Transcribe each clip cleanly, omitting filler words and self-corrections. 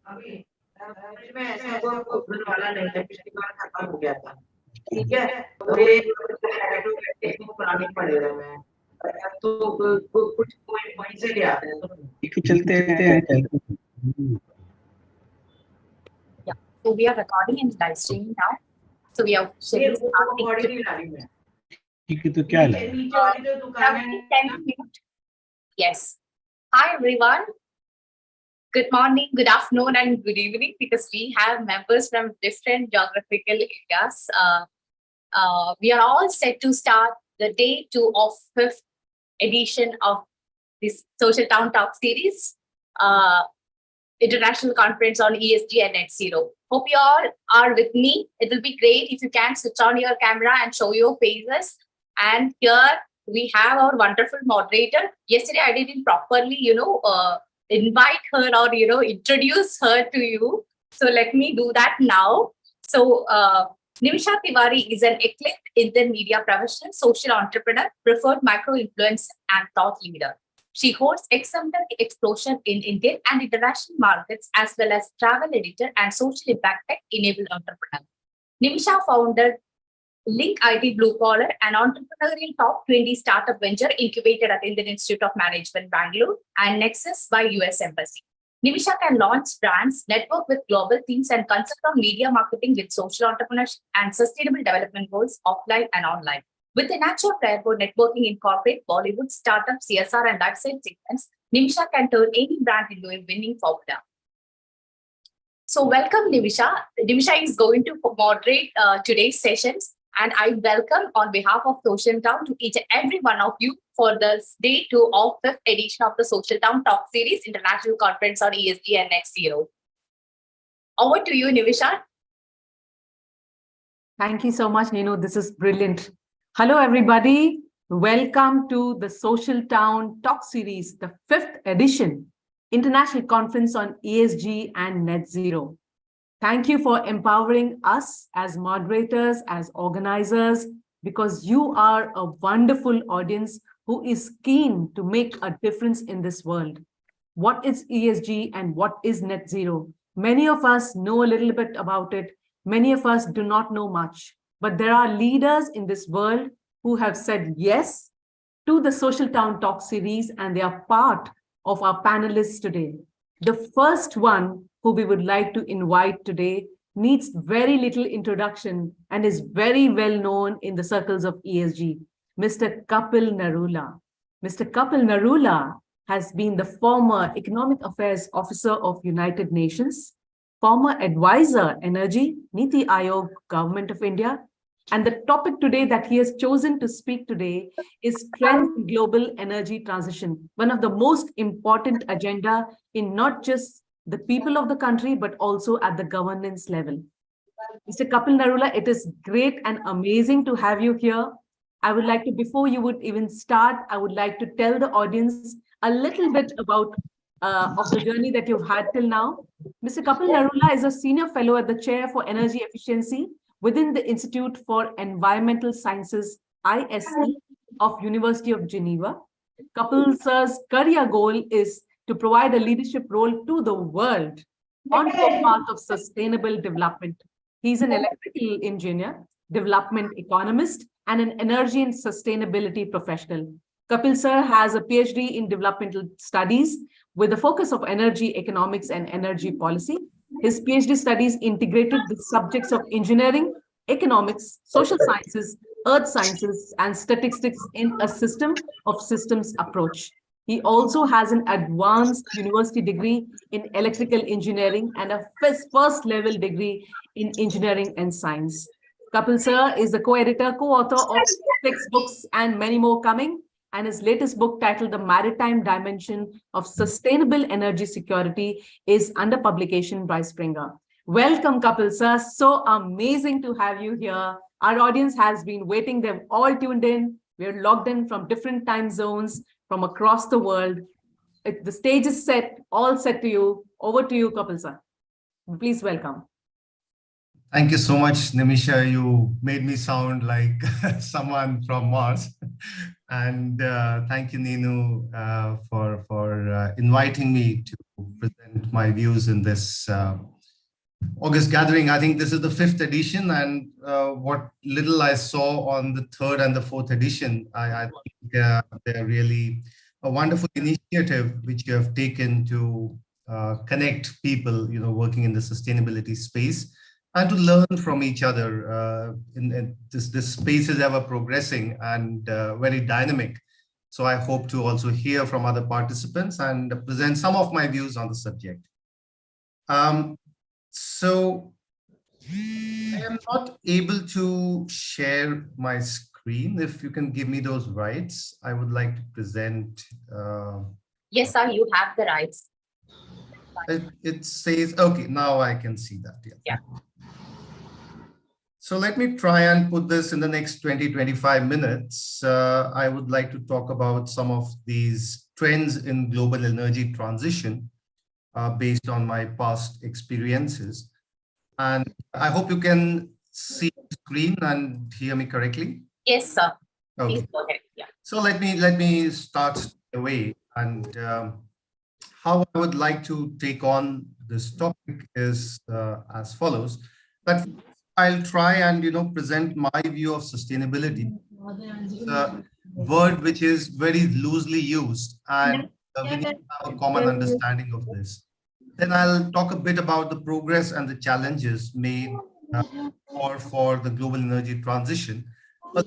अभी में ऐसा कोई वाला नहीं था, पिछली बार खत्म हो गया था। ठीक है, और ये पुरानी पढ़े रहे हैं, तो कुछ वहीं से ले आते हैं, तो चलते हैं। Yeah, so we are recording and live streaming now. So we are नहीं ला रही मैं। ठीक है, तो क्या है? नीचे वाली जो दुकान है। Yes. Hi everyone. Good morning, good afternoon, and good evening, because we have members from different geographical areas. We are all set to start the day 2 of 5th edition of this Social Town Talk series, international conference on ESG and NetZero. Hope you all are with me. It will be great if you can switch on your camera and show your faces. And here we have our wonderful moderator. Yesterday I didn't properly, invite her or, introduce her to you. So let me do that now. So Nimisha Tiwari is an eclectic Indian media professional, social entrepreneur, preferred micro-influencer, and thought leader. She holds exemplary exposure in Indian and international markets, as well as travel editor and social impact tech-enabled entrepreneur. Nimisha founded Link IT Blue Collar, an entrepreneurial top 20 startup venture incubated at Indian Institute of Management, Bangalore, and Nexus by US Embassy. Nimisha can launch brands, network with global teams, and consult on media marketing with social entrepreneurship and sustainable development goals offline and online. With a natural flair for networking in corporate, Bollywood, startup, CSR, and lifestyle segments, Nimisha can turn any brand into a winning formula. So welcome, Nimisha. Nimisha is going to moderate today's sessions. And I welcome on behalf of Social Town to each and every one of you for the day 2 of 5th edition of the Social Town Talk Series International Conference on ESG and NetZero. Over to you, Nimisha. Thank you so much, Nino. This is brilliant. Hello, everybody. Welcome to the Social Town Talk Series, the 5th edition, International Conference on ESG and NetZero. Thank you for empowering us as moderators, as organizers, because you are a wonderful audience who is keen to make a difference in this world. What is ESG and what is NetZero? Many of us know a little bit about it. Many of us do not know much, but there are leaders in this world who have said yes to the Social Town Talk series, and they are part of our panelists today. The first one who we would like to invite today needs very little introduction and is very well known in the circles of ESG, Mr. Kapil Narula. Mr. Kapil Narula has been the former Economic Affairs Officer of United Nations, former advisor, Energy, Niti Aayog, Government of India. And the topic today that he has chosen to speak today is trends in global energy transition, one of the most important agenda in not just the people of the country, but also at the governance level. Mr. Kapil Narula, it is great and amazing to have you here. I would like to, before you would even start, I would like to tell the audience a little bit about of the journey that you've had till now. Mr. Kapil Narula is a senior fellow at the Chair for Energy Efficiency within the Institute for Environmental Sciences, ISE, of University of Geneva. Kapil sir's career goal is to provide a leadership role to the world on the path of sustainable development. He's an electrical engineer, development economist, and an energy and sustainability professional. Kapil sir has a PhD in developmental studies with a focus of energy economics and energy policy. His PhD studies integrated the subjects of engineering, economics, social sciences, earth sciences, and statistics in a system of systems approach. He also has an advanced university degree in electrical engineering and a first level degree in engineering and science. Kapil sir is the co-editor, co-author of 6 books and many more coming. And his latest book, titled The Maritime Dimension of Sustainable Energy Security, is under publication by Springer. Welcome, Kapil sir. So amazing to have you here. Our audience has been waiting. They've all tuned in. We're logged in from different time zones from across the world. The stage is set, all set to you. Over to you, Kapil sir. Please welcome. Thank you so much, Nimisha. You made me sound like someone from Mars. And thank you, Ninu, for inviting me to present my views in this August gathering. I think this is the 5th edition, and what little I saw on the 3rd and the 4th edition, I think they're really a wonderful initiative which you have taken to connect people, working in the sustainability space, and to learn from each other. In this space is ever progressing and very dynamic. So I hope to also hear from other participants and present some of my views on the subject. So I am not able to share my screen. If you can give me those rights, I would like to present. Yes, sir, you have the rights. It says, okay, now I can see that. Yeah. So let me try and put this in the next 20-25 minutes. I would like to talk about some of these trends in global energy transition based on my past experiences. And I hope you can see the screen and hear me correctly. Yes, sir. Okay. Please go ahead. Yeah. So let me start away. And how I would like to take on this topic is as follows. That I'll try and present my view of sustainability. It's a word which is very loosely used, and we need to have a common understanding of this. Then I'll talk a bit about the progress and the challenges made for the global energy transition. But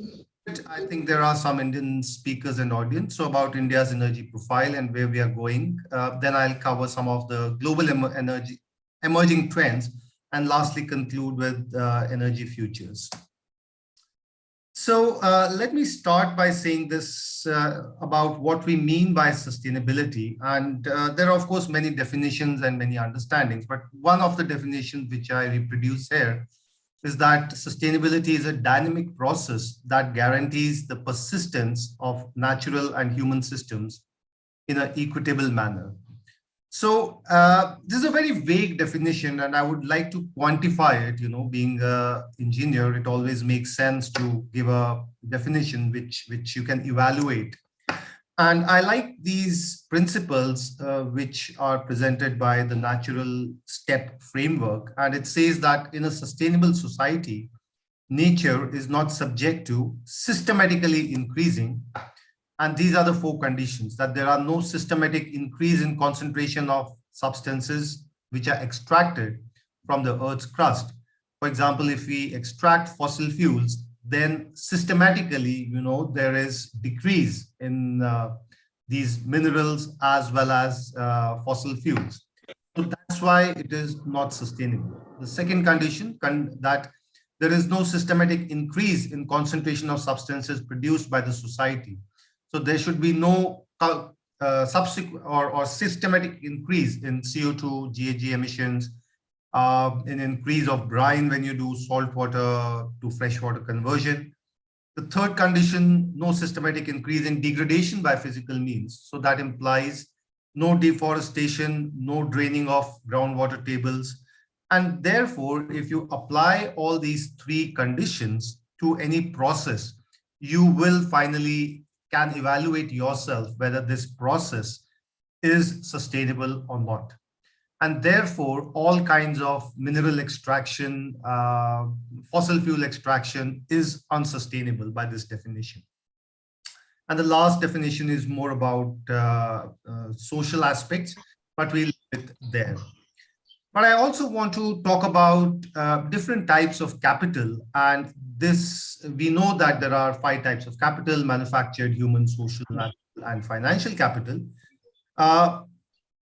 I think there are some Indian speakers and audience, so about India's energy profile and where we are going. Then I'll cover some of the global energy emerging trends, and lastly conclude with energy futures. So let me start by saying this about what we mean by sustainability. And there are, of course, many definitions and many understandings, but one of the definitions which I reproduce here is that sustainability is a dynamic process that guarantees the persistence of natural and human systems in an equitable manner. So this is a very vague definition, and I would like to quantify it. Being an engineer, it always makes sense to give a definition which you can evaluate. And I like these principles which are presented by the natural step framework. And it says that in a sustainable society, nature is not subject to systematically increasing. And these are the 4 conditions: that there are no systematic increase in concentration of substances which are extracted from the Earth's crust. For example, if we extract fossil fuels, then systematically, there is decrease in these minerals as well as fossil fuels. So that's why it is not sustainable. The second condition, that there is no systematic increase in concentration of substances produced by the society. So there should be no subsequent or systematic increase in CO2, GHG emissions, an increase of brine when you do salt water to freshwater conversion. The third condition, no systematic increase in degradation by physical means. So that implies no deforestation, no draining of groundwater tables. And therefore, if you apply all these 3 conditions to any process, you will finally can evaluate yourself whether this process is sustainable or not. And therefore, all kinds of mineral extraction, fossil fuel extraction is unsustainable by this definition. And the last definition is more about social aspects, but we'll leave it there. But I also want to talk about different types of capital. And this, we know that there are 5 types of capital: manufactured, human, social, natural, and financial capital.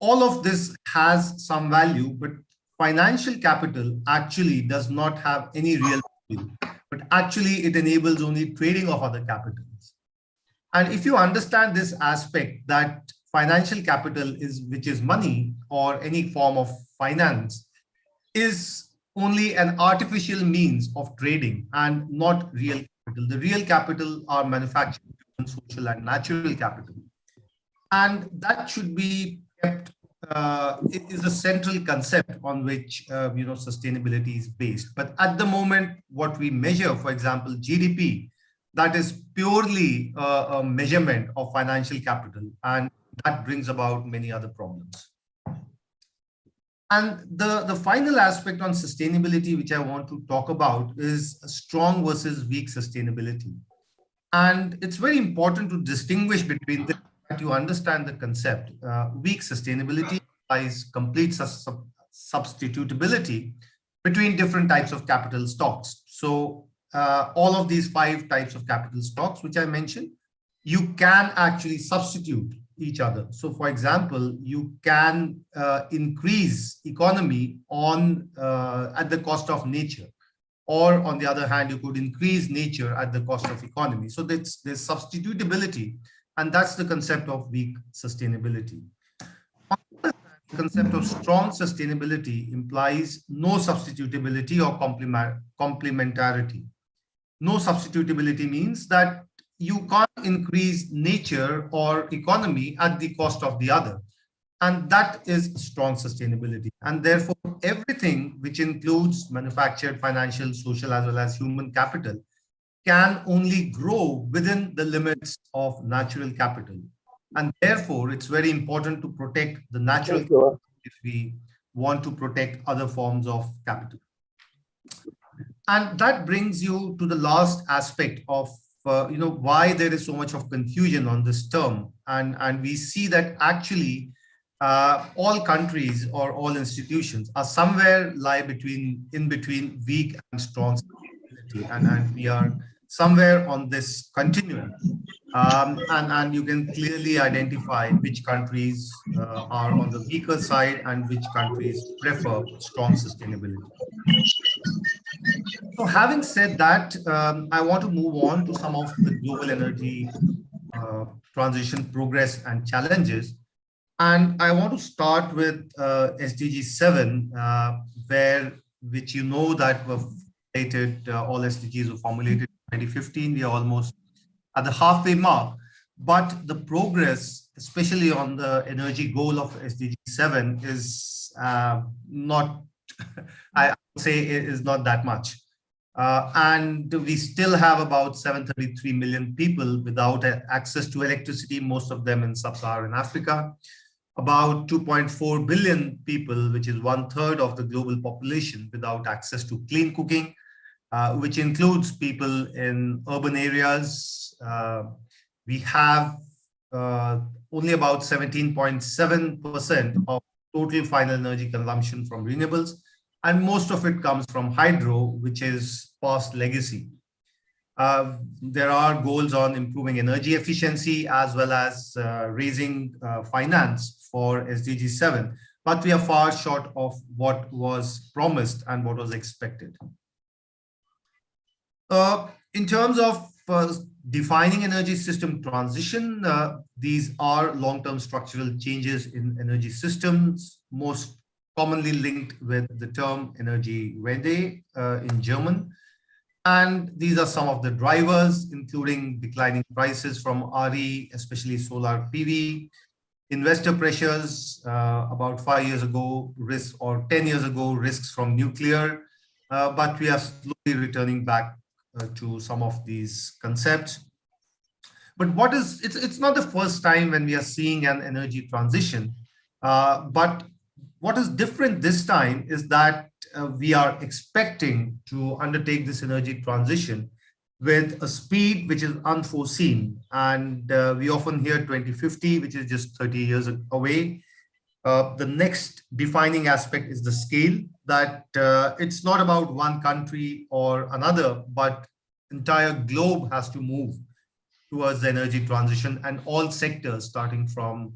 All of this has some value, but financial capital actually does not have any real value, but actually it enables only trading of other capitals. And if you understand this aspect, that financial capital which is money or any form of finance, is only an artificial means of trading and not real capital. The real capital are manufactured, social, and natural capital. And that should be kept, it is a central concept on which sustainability is based. But at the moment, what we measure, for example, GDP, that is purely a measurement of financial capital, and that brings about many other problems. And the final aspect on sustainability, which I want to talk about, is strong versus weak sustainability. And it's very important to distinguish between them, that you understand the concept. Weak sustainability implies complete substitutability between different types of capital stocks. So all of these 5 types of capital stocks, which I mentioned, you can actually substitute each other. So for example, you can increase economy on at the cost of nature, or on the other hand, you could increase nature at the cost of economy. So there's substitutability, and that's the concept of weak sustainability. The concept of strong sustainability implies no substitutability or complementarity. No substitutability means that you can't increase nature or economy at the cost of the other. And that is strong sustainability. And therefore, everything which includes manufactured, financial, social, as well as human capital can only grow within the limits of natural capital. And therefore, it's very important to protect the natural capital if we want to protect other forms of capital. And that brings you to the last aspect of why there is so much of confusion on this term. And we see that actually all countries or all institutions are somewhere lie in between weak and strong sustainability, and we are somewhere on this continuum. And you can clearly identify which countries are on the weaker side and which countries prefer strong sustainability. So having said that, I want to move on to some of the global energy transition progress and challenges. And I want to start with SDG 7, which you know that were formulated, all SDGs were formulated in 2015. We are almost at the halfway mark. But the progress, especially on the energy goal of SDG 7, is not, I would say, it is not that much. And we still have about 733 million people without access to electricity, most of them in sub-Saharan Africa. About 2.4 billion people, which is 1/3 of the global population, without access to clean cooking, which includes people in urban areas. We have only about 17.7% of total final energy consumption from renewables, and most of it comes from hydro, which is past legacy. There are goals on improving energy efficiency as well as raising finance for SDG 7, but we are far short of what was promised and what was expected. In terms of defining energy system transition, these are long-term structural changes in energy systems, most commonly linked with the term Energiewende in German. And these are some of the drivers, including declining prices from RE, especially solar PV, investor pressures about 5 years ago, risks, or 10 years ago, risks from nuclear, but we are slowly returning back to some of these concepts. But it's not the first time when we are seeing an energy transition, but what is different this time is that we are expecting to undertake this energy transition with a speed which is unforeseen. And we often hear 2050, which is just 30 years away. The next defining aspect is the scale, that it's not about one country or another, but entire globe has to move towards the energy transition, and all sectors, starting from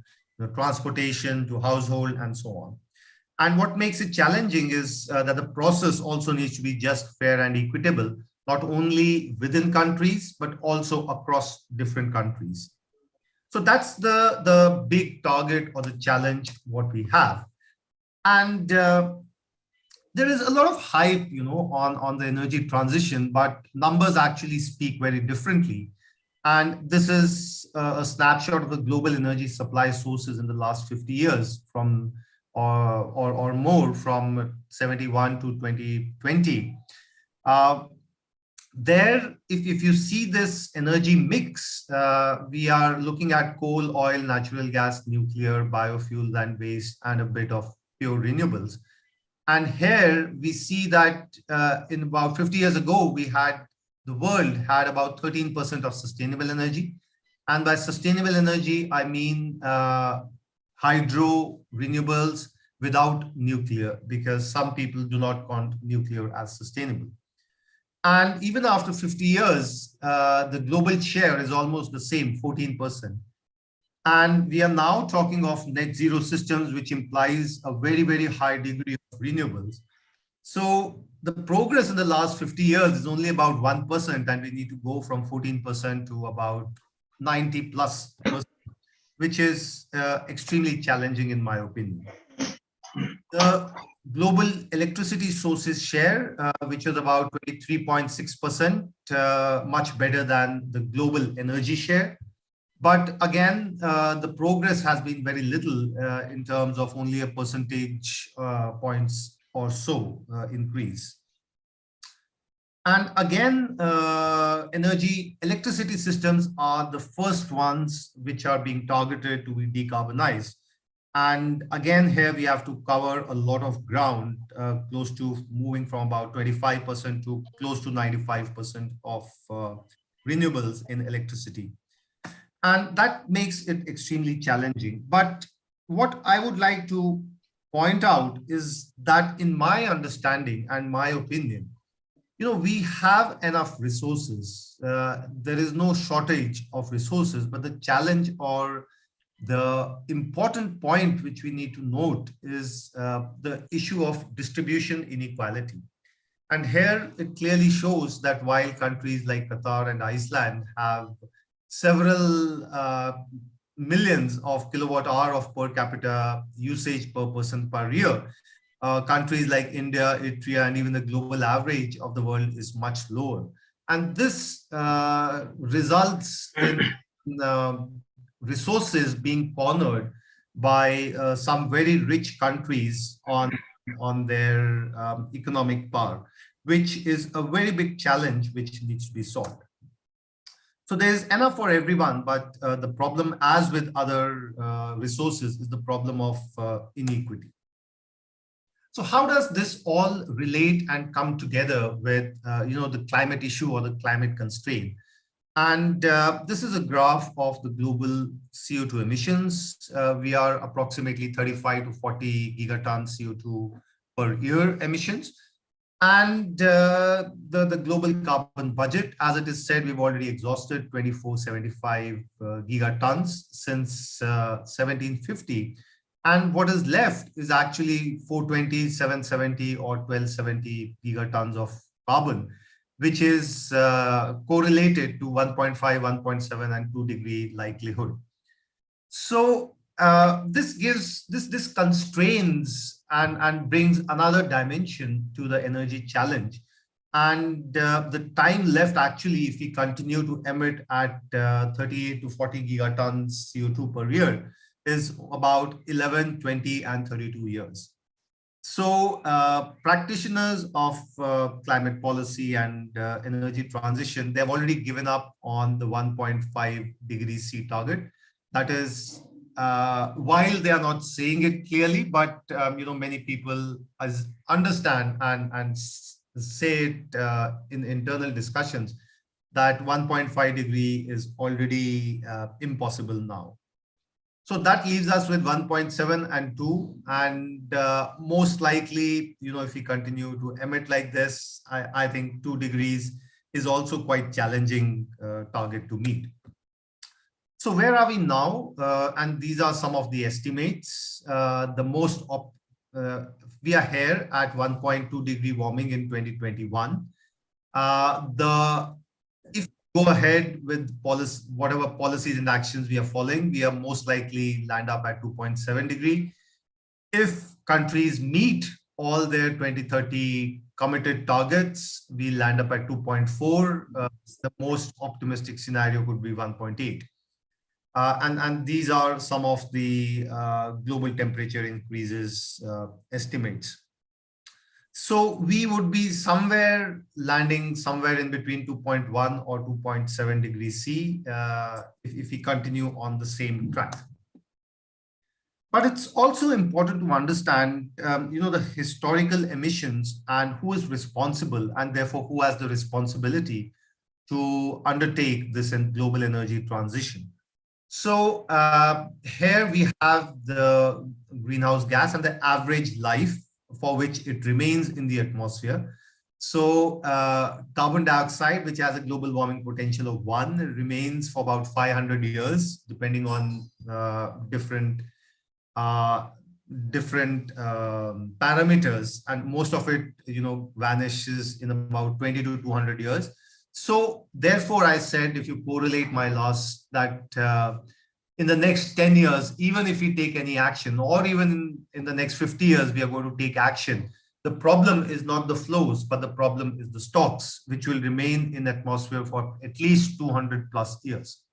transportation to household and so on. And what makes it challenging is that the process also needs to be just, fair, and equitable, not only within countries, but also across different countries. So that's the big target or the challenge what we have. And there is a lot of hype, on the energy transition, but numbers actually speak very differently. And this is a snapshot of the global energy supply sources in the last 50 years from or more, from 71 to 2020. If you see this energy mix, we are looking at coal, oil, natural gas, nuclear, biofuels and waste, and a bit of pure renewables. And here we see that in about 50 years ago, the world had about 13% of sustainable energy. And by sustainable energy, I mean hydro, renewables without nuclear, because some people do not count nuclear as sustainable. And even after 50 years, the global share is almost the same, 14%. And we are now talking of net zero systems, which implies a very, very high degree of renewables. So the progress in the last 50 years is only about 1%, and we need to go from 14% to about 90+%, which is extremely challenging in my opinion. The global electricity sources share, which is about 23.6%, much better than the global energy share. But again, the progress has been very little in terms of only a percentage points or so increase. And again, electricity systems are the first ones which are being targeted to be decarbonized. And again, here we have to cover a lot of ground, close to moving from about 25% to close to 95% of renewables in electricity. And that makes it extremely challenging. But what I would like to point out is that in my understanding and my opinion, we have enough resources. There is no shortage of resources, but the challenge or the important point which we need to note is the issue of distribution inequality. And here it clearly shows that while countries like Qatar and Iceland have several millions of kilowatt hour of per capita usage per person per year, countries like India, Eritrea, and even the global average of the world is much lower. And this results in resources being cornered by some very rich countries on their economic power, which is a very big challenge which needs to be solved. So there's enough for everyone, but the problem, as with other resources, is the problem of inequity. So how does this all relate and come together with the climate issue or the climate constraint? And this is a graph of the global CO2 emissions. We are approximately 35 to 40 gigatons CO2 per year emissions. And the global carbon budget, as it is said, we've already exhausted 2475 gigatons since 1750. And what is left is actually 420, 770 or 1270 gigatons of carbon, which is correlated to 1.5, 1.7 and 2 degree likelihood. So this constrains and brings another dimension to the energy challenge. And the time left, actually, if we continue to emit at 38 to 40 gigatons CO2 per year, is about 11, 20 and 32 years. So practitioners of climate policy and energy transition, they've already given up on the 1.5 degrees C target. That is, while they are not saying it clearly, but many people understand and say it in internal discussions that 1.5 degree is already impossible now. So that leaves us with 1.7 and 2, and most likely, if we continue to emit like this, I think 2 degrees is also quite challenging target to meet. So where are we now? And these are some of the estimates. We are here at 1.2 degree warming in 2021. If we go ahead with whatever policies and actions we are following, we are most likely land up at 2.7 degree. If countries meet all their 2030 committed targets, we land up at 2.4. The most optimistic scenario could be 1.8. And these are some of the global temperature increases estimates. So we would be landing somewhere in between 2.1 or 2.7 degrees C if we continue on the same track. But it's also important to understand, the historical emissions and who is responsible, and therefore who has the responsibility to undertake this global energy transition. So here we have the greenhouse gas and the average life for which it remains in the atmosphere. So carbon dioxide, which has a global warming potential of 1, remains for about 500 years, depending on different parameters, and most of it, vanishes in about 20 to 200 years. So therefore, I said, if you correlate my loss, that in the next 10 years, even if we take any action, or even in the next 50 years, we are going to take action, the problem is not the flows, but the problem is the stocks, which will remain in atmosphere for at least 200 plus years.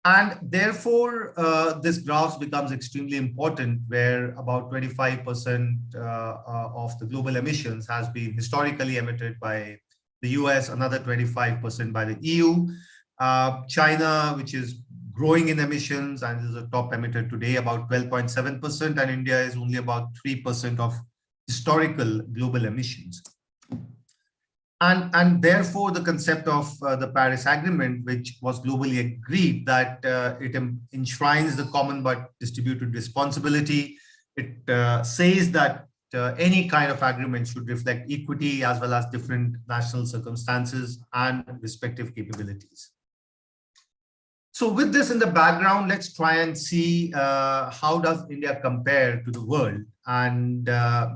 And therefore, this graph becomes extremely important, where about 25% of the global emissions has been historically emitted by the US, another 25% by the EU, China, which is growing in emissions and is a top emitter today, about 12.7%, and India is only about 3% of historical global emissions. And therefore, the concept of the Paris Agreement, which was globally agreed, that it enshrines the common but distributed responsibility. It says that any kind of agreement should reflect equity as well as different national circumstances and respective capabilities. So with this in the background, let's try and see how does India compare to the world. And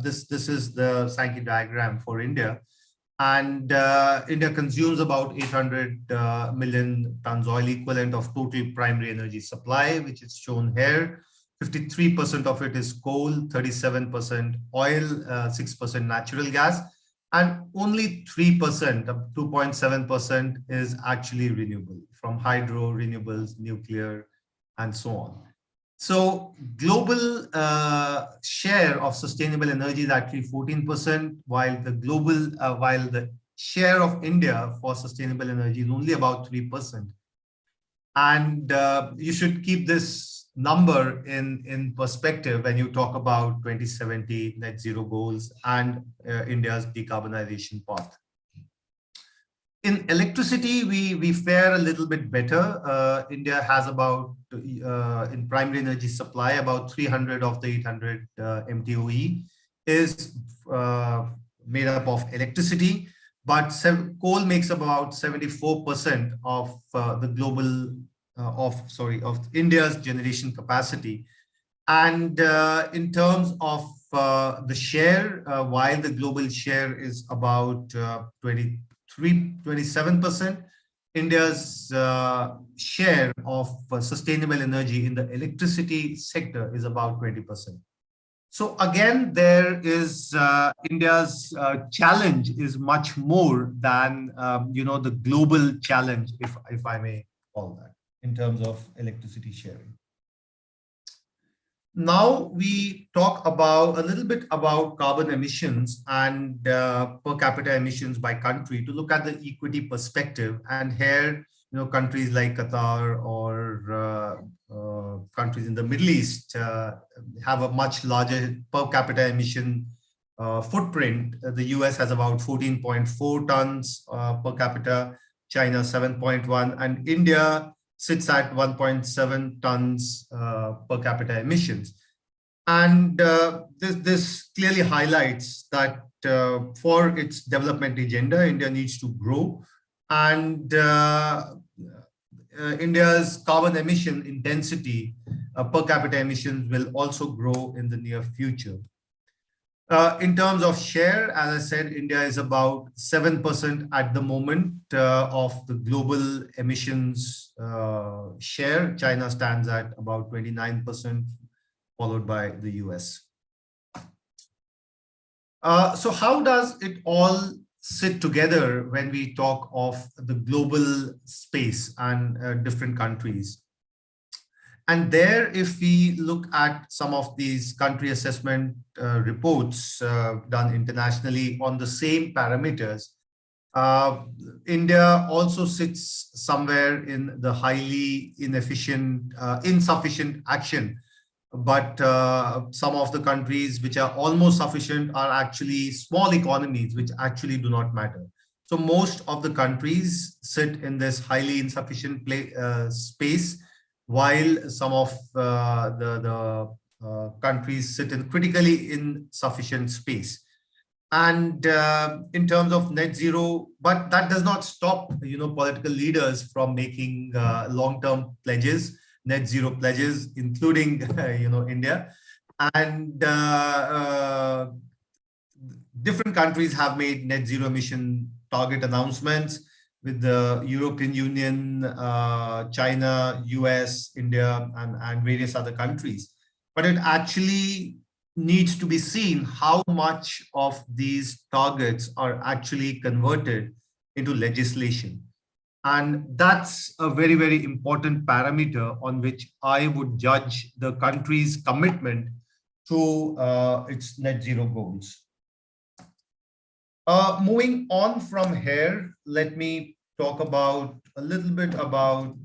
this is the Sankey diagram for India. And India consumes about 800 million tons oil equivalent of total primary energy supply, which is shown here. 53% of it is coal, 37% oil, 6% natural gas, and only 3%, 2.7% is actually renewable, from hydro, renewables, nuclear, and so on. So global share of sustainable energy is actually 14%, while the share of India for sustainable energy is only about 3%. And you should keep this number in perspective when you talk about 2070 net zero goals and India's decarbonization path. In electricity, we fare a little bit better. India has about, in primary energy supply, about 300 of the 800 MTOE is made up of electricity, but coal makes about 74% of the global, of India's generation capacity. And in terms of the share, while the global share is about 27%, India's share of sustainable energy in the electricity sector is about 20%. So again, there is India's challenge is much more than the global challenge, if I may call that, in terms of electricity sharing. Now we talk about a little bit about carbon emissions and per capita emissions by country to look at the equity perspective. And here, countries like Qatar or countries in the Middle East have a much larger per capita emission footprint. The US has about 14.4 tons per capita, China 7.1, and India sits at 1.7 tons per capita emissions. And this clearly highlights that for its development agenda, India needs to grow, and India's carbon emission intensity per capita emissions will also grow in the near future. In terms of share, as I said, India is about 7% at the moment of the global emissions share. China stands at about 29%, followed by the US. So how does it all sit together when we talk of the global space and different countries? And there, if we look at some of these country assessment reports done internationally on the same parameters, India also sits somewhere in the highly insufficient action but some of the countries which are almost sufficient are actually small economies, which actually do not matter. So most of the countries sit in this highly insufficient space, while some of the countries sit in critically insufficient space. And in terms of net zero, but that does not stop, political leaders from making long-term pledges, net zero pledges, including, India. And different countries have made net zero emission target announcements with the European Union, China, US, India, and various other countries. But it actually needs to be seen how much of these targets are actually converted into legislation. And that's a very, very important parameter on which I would judge the country's commitment to its net zero goals. Moving on from here, let me talk about a little bit about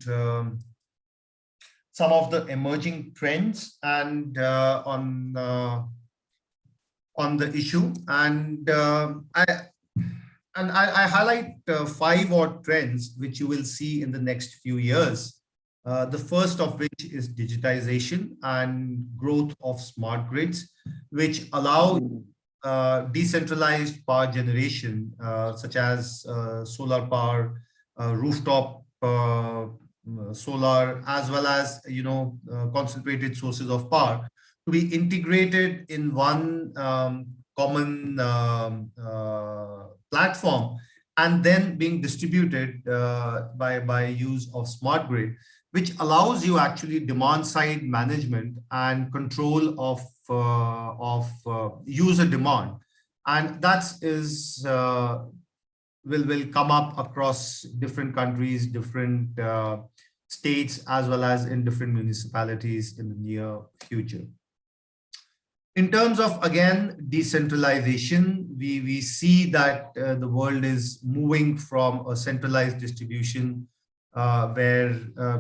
some of the emerging trends and on the issue. And I highlight 5 odd trends which you will see in the next few years. The first of which is digitization and growth of smart grids, which allow decentralized power generation, such as solar power, rooftop solar, as well as concentrated sources of power, to be integrated in one common platform, and then being distributed by use of smart grid, which allows you actually demand side management and control of user demand. And that is will come up across different countries, different states, as well as in different municipalities in the near future. In terms of, again, decentralization, we see that the world is moving from a centralized distribution where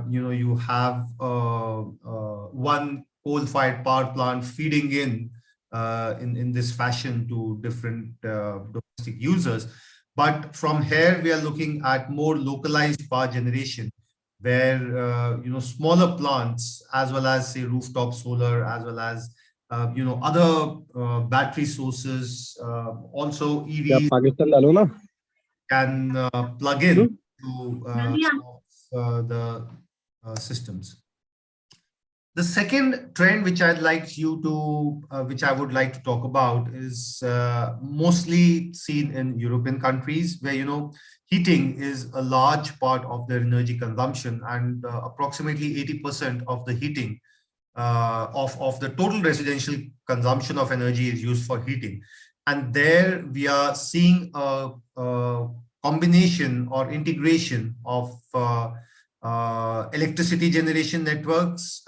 you have one coal-fired power plant feeding in this fashion to different domestic users. But from here, we are looking at more localized power generation, where smaller plants, as well as say rooftop solar, as well as other battery sources, also EVs can plug in to the systems. The second trend which I would like to talk about is mostly seen in European countries, where heating is a large part of their energy consumption, and approximately 80% of the heating of the total residential consumption of energy is used for heating. And there we are seeing a combination or integration of electricity generation networks,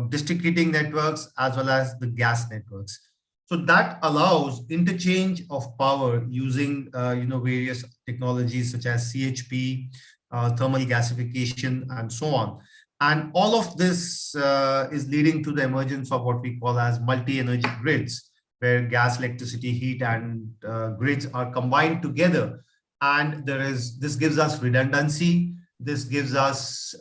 district heating networks, as well as the gas networks. So that allows interchange of power using various technologies such as CHP, thermal gasification, and so on. And all of this is leading to the emergence of what we call as multi-energy grids, where gas, electricity, heat, and grids are combined together. And this gives us redundancy. This gives us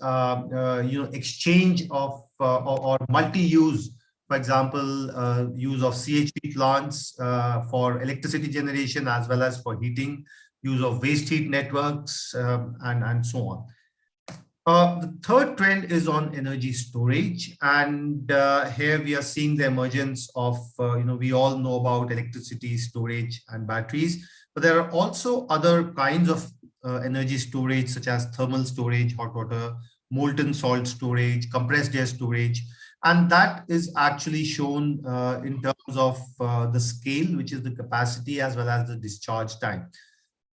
exchange of or multi-use. For example, use of CHP plants for electricity generation as well as for heating, use of waste heat networks, and so on. The third trend is on energy storage, and here we are seeing the emergence of, we all know about electricity storage and batteries, but there are also other kinds of energy storage, such as thermal storage, hot water, molten salt storage, compressed air storage, and that is actually shown in terms of the scale, which is the capacity, as well as the discharge time.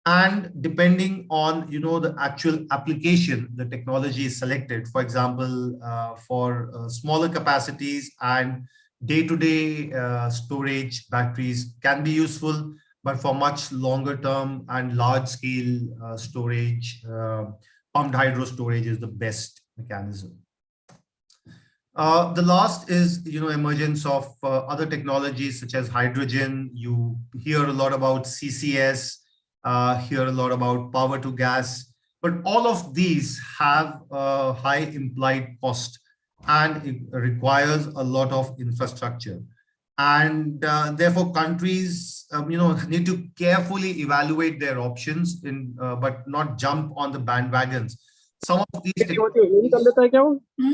And depending on the actual application, the technology is selected. For example, for smaller capacities and day-to-day storage, batteries can be useful, but for much longer term and large-scale storage, pumped hydro storage is the best mechanism. The last is, emergence of other technologies such as hydrogen. You hear a lot about CCS, hear a lot about power to gas, but all of these have a high implied cost and it requires a lot of infrastructure. And therefore, countries, need to carefully evaluate their options but not jump on the bandwagons. Some of these technologies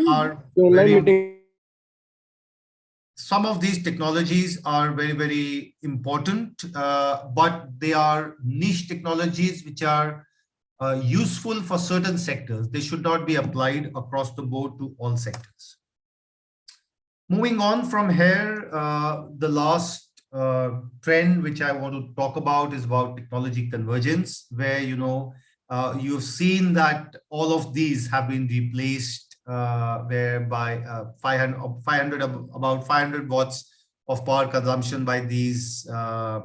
are very some of these technologies are very, very important, but they are niche technologies which are useful for certain sectors. They should not be applied across the board to all sectors. Moving on from here, the last trend which I want to talk about is about technology convergence, where you've seen that all of these have been replaced, whereby 500 about 500 watts of power consumption by these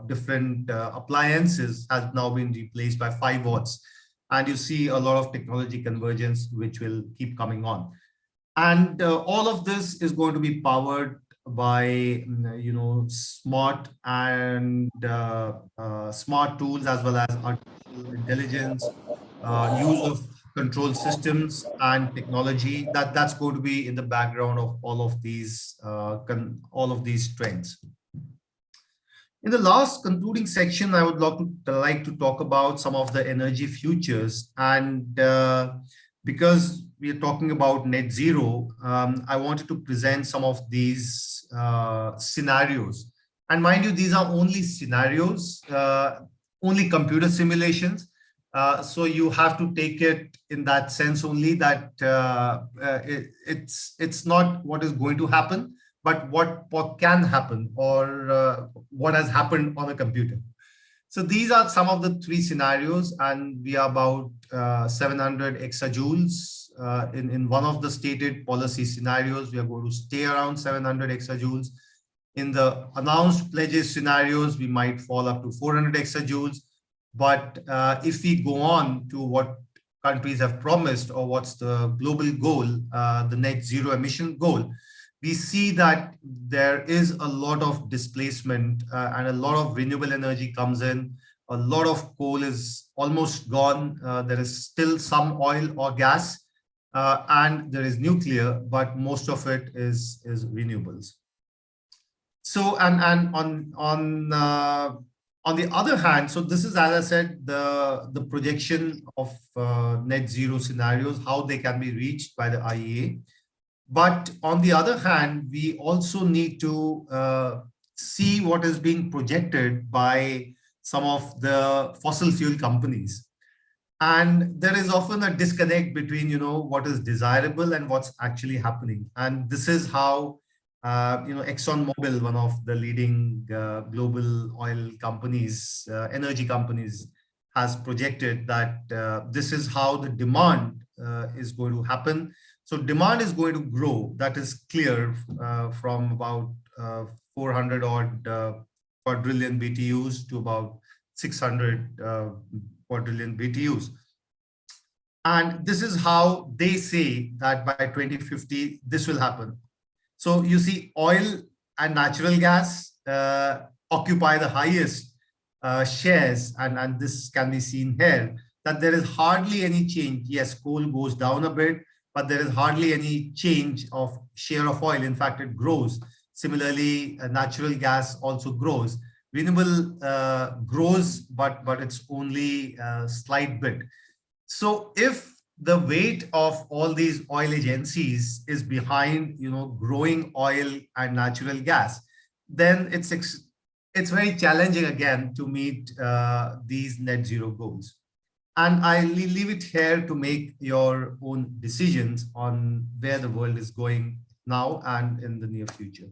different appliances has now been replaced by 5 watts, and you see a lot of technology convergence which will keep coming on. And all of this is going to be powered by smart and smart tools, as well as artificial intelligence, use of control systems and technology. That's going to be in the background of all of these trends. In the last concluding section, I would like to talk about some of the energy futures, and because we are talking about net zero, I wanted to present some of these scenarios. And mind you, these are only scenarios, only computer simulations. So you have to take it in that sense only, that it's not what is going to happen, but what can happen, or what has happened on a computer. So these are some of the 3 scenarios, and we are about 700 exajoules. In one of the stated policy scenarios, we are going to stay around 700 exajoules. In the announced pledges scenarios, we might fall up to 400 exajoules. But if we go on to what countries have promised, or what's the global goal, the net zero emission goal, we see that there is a lot of displacement, and a lot of renewable energy comes in. A lot of coal is almost gone. There is still some oil or gas, and there is nuclear, but most of it is renewables. So, and on the other hand, so this is, as I said, the projection of net zero scenarios, how they can be reached by the IEA. But on the other hand, we also need to see what is being projected by some of the fossil fuel companies. And there is often a disconnect between, what is desirable and what's actually happening. And this is how, ExxonMobil, one of the leading global oil companies, energy companies, has projected that this is how the demand is going to happen. So demand is going to grow. That is clear, from about 400 odd quadrillion BTUs to about 600 quadrillion BTUs. And this is how they say that by 2050, this will happen. So you see oil and natural gas occupy the highest shares. And this can be seen here, that there is hardly any change. Yes, coal goes down a bit, but there is hardly any change of share of oil. In fact, it grows. Similarly, natural gas also grows. Renewable grows, but it's only a slight bit. So if the weight of all these oil agencies is behind, growing oil and natural gas, then it's very challenging again to meet these net zero goals. And I leave it here to make your own decisions on where the world is going now and in the near future.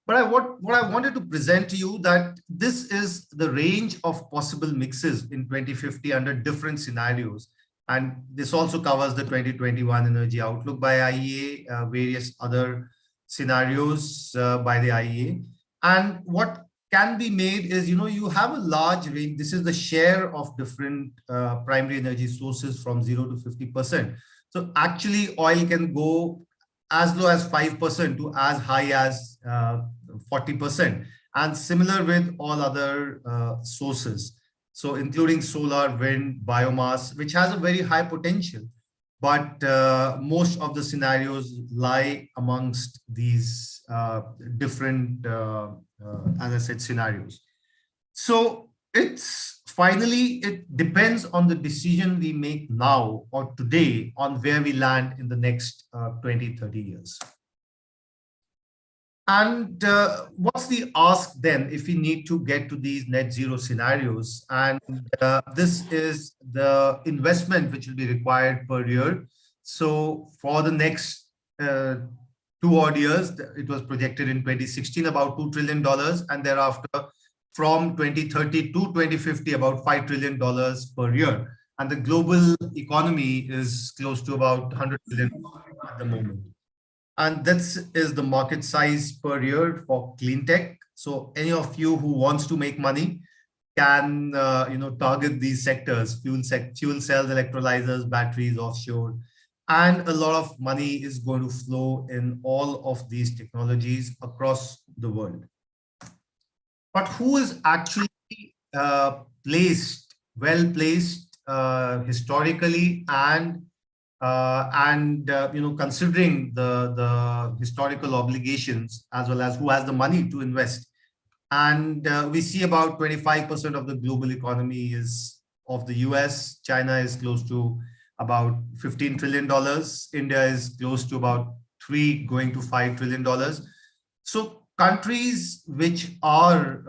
But what I wanted to present to you, that this is the range of possible mixes in 2050 under different scenarios. And this also covers the 2021 Energy Outlook by IEA, various other scenarios by the IEA. And what can be made is, you have a large range. This is the share of different primary energy sources from 0 to 50%. So actually oil can go as low as 5% to as high as 40%, and similar with all other sources. So including solar, wind, biomass, which has a very high potential, but most of the scenarios lie amongst these different, as I said, scenarios. So it depends on the decision we make now or today on where we land in the next 20, 30 years. And what's the ask then if we need to get to these net zero scenarios? And this is the investment which will be required per year. So for the next 2 odd years, it was projected in 2016 about $2 trillion, and thereafter from 2030 to 2050 about $5 trillion per year. And the global economy is close to about $100 billion at the moment. And this is the market size per year for clean tech. So any of you who wants to make money can target these sectors: fuel cells, electrolyzers, batteries, offshore. And a lot of money is going to flow in all of these technologies across the world. But who is actually well placed historically, and considering the historical obligations, as well as who has the money to invest? And we see about 25% of the global economy is of the US. China is close to about $15 trillion. India is close to about $3 going to $5 trillion. So countries which are,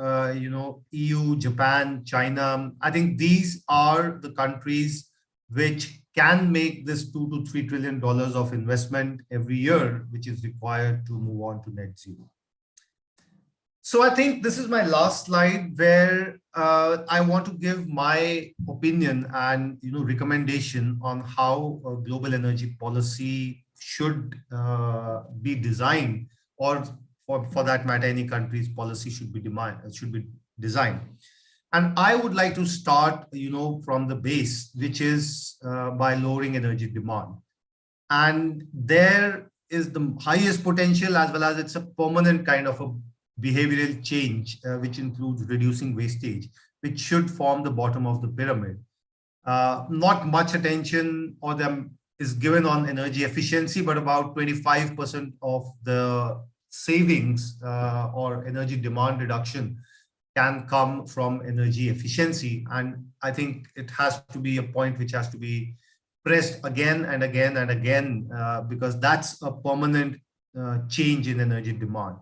EU, Japan, China, I think these are the countries which can make this $2 to $3 trillion of investment every year, which is required to move on to net zero. So I think this is my last slide, where I want to give my opinion and recommendation on how a global energy policy should be designed, or for that matter, any country's policy should be designed. And I would like to start, from the base, which is by lowering energy demand. And there is the highest potential, as well as it's a permanent kind of a behavioral change, which includes reducing wastage, which should form the bottom of the pyramid. Not much attention is given on energy efficiency, but about 25% of the savings or energy demand reduction can come from energy efficiency. And I think it has to be a point which has to be pressed again and again and again, because that's a permanent change in energy demand.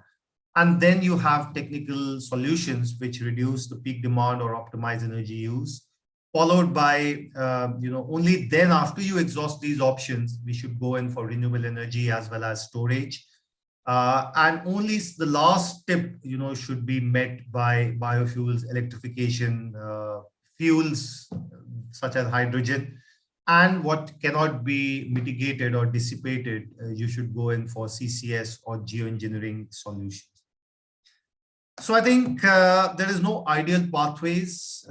And then you have technical solutions which reduce the peak demand or optimize energy use, followed by, only then after you exhaust these options, we should go in for renewable energy as well as storage. And only the last tip, should be met by biofuels, electrification, fuels such as hydrogen, and what cannot be mitigated or dissipated, you should go in for CCS or geoengineering solutions. So I think there is no ideal pathways.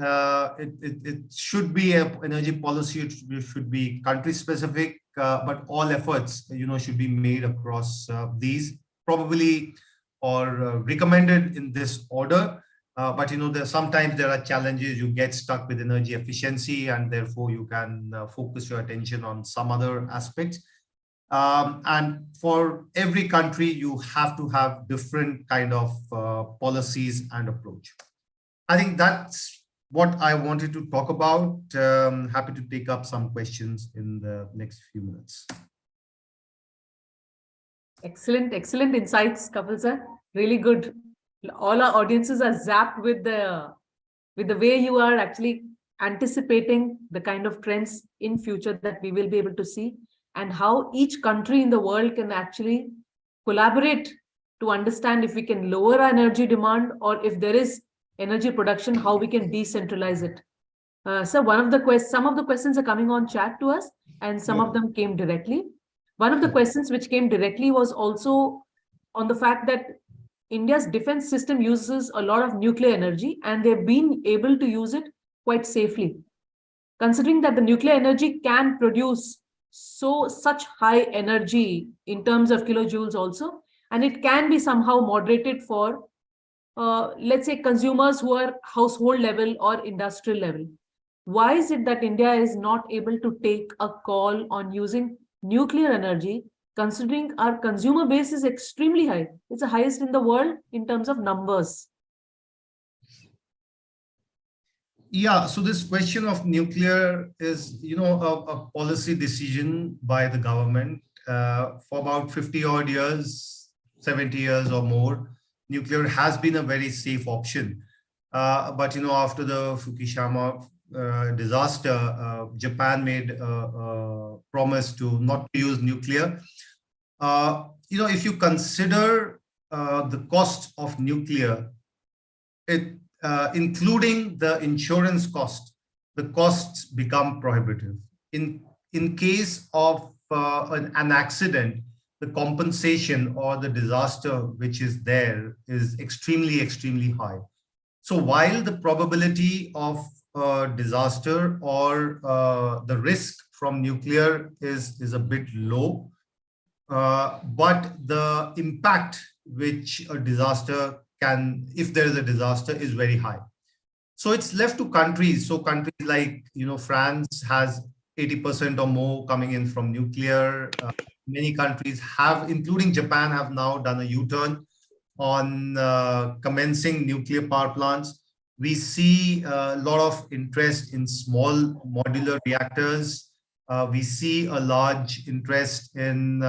It should be an energy policy. It should be country specific, but all efforts, should be made across these, probably, or recommended in this order. But sometimes there are challenges. You get stuck with energy efficiency, and therefore you can focus your attention on some other aspects. And for every country, you have to have different kind of policies and approach. I think that's what I wanted to talk about. Happy to take up some questions in the next few minutes. Excellent insights, Kapil sir. Really good. All our audiences are zapped with the way you are actually anticipating the kind of trends in future that we will be able to see, and how each country in the world can actually collaborate to understand if we can lower our energy demand, or if there is energy production, how we can decentralize it. So some of the questions are coming on chat to us, and some of them came directly. One of the questions which came directly was also on the fact that India's defense system uses a lot of nuclear energy, and they've been able to use it quite safely. Considering that the nuclear energy can produce such high energy in terms of kilojoules also, and it can be somehow moderated for let's say consumers who are household level or industrial level. Why is it that India is not able to take a call on using nuclear energy, considering our consumer base is extremely high? It's the highest in the world in terms of numbers. Yeah, so this question of nuclear is, a policy decision by the government for about 50 odd years, 70 years or more. Nuclear has been a very safe option. But, after the Fukushima disaster, Japan made a promise to not use nuclear. If you consider the cost of nuclear, including the insurance cost, the costs become prohibitive. In case of an accident, the compensation or the disaster which is there is extremely, extremely high. So while the probability of disaster or the risk from nuclear is a bit low, but the impact which a disaster can, if there is a disaster, is very high. So it's left to countries. So countries like, France has 80% or more coming in from nuclear. Many countries have, including Japan, have now done a U-turn on commencing nuclear power plants. We see a lot of interest in small modular reactors. We see a large interest in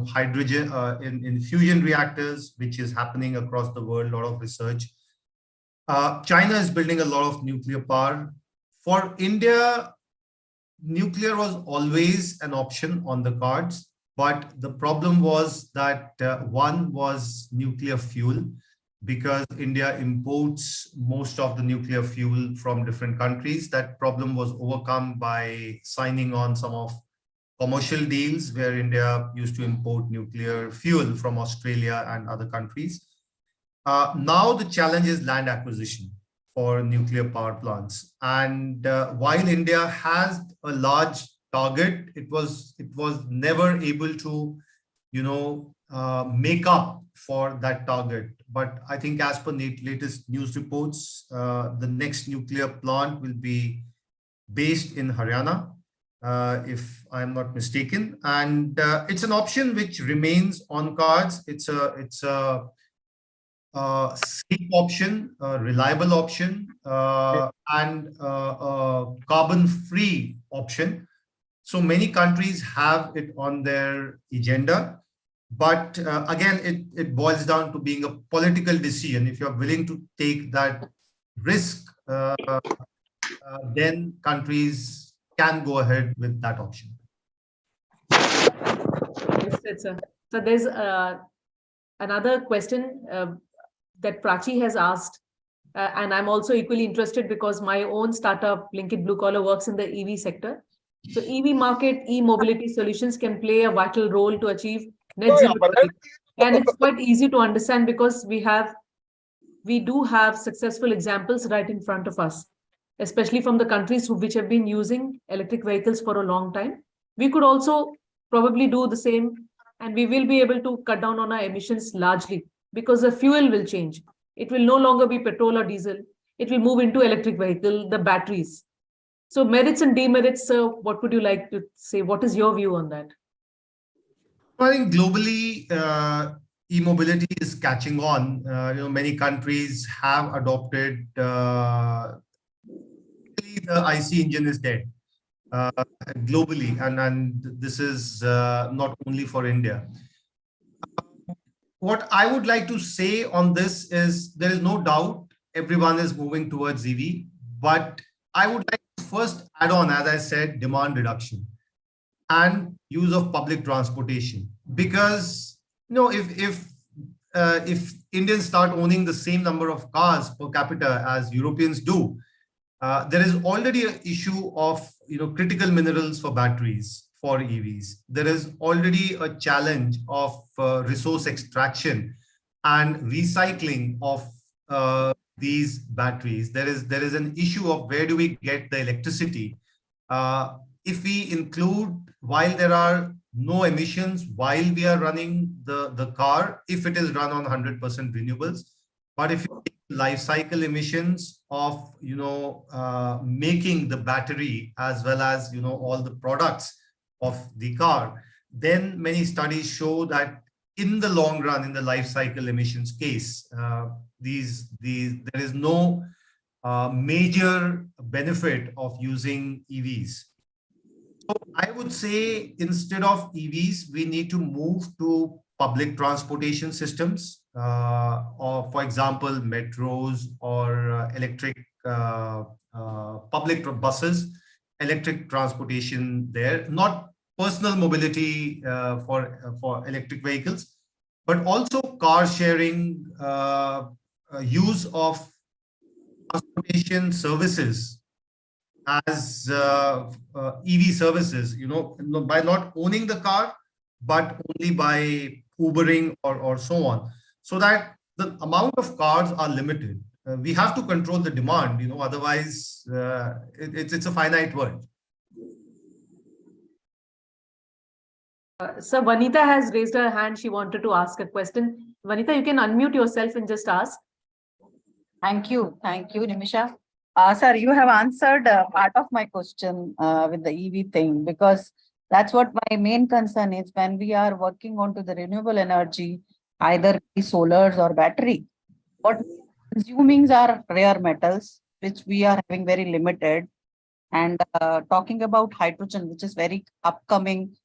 hydrogen, in fusion reactors, which is happening across the world, a lot of research. China is building a lot of nuclear power. For India, nuclear was always an option on the cards, but the problem was that one was nuclear fuel, because India imports most of the nuclear fuel from different countries. That problem was overcome by signing on some of commercial deals where India used to import nuclear fuel from Australia and other countries. Now the challenge is land acquisition for nuclear power plants. And while India has a large target, it was never able to, make up for that target. But I think as per latest news reports, the next nuclear plant will be based in Haryana, if I'm not mistaken. And it's an option which remains on cards. It's a safe option, a reliable option, and a carbon-free option. So many countries have it on their agenda. But again, it boils down to being a political decision. If you're willing to take that risk, then countries can go ahead with that option. So there's another question that Prachi has asked, and I'm also equally interested because my own startup, Blinkit Blue Collar, works in the EV sector. So EV market, e-mobility solutions can play a vital role to achieve net zero. And it's quite easy to understand because we do have successful examples right in front of us, especially from the countries which have been using electric vehicles for a long time. We could also probably do the same, and we will be able to cut down on our emissions largely because the fuel will change. It will no longer be petrol or diesel. It will move into electric vehicle, the batteries. So merits and demerits, what would you like to say? What is your view on that? I think globally, e-mobility is catching on. Many countries have adopted. The IC engine is dead globally, and this is not only for India. What I would like to say on this is there is no doubt everyone is moving towards EV, but I would like to first add on, as I said, demand reduction and use of public transportation. Because if Indians start owning the same number of cars per capita as Europeans do, there is already an issue of critical minerals for batteries for EVs. There is already a challenge of resource extraction and recycling of these batteries. There is an issue of where do we get the electricity. if we include, while there are no emissions while we are running the car, if it is run on 100% renewables, but if you take life cycle emissions of, making the battery as well as, all the products of the car, then many studies show that in the long run, in the life cycle emissions case, there is no major benefit of using EVs. So I would say instead of EVs, we need to move to public transportation systems, or for example, metros or electric public buses, electric transportation there, not personal mobility for electric vehicles, but also car sharing, use of transportation services as EV services, by not owning the car, but only by Ubering or so on, so that the amount of cars are limited. We have to control the demand, otherwise it's a finite world. So Vanita has raised her hand. She wanted to ask a question. Vanita, you can unmute yourself and just ask. Thank you, Nimisha. Sir, you have answered part of my question with the EV thing, because that's what my main concern is when we are working onto the renewable energy, either solars or battery. What consuming are rare metals, which we are having very limited. And talking about hydrogen, which is very upcoming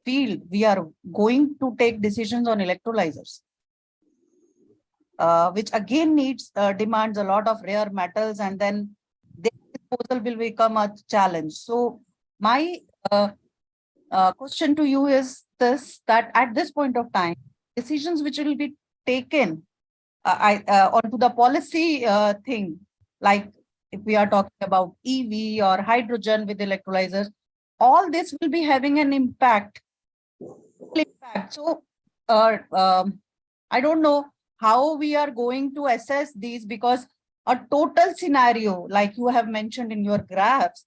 field, we are going to take decisions on electrolyzers. Which again demands a lot of rare metals, and then their disposal will become a challenge. So my question to you is this, that at this point of time, decisions which will be taken onto the policy thing, like if we are talking about EV or hydrogen with electrolyzers, all this will be having an impact. So I don't know how we are going to assess these, because a total scenario, like you have mentioned in your graphs,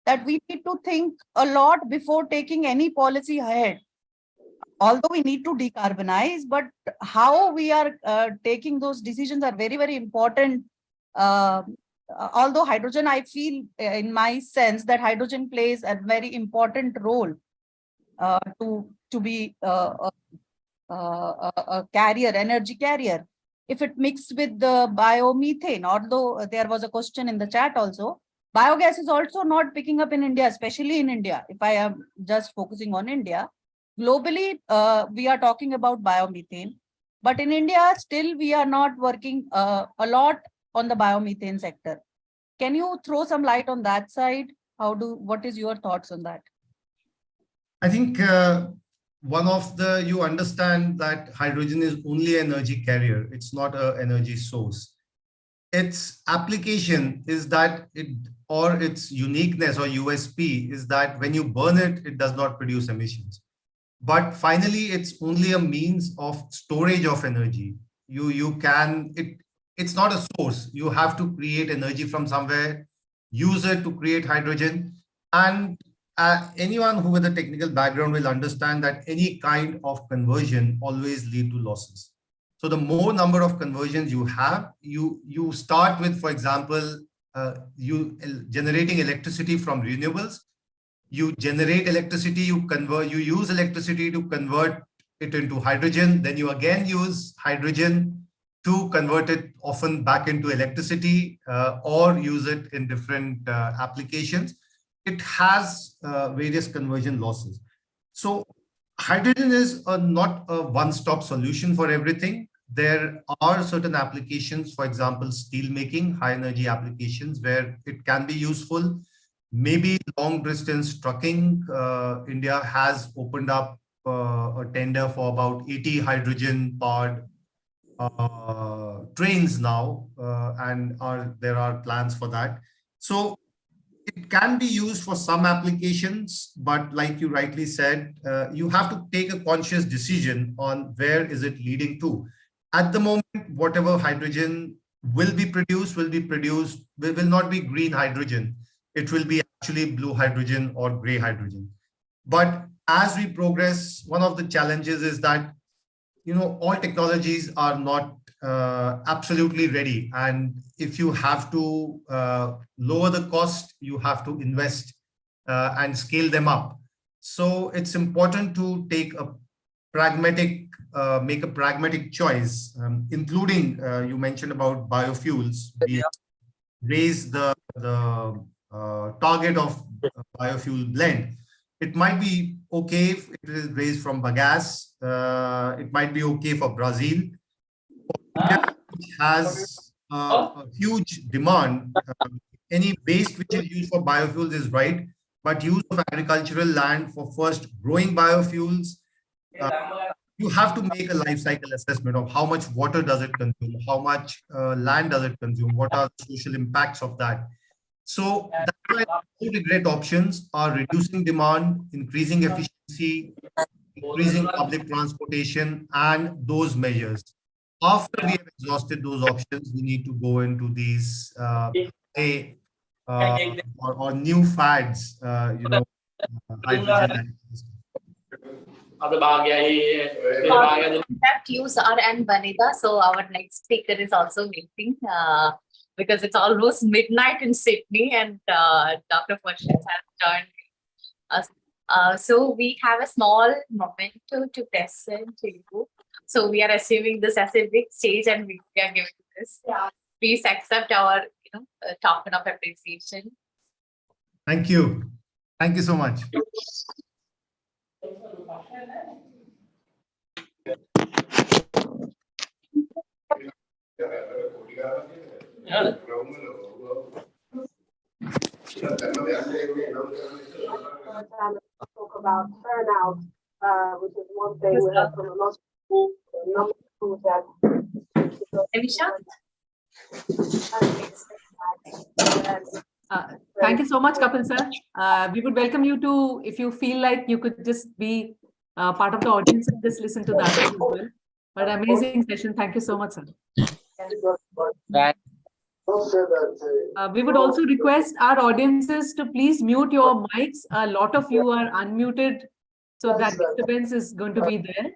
that we need to think a lot before taking any policy ahead. Although we need to decarbonize, but how we are taking those decisions are very, very important. Although hydrogen, I feel in my sense that hydrogen plays a very important role to be a carrier, energy carrier. If it mixed with the biomethane, although there was a question in the chat also, biogas is also not picking up in India, especially in India. If I am just focusing on India, globally, we are talking about biomethane, but in India, still we are not working a lot on the biomethane sector. Can you throw some light on that side? What is your thoughts on that? I think you understand that hydrogen is only an energy carrier. It's not an energy source. Its application is that its uniqueness or USP is that when you burn it, it does not produce emissions. But finally, it's only a means of storage of energy. It's not a source. You have to create energy from somewhere, use it to create hydrogen. And anyone who with a technical background will understand that any kind of conversion always lead to losses. So the more number of conversions you have, you start with, for example, you generating electricity from renewables. You generate electricity, you use electricity to convert it into hydrogen. Then you again use hydrogen to convert it often back into electricity, or use it in different applications. It has various conversion losses. So hydrogen is not a one-stop solution for everything. There are certain applications, for example, steel making, high energy applications where it can be useful. Maybe long distance trucking. India has opened up a tender for about 80 hydrogen powered trains now, and there are plans for that. So it can be used for some applications, but like you rightly said, you have to take a conscious decision on where is it leading to. At the moment, whatever hydrogen will be produced will not be green hydrogen. it will be actually blue hydrogen or gray hydrogen. But as we progress, one of the challenges is that, all technologies are not absolutely ready. And if you have to lower the cost, you have to invest and scale them up. So it's important to take a make a pragmatic choice, including you mentioned about biofuels. We raise the target of biofuel blend. It might be okay if it is raised from bagasse. It might be okay for Brazil, which has a huge demand. Any waste which is used for biofuels is right, but use of agricultural land for first growing biofuels, you have to make a life cycle assessment of how much water does it consume, how much land does it consume, what are the social impacts of that. So that's why all the great options are reducing demand, increasing efficiency, increasing public transportation, and those measures. After we have exhausted those options, we need to go into these or new fads, hydrogen. That you, Sar and Vanida. So our next speaker is also waiting because it's almost midnight in Sydney, and Dr. Farshid has joined us. So we have a small memento to present to you. So we are assuming this as a big stage, and we are giving this. Please accept our token of appreciation. Thank you. Thank you so much. Talk about burnout, which is one thing we have from a lot of number of that. Thank you so much, Kapil sir. We would welcome you to, if you feel like you could just be part of the audience and just listen to that as well. But amazing session. Thank you so much, sir. We would also request our audiences to please mute your mics. A lot of you are unmuted, so that disturbance is going to be there.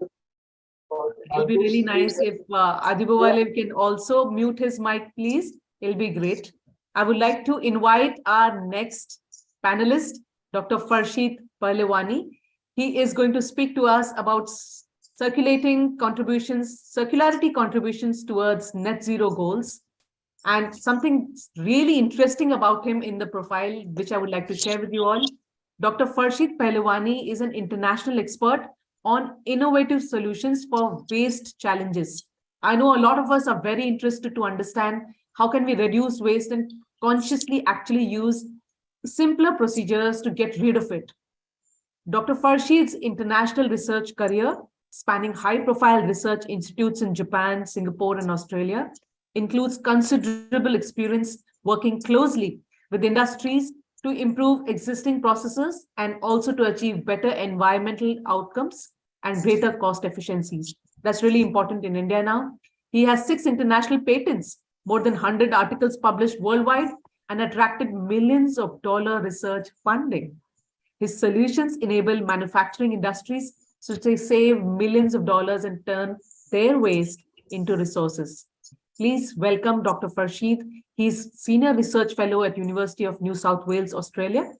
It'll be really nice if Adibowale can also mute his mic, please. It'll be great. I would like to invite our next panelist, Dr. Farshid Pahlewani. He is going to speak to us about circularity contributions towards net zero goals. And something really interesting about him in the profile, which I would like to share with you all. Dr. Farshid Pahlewani is an international expert on innovative solutions for waste challenges. I know a lot of us are very interested to understand how can we reduce waste and consciously actually use simpler procedures to get rid of it. Dr. Farshid's international research career, spanning high-profile research institutes in Japan, Singapore, and Australia, includes considerable experience working closely with industries to improve existing processes and also to achieve better environmental outcomes and greater cost efficiencies. That's really important in India now. He has 6 international patents, more than 100 articles published worldwide, and attracted millions of dollar research funding. His solutions enable manufacturing industries so they save millions of dollars and turn their waste into resources. Please welcome Dr. Farshid. He's Senior Research Fellow at University of New South Wales, Australia.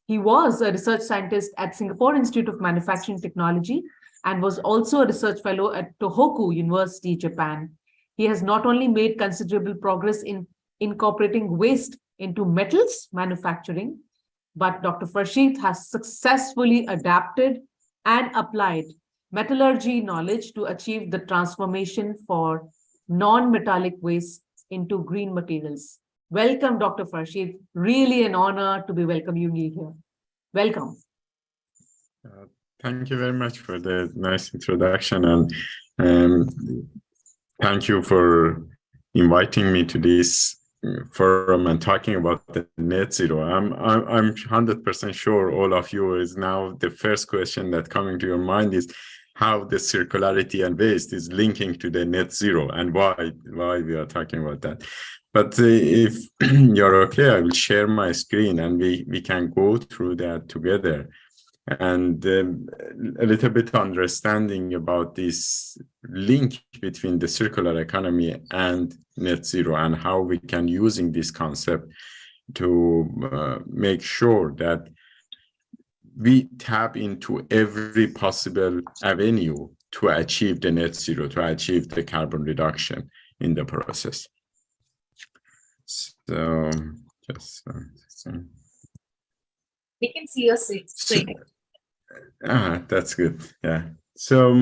He was a research scientist at Singapore Institute of Manufacturing Technology and was also a research fellow at Tohoku University, Japan. He has not only made considerable progress in incorporating waste into metals manufacturing, but Dr. Farshid has successfully adapted and applied metallurgy knowledge to achieve the transformation for non-metallic waste into green materials. Welcome, Dr. Farshid. Really an honor to be welcoming you here. Welcome. Thank you very much for the nice introduction, and thank you for inviting me to this forum and talking about the net zero. I'm 100% sure all of you is now the first question that coming to your mind is how the circularity and waste is linking to the net zero and why we are talking about that. But if you're okay, I will share my screen and we can go through that together. And a little bit understanding about this link between the circular economy and net zero and how we can using this concept to make sure that we tap into every possible avenue to achieve the net zero, to achieve the carbon reduction in the process. So just We can see your screen. That's good. Yeah. So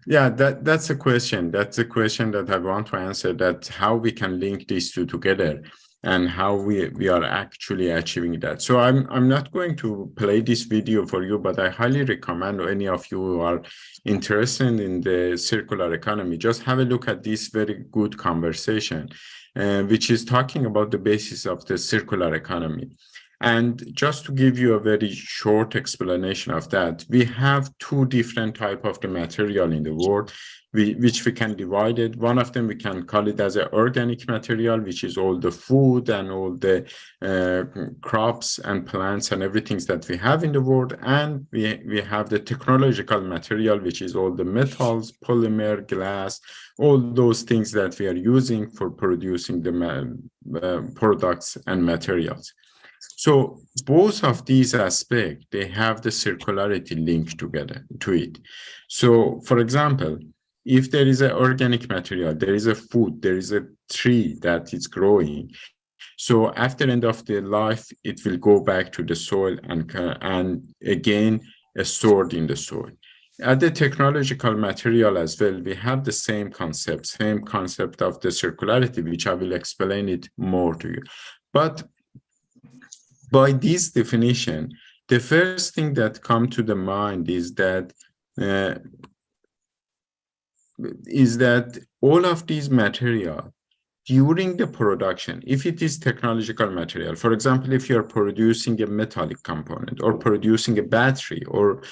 yeah, that's a question. That's a question that I want to answer, that how we can link these two together and how we are actually achieving that. So I'm not going to play this video for you, but I highly recommend any of you who are interested in the circular economy, just have a look at this very good conversation, which is talking about the basis of the circular economy. And just to give you a very short explanation of that, we have two different types of the material in the world, which we can divide it. One of them, we can call it as an organic material, which is all the food and all the crops and plants and everything that we have in the world. And we have the technological material, which is all the metals, polymer, glass, all those things that we are using for producing the products and materials. So both of these aspects, they have the circularity linked together to it. So for example, if there is an organic material, there is a food, there is a tree that is growing. So after the end of the life, it will go back to the soil and again stored in the soil. At the technological material as well, we have the same concept of the circularity, which I will explain it more to you. But by this definition, the first thing that comes to the mind is that all of these material during the production, if it is technological material, for example, if you're producing a metallic component or producing a battery or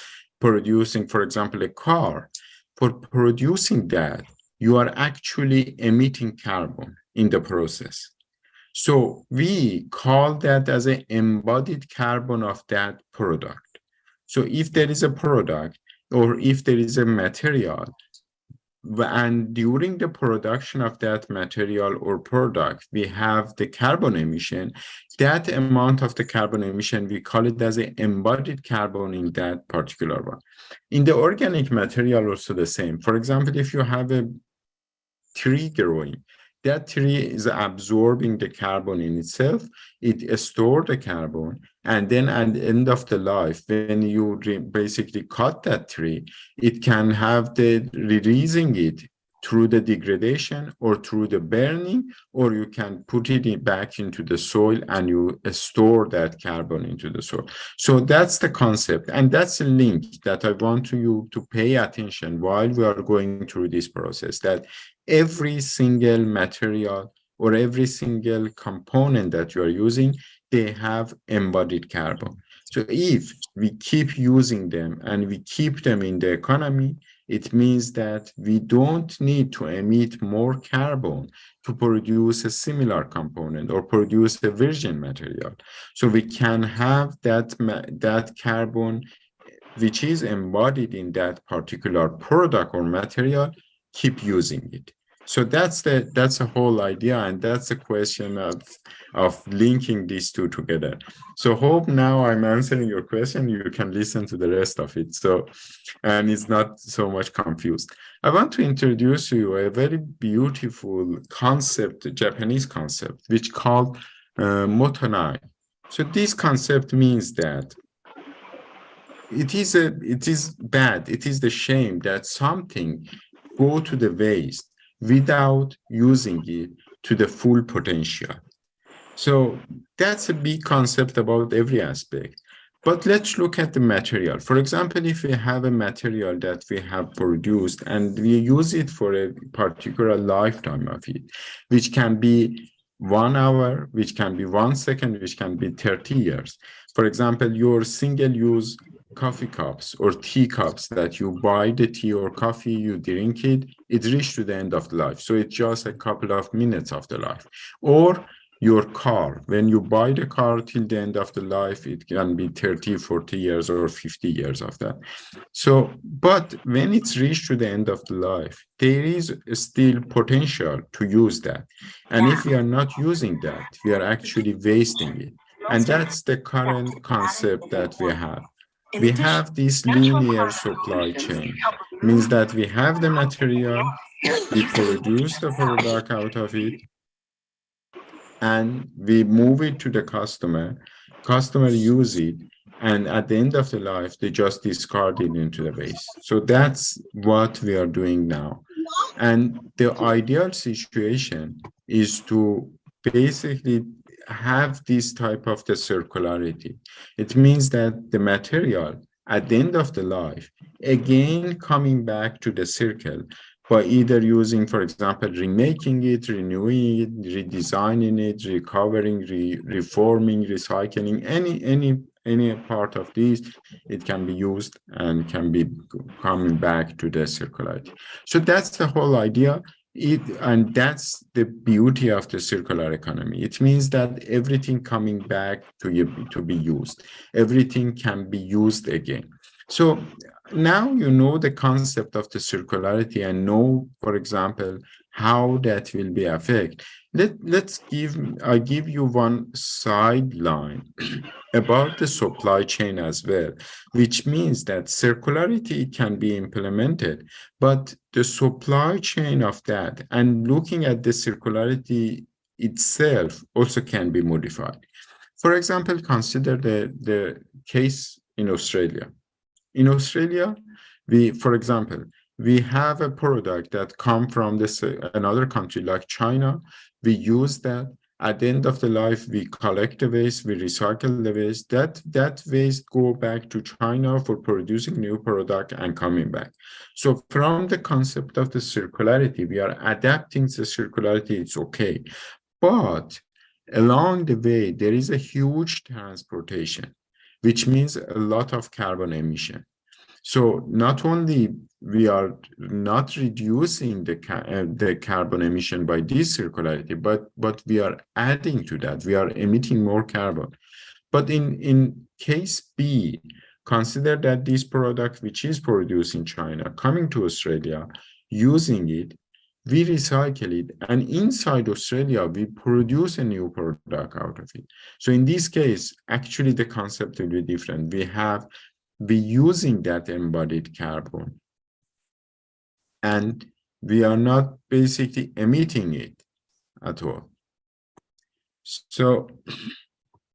producing, for example, a car, for producing that, you are actually emitting carbon in the process. So we call that as an embodied carbon of that product. So if there is a product or if there is a material, and during the production of that material or product, we have the carbon emission, that amount of the carbon emission, we call it as an embodied carbon in that particular one. In the organic material, also the same. For example, if you have a tree growing, that tree is absorbing the carbon in itself, it stores the carbon, and then at the end of the life, when you basically cut that tree, it can have the releasing it through the degradation or through the burning, or you can put it back into the soil and you store that carbon into the soil. So that's the concept, and that's a link that I want you to pay attention while we are going through this process, that every single material or every single component that you are using, they have embodied carbon. So if we keep using them and we keep them in the economy, it means that we don't need to emit more carbon to produce a similar component or produce a virgin material. So we can have that carbon which is embodied in that particular product or material, keep using it. So that's the whole idea, and that's a question of linking these two together. So hope now I'm answering your question. You can listen to the rest of it. So, and it's not so much confused. I want to introduce you a very beautiful concept, Japanese concept, which called motonai. So this concept means that it is bad. It is the shame that something go to the waste without using it to the full potential. So that's a big concept about every aspect. But let's look at the material. For example, if we have a material that we have produced and we use it for a particular lifetime of it, which can be 1 hour, which can be 1 second, which can be 30 years. For example, your single-use coffee cups or tea cups that you buy the tea or coffee, you drink it, it reached to the end of the life. So it's just a couple of minutes of the life. Or your car, when you buy the car till the end of the life, it can be 30, 40 years or 50 years of that. So, but when it's reached to the end of the life, there is still potential to use that. And if we are not using that, we are actually wasting it. And that's the current concept that we have. We have this linear supply chain, means that we have the material, we produce the product out of it, and we move it to the customer use it, and at the end of the life, they just discard it into the waste. So that's what we are doing now. And the ideal situation is to basically have this type of the circularity. It means that the material at the end of the life, again, coming back to the circle, by either using, for example, remaking it, renewing it, redesigning it, recovering, reforming, recycling, any part of these, it can be used and can be coming back to the circularity. So that's the whole idea. And that's the beauty of the circular economy. It means that everything coming back to be used, everything can be used again. So now you know the concept of the circularity and know, for example, how that will be affected. I give you one sideline about the supply chain as well, which means that circularity can be implemented, but the supply chain of that and looking at the circularity itself also can be modified. For example, consider the case in Australia. In Australia, for example, we have a product that comes from another country like China. We use that. At the end of the life, we collect the waste, we recycle the waste. That waste go back to China for producing new product and coming back. So from the concept of the circularity, we are adapting the circularity, it's okay. But along the way, there is a huge transportation, which means a lot of carbon emission. So not only we are not reducing the carbon emission by this circularity, but we are adding to that. We are emitting more carbon. But in case B, consider that this product, which is produced in China, coming to Australia, using it, we recycle it, and inside Australia, we produce a new product out of it. So in this case, actually the concept will be different. We're using that embodied carbon, and we are not basically emitting it at all. So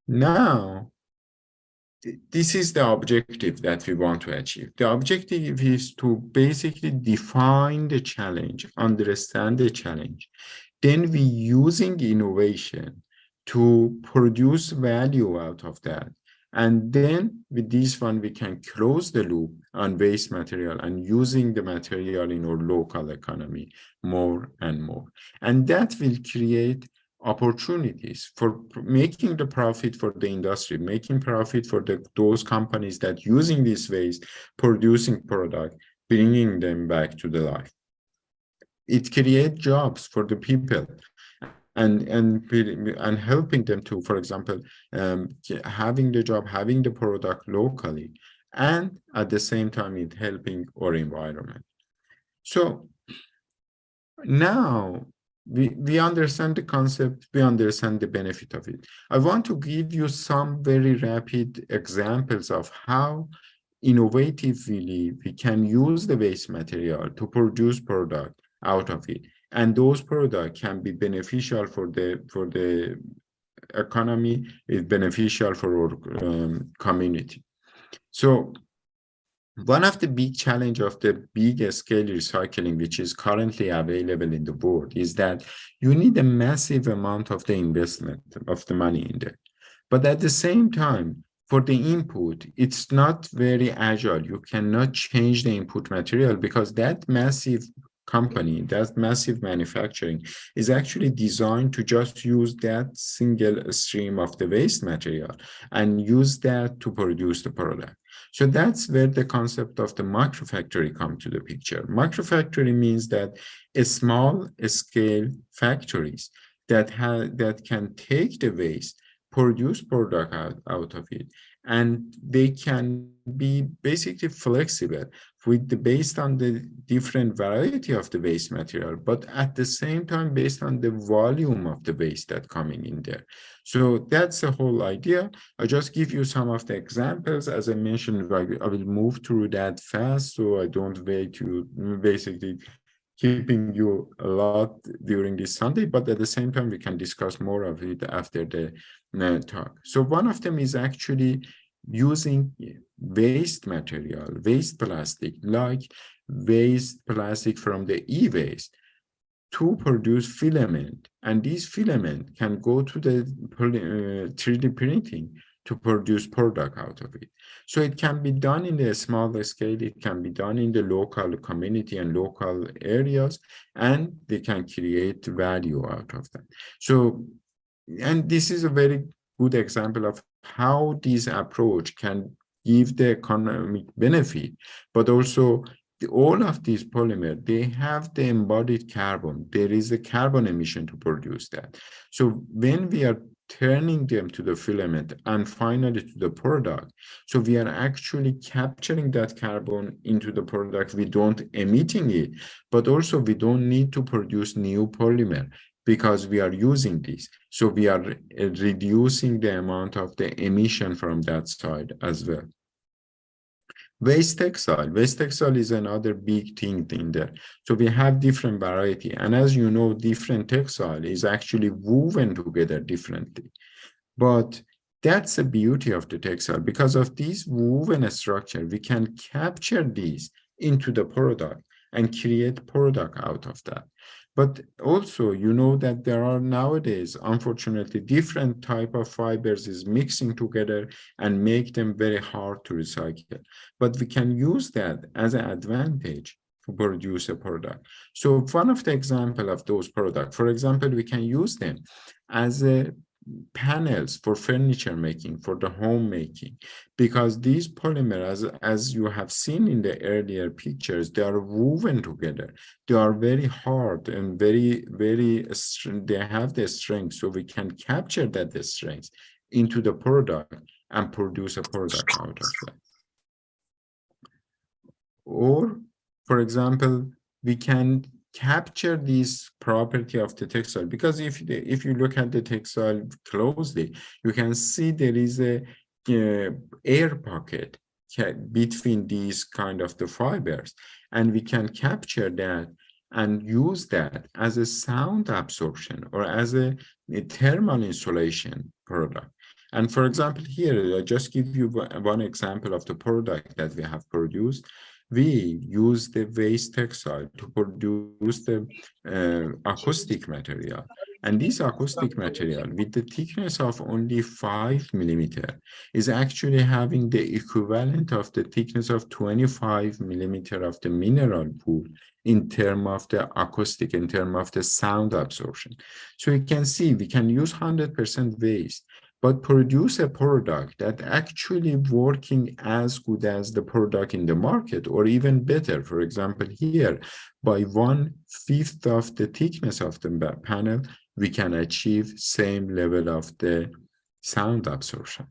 now, this is the objective that we want to achieve. The objective is to basically define the challenge, understand the challenge. Then we using innovation to produce value out of that. And then with this one, we can close the loop on waste material and using the material in our local economy more and more. And that will create opportunities for making the profit for the industry, making profit for those companies that using this waste, producing product, bringing them back to the life. It creates jobs for the people and helping them to, for example, having the job, having the product locally, and at the same time, it helping our environment. So now, we understand the concept, we understand the benefit of it. I want to give you some very rapid examples of how innovatively we can use the waste material to produce product out of it. And those products can be beneficial for the economy, is beneficial for our community. So one of the big challenge of the big scale recycling, which is currently available in the world, is that you need a massive amount of the investment of the money in there. But at the same time, for the input, it's not very agile. You cannot change the input material because that massive company, that massive manufacturing is actually designed to just use that single stream of the waste material and use that to produce the product. So that's where the concept of the microfactory come to the picture. Microfactory means that a small scale factories that can take the waste, produce product out of it, and they can be basically flexible based on the different variety of the waste material, but at the same time based on the volume of the waste that coming in there. So that's the whole idea. I just give you some of the examples. As I mentioned, I will move through that fast, so I don't wait you basically keeping you a lot during this Sunday, but at the same time, we can discuss more of it after the talk. So one of them is actually using waste material, waste plastic, like waste plastic from the e-waste to produce filament. And these filament can go to the 3D printing to produce product out of it. So it can be done in a smaller scale, it can be done in the local community and local areas, and they can create value out of that. So, and this is a very good example of how this approach can give the economic benefit, but also all of these polymers, they have the embodied carbon. There is a carbon emission to produce that. So when we are turning them to the filament and finally to the product, so we are actually capturing that carbon into the product. We don't emitting it, but also we don't need to produce new polymer because we are using this. So we are reducing the amount of the emission from that side as well. Waste textile. Waste textile is another big thing in there. So we have different variety. And as you know, different textile is actually woven together differently. But that's the beauty of the textile. Because of this woven structure, we can capture these into the product and create product out of that. But also, you know that there are nowadays, unfortunately, different type of fibers is mixing together and make them very hard to recycle. But we can use that as an advantage to produce a product. So one of the example of those products, for example, we can use them as a panels for furniture making, for the home making, because these polymers, as you have seen in the earlier pictures, they are woven together. They are very hard and very, they have the strength, so we can capture that strength into the product and produce a product out of that. Or, for example, we can capture this property of the textile, because if you look at the textile closely, you can see there is a air pocket between these kind of the fibers, and we can capture that and use that as a sound absorption or as a thermal insulation product. And for example, here, I just give you one example of the product that we have produced. We use the waste textile to produce the acoustic material. And this acoustic material, with the thickness of only 5 millimeters, is actually having the equivalent of the thickness of 25 millimeters of the mineral pool in terms of the acoustic, in terms of the sound absorption. So you can see we can use 100% waste, but produce a product that actually working as good as the product in the market, or even better. For example, here, by 1/5 of the thickness of the panel, we can achieve same level of the sound absorption.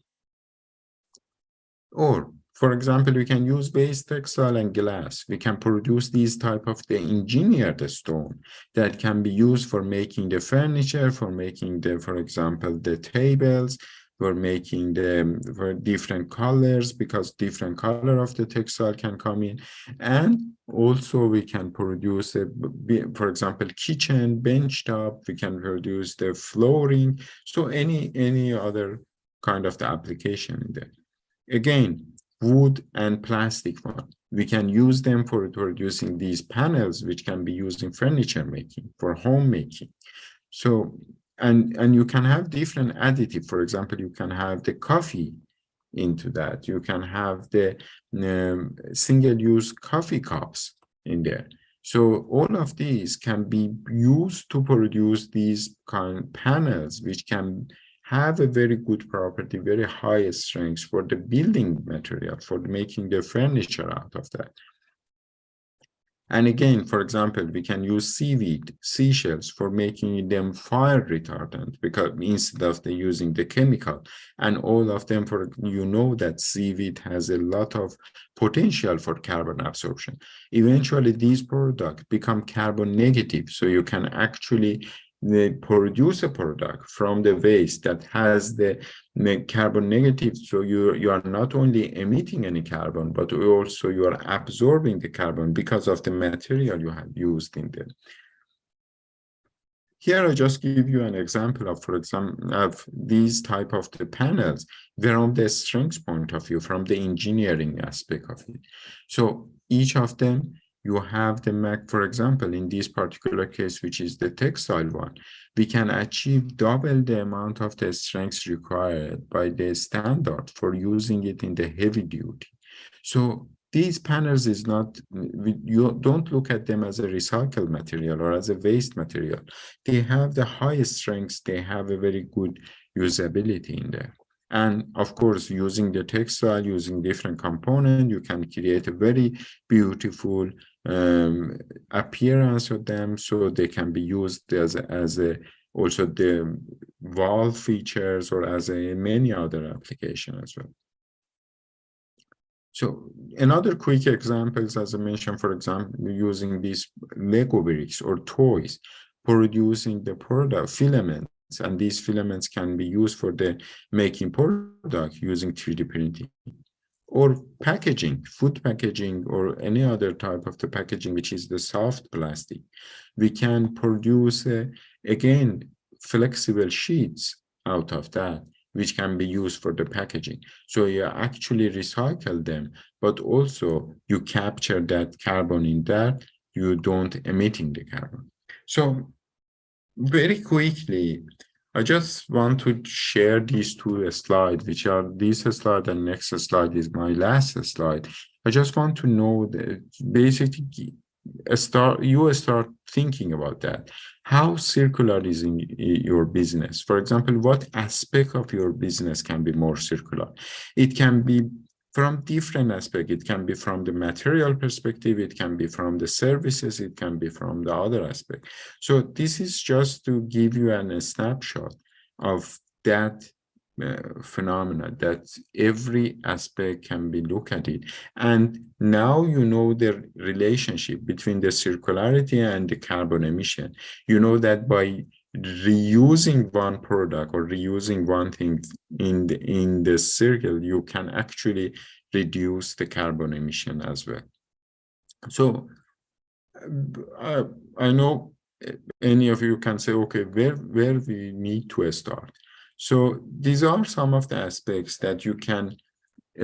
Or, for example, we can use waste textile and glass. We can produce these type of the engineered stone that can be used for making the furniture, for making the, for example, the tables, for making them for different colors, because different color of the textile can come in. And also we can produce, for example, kitchen, bench top, we can produce the flooring. So any other kind of the application in there. Again, wood and plastic one. We can use them for producing these panels, which can be used in furniture making, for home making. So, and you can have different additive. For example, you can have the coffee into that. You can have the single-use coffee cups in there. So all of these can be used to produce these kind of panels, which can have a very good property, very high strength for the building material, for making the furniture out of that. And again, for example, we can use seaweed, seashells for making them fire retardant, because instead of using the chemical, and all of them, for you know that seaweed has a lot of potential for carbon absorption. Eventually, these products become carbon negative, so you can actually produce a product from the waste that has the carbon negative, so you are not only emitting any carbon, but also you are absorbing the carbon because of the material you have used in them. Here I just give you an example of, for example, of these type of the panels from the strength point of view, from the engineering aspect of it. So each of them, you have the for example, in this particular case, which is the textile one, we can achieve double the amount of the strength required by the standard for using it in the heavy duty. So these panels is not, you don't look at them as a recycled material or as a waste material. They have the highest strengths, they have a very good usability in there. And of course, using the textile, using different components, you can create a very beautiful appearance of them, so they can be used as a also the wall features or as a many other application as well. So another quick examples, as I mentioned, for example, using these Lego bricks or toys, producing the product filaments, and these filaments can be used for the making product using 3D printing, or packaging, food packaging, or any other type of the packaging, which is the soft plastic. We can produce, again, flexible sheets out of that, which can be used for the packaging. So you actually recycle them, but also you capture that carbon in there, you don't emitting the carbon. So very quickly, I just want to share these two slides, which are this slide and next slide is my last slide. I just want to know that basically you start thinking about that. How circular is in your business? For example, what aspect of your business can be more circular? It can be from different aspects. It can be from the material perspective, it can be from the services, it can be from the other aspect. So this is just to give you a snapshot of that phenomena, that every aspect can be looked at it. And now you know the relationship between the circularity and the carbon emission. You know that by reusing one product or reusing one thing in the circle, you can actually reduce the carbon emission as well. So I know any of you can say, okay, where we need to start. So these are some of the aspects that you can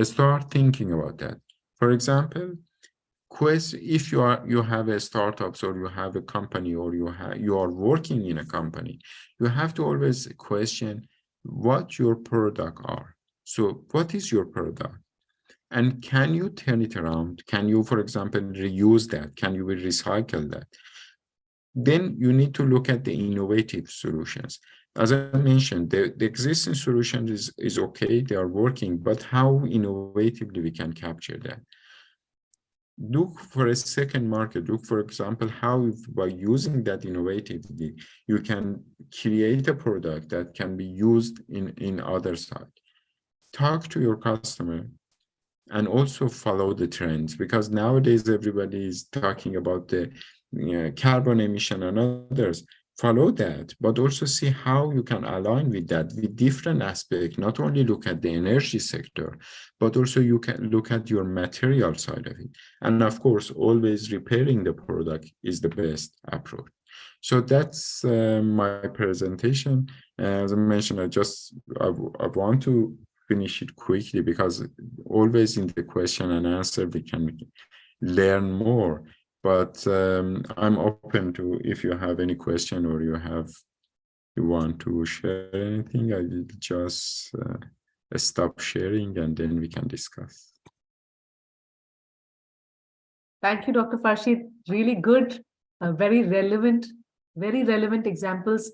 start thinking about that. For example, if you have a startups, or you have a company, or you are working in a company, you have to always question what your product are. So what is your product? And can you turn it around? Can you, for example, reuse that? Can you recycle that? Then you need to look at the innovative solutions. As I mentioned, the existing solution is okay, they are working, but how innovatively we can capture that? Look for a second market. Look, for example, how by using that innovatively, you can create a product that can be used in other side. Talk to your customer and also follow the trends, because nowadays everybody is talking about the carbon emission and others. Follow that, but also see how you can align with that with different aspects. Not only look at the energy sector, but also you can look at your material side of it. And of course, always repairing the product is the best approach. So that's my presentation. As I mentioned, I want to finish it quickly, because always in the question and answer, we can learn more. But I'm open to, if you have any question or you want to share anything, I will just stop sharing and then we can discuss. Thank you, Dr. Farshid. Really good, very relevant examples.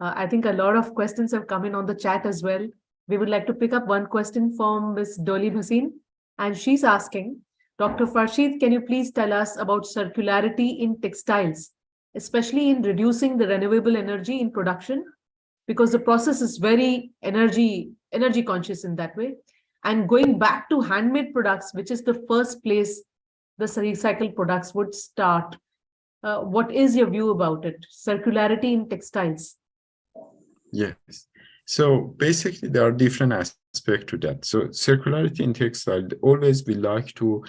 I think a lot of questions have come in on the chat as well. We would like to pick up one question from Ms. Dolly Bhasin, and she's asking, Dr. Farshid, can you please tell us about circularity in textiles, especially in reducing the renewable energy in production? Because the process is very energy conscious in that way. And going back to handmade products, which is the first place the recycled products would start. What is your view about it? Circularity in textiles. Yes. So basically, there are different aspects to that. So circularity in textile, always we like to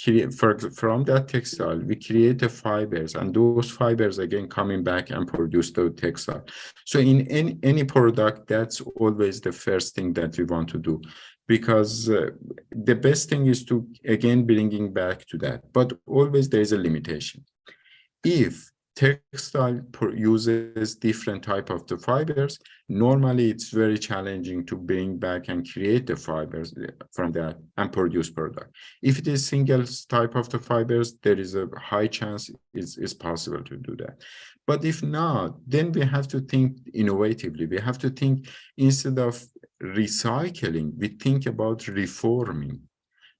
create, from that textile, we create the fibers, and those fibers again coming back and produce the textile. So in any product, that's always the first thing that we want to do, because the best thing is to again bringing back to that. But always there is a limitation. If textile uses different type of the fibers, normally it's very challenging to bring back and create the fibers from that and produce product. If it is single type of the fibers, there is a high chance it's possible to do that. But if not, then we have to think innovatively. We have to think, instead of recycling, we think about reforming.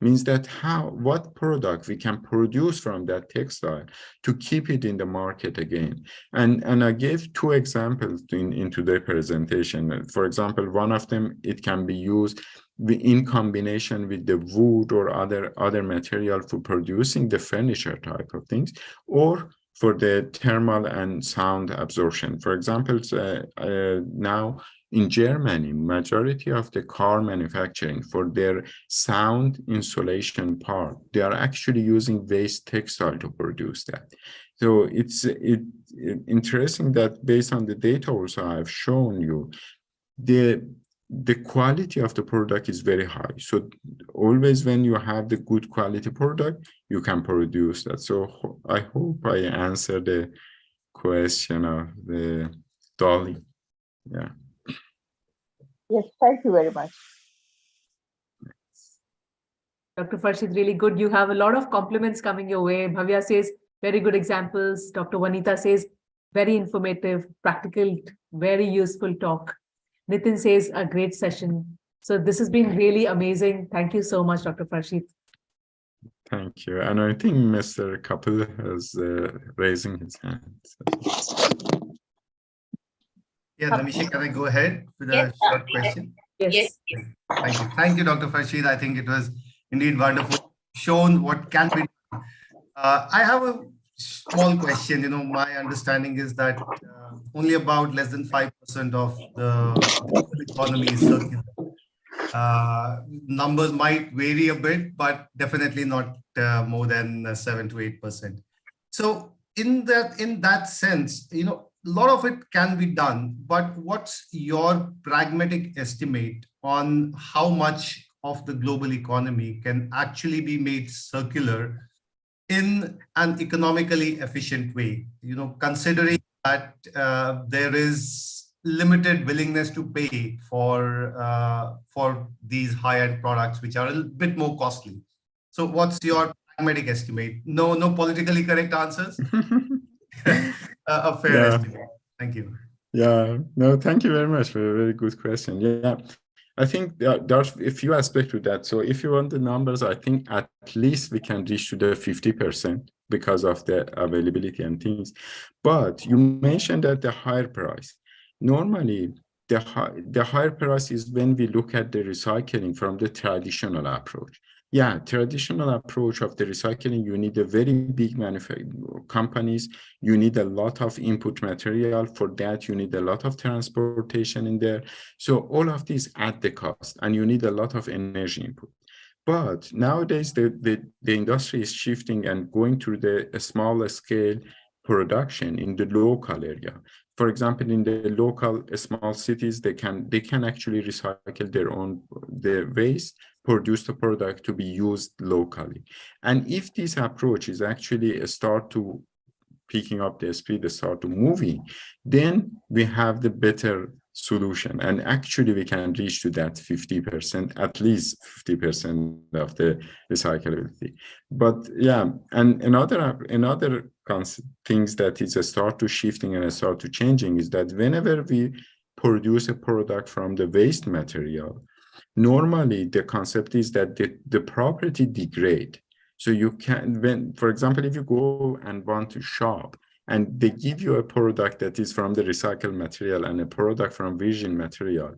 Means that what product we can produce from that textile to keep it in the market again. And I gave two examples in today's presentation. For example, one of them, it can be used in combination with the wood or other material for producing the furniture type of things, or for the thermal and sound absorption. For example, now in Germany, majority of the car manufacturing, for their sound insulation part, they are actually using waste textile to produce that. So it's interesting that based on the data also I've shown you, the quality of the product is very high. So always when you have the good quality product, you can produce that. So I hope I answered the question of the Dolly. Yeah. Yes, thank you very much. Dr. Farshid, really good. You have a lot of compliments coming your way. Bhavya says, very good examples. Dr. Vanita says, very informative, practical, very useful talk. Nitin says, a great session. So this has been really amazing. Thank you so much, Dr. Farshid. Thank you. And I think Mr. Kapil has raising his hand. Yeah, Namisha, can I go ahead with a Yes, short question? Yes. Thank you. Thank you, Dr. Farshid. I think it was indeed wonderful. Shown what can be done. I have a small question. You know, my understanding is that only about less than 5% of the economy is circular. Numbers might vary a bit, but definitely not more than 7 to 8%. So in that sense, you know, a lot of it can be done, but what's your pragmatic estimate on how much of the global economy can actually be made circular in an economically efficient way? You know, considering that there is limited willingness to pay for these high-end products, which are a little bit more costly. So what's your pragmatic estimate? No politically correct answers. A fair estimate. Thank you. Yeah, no, thank you very much for a very good question. Yeah, I think there's a few aspects to that. So if you want the numbers, I think at least we can reach to the 50% because of the availability and things. But you mentioned that the higher price. Normally, the higher price is when we look at the recycling from the traditional approach. Yeah, traditional approach of the recycling, you need a very big manufacturing companies, you need a lot of input material. For that, you need a lot of transportation in there. So all of these add the cost, and you need a lot of energy input. But nowadays, the industry is shifting and going to the smaller scale production in the local area. For example, in the local small cities, they can actually recycle their waste, produce the product to be used locally. And if this approach is actually start to picking up the speed, start to moving, then we have the better solution. And actually we can reach to that 50%, at least 50% of the recyclability. But yeah, and another things that is a start to shifting and a start to changing is that whenever we produce a product from the waste material, normally the concept is that the property degrade. So you can, when, for example, if you go and want to shop and they give you a product that is from the recycled material and a product from virgin material,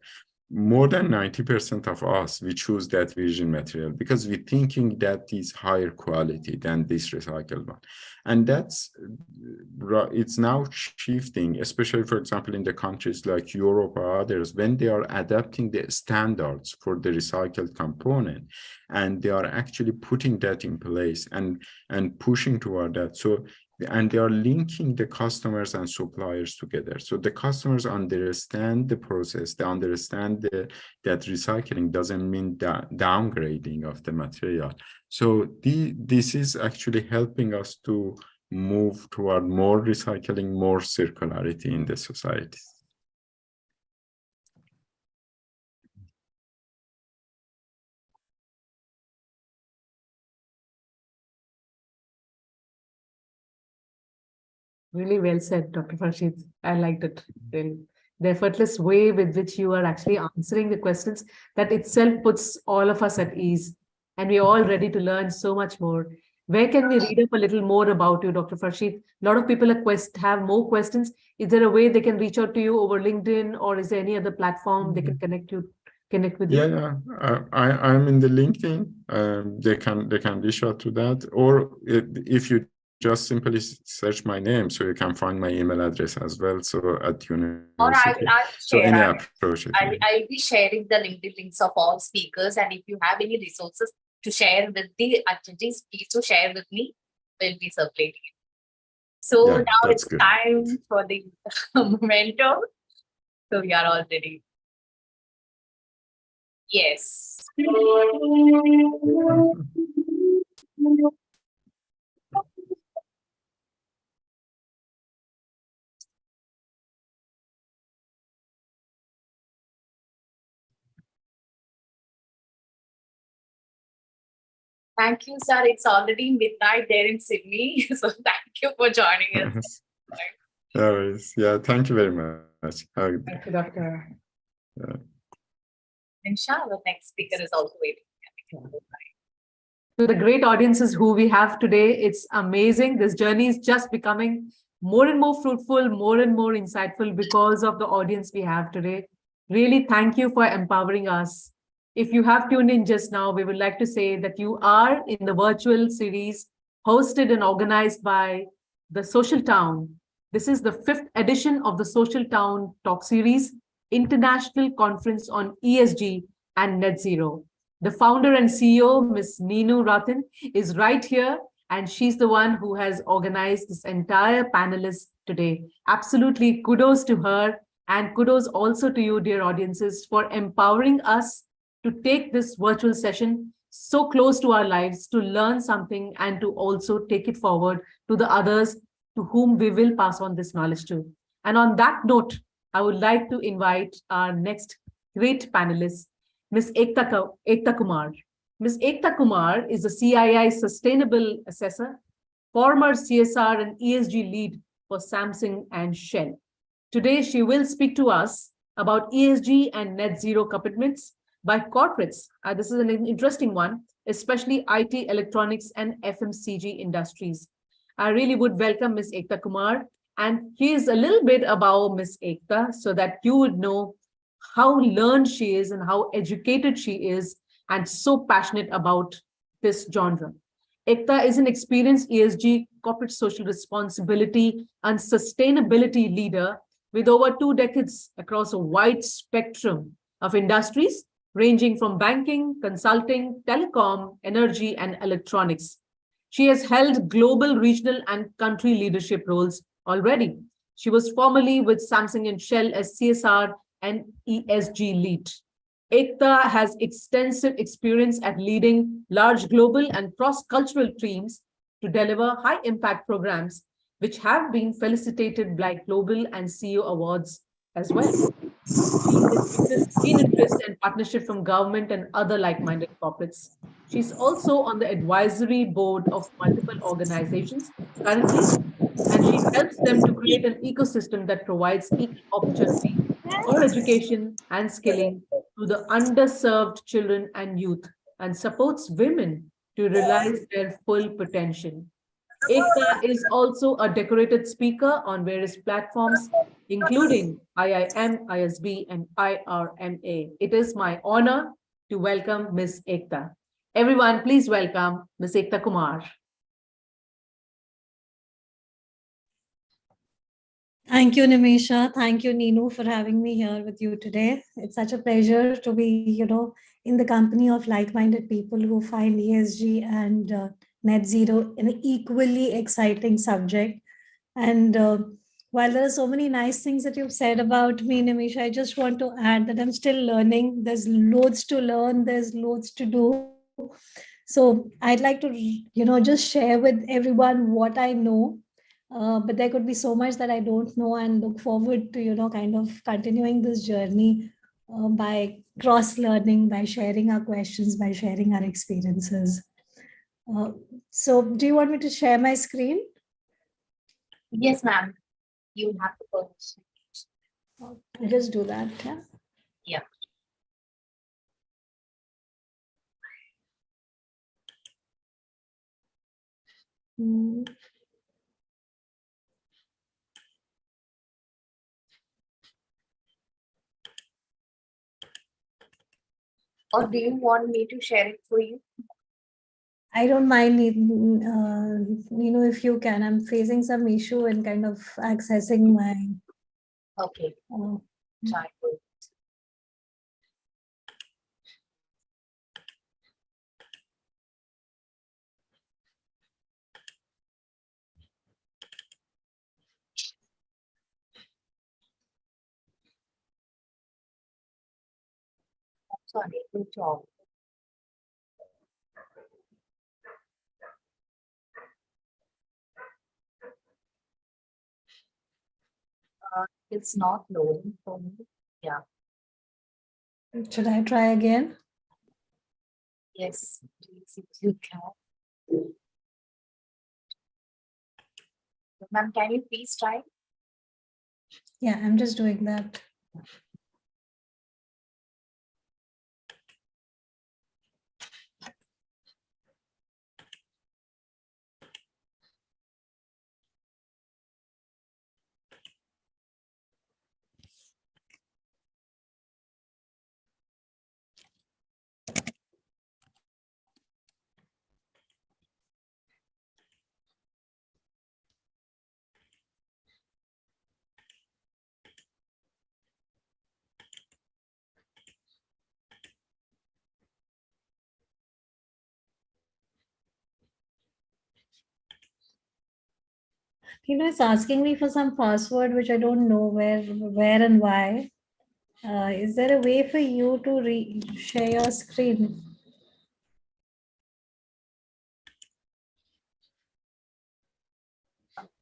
more than 90% of us, we choose that virgin material because we're thinking that is higher quality than this recycled one. And that's, it's now shifting, especially, for example, in the countries like Europe or others, when they are adapting the standards for the recycled component, and they are actually putting that in place and pushing toward that. So, and they are linking the customers and suppliers together. So the customers understand the process, they understand that recycling doesn't mean downgrading of the material. So this is actually helping us to move toward more recycling, more circularity in the society. Really well said, Dr. Farshid. I liked it. The effortless way with which you are actually answering the questions, that itself puts all of us at ease. And we're all ready to learn so much more. Where can we read up a little more about you, Dr. Farshid? A lot of people have more questions. Is there a way they can reach out to you over LinkedIn, or is there any other platform they can connect with you? Yeah, I'm in the LinkedIn. They can reach out to that, or if you just simply search my name, so you can find my email address as well. So at university. Or I will so share. any approach. I'll be sharing the LinkedIn links of all speakers, and if you have any resources to share with the attendees, please to share with me. We'll be circulating it. So Yeah, now that's it's good. time for the memento. So we are all ready. Yes. Thank you, sir. It's already midnight there in Sydney. So thank you for joining us. Yeah, thank you very much. Thank you, Doctor. Inshallah, next speaker is also waiting. To the great audiences who we have today, it's amazing. This journey is just becoming more and more fruitful, more and more insightful because of the audience we have today. Really, thank you for empowering us. If you have tuned in just now, we would like to say that you are in the virtual series hosted and organized by the Social Town. This is the 5th edition of the Social Town Talk Series, International Conference on ESG and NetZero. The founder and CEO, Ms. Neenu Rathin, is right here, and she's the one who has organized this entire panelist today. Absolutely kudos to her, and kudos also to you, dear audiences, for empowering us to take this virtual session so close to our lives, to learn something and to also take it forward to the others to whom we will pass on this knowledge to. And on that note, I would like to invite our next great panelist, Ms. Ekta Kumar. Ms. Ekta Kumar is a CII Sustainable Assessor, former CSR and ESG lead for Samsung and Shell. Today, she will speak to us about ESG and net zero commitments by corporates. This is an interesting one, especially IT, electronics, and FMCG industries. I really would welcome Ms. Ekta Kumar, and here's a little bit about Ms. Ekta so that you would know how learned she is and how educated she is and so passionate about this genre. Ekta is an experienced ESG, corporate social responsibility, and sustainability leader with over 2 decades across a wide spectrum of industries, ranging from banking, consulting, telecom, energy, and electronics. She has held global, regional, and country leadership roles already. She was formerly with Samsung and Shell as CSR and ESG lead. Ekta has extensive experience at leading large global and cross-cultural teams to deliver high-impact programs, which have been felicitated by global and CEO awards as well. She is keen interest and partnership from government and other like-minded corporates. She's also on the advisory board of multiple organizations currently, and she helps them to create an ecosystem that provides equal opportunity for education and skilling to the underserved children and youth, and supports women to realize their full potential. Ekta is also a decorated speaker on various platforms, including IIM, ISB, and IRMA. It is my honor to welcome Ms. Ekta. Everyone, please welcome Ms. Ekta Kumar. Thank you, Nimisha. Thank you, Neenu, for having me here with you today. It's such a pleasure to be, in the company of like-minded people who find ESG and net zero an equally exciting subject. And while there are so many nice things that you've said about me, Nimisha, I just want to add that I'm still learning. There's loads to learn. There's loads to do. So I'd like to, just share with everyone what I know. But there could be so much that I don't know, and look forward to, kind of continuing this journey by cross-learning, by sharing our questions, by sharing our experiences. So do you want me to share my screen? Yes, ma'am. You have to permission. I'll just do that, yeah? Yeah. Hmm. Or do you want me to share it for you? I don't mind, if you can. I'm facing some issue in kind of accessing my. Okay. Try. Sorry, good job. It's not loading for me. Yeah. Should I try again? Yes, please, if you can. Ma'am, can you please try? Yeah, I'm just doing that. It's asking me for some password, which I don't know where and why. Is there a way for you to share your screen?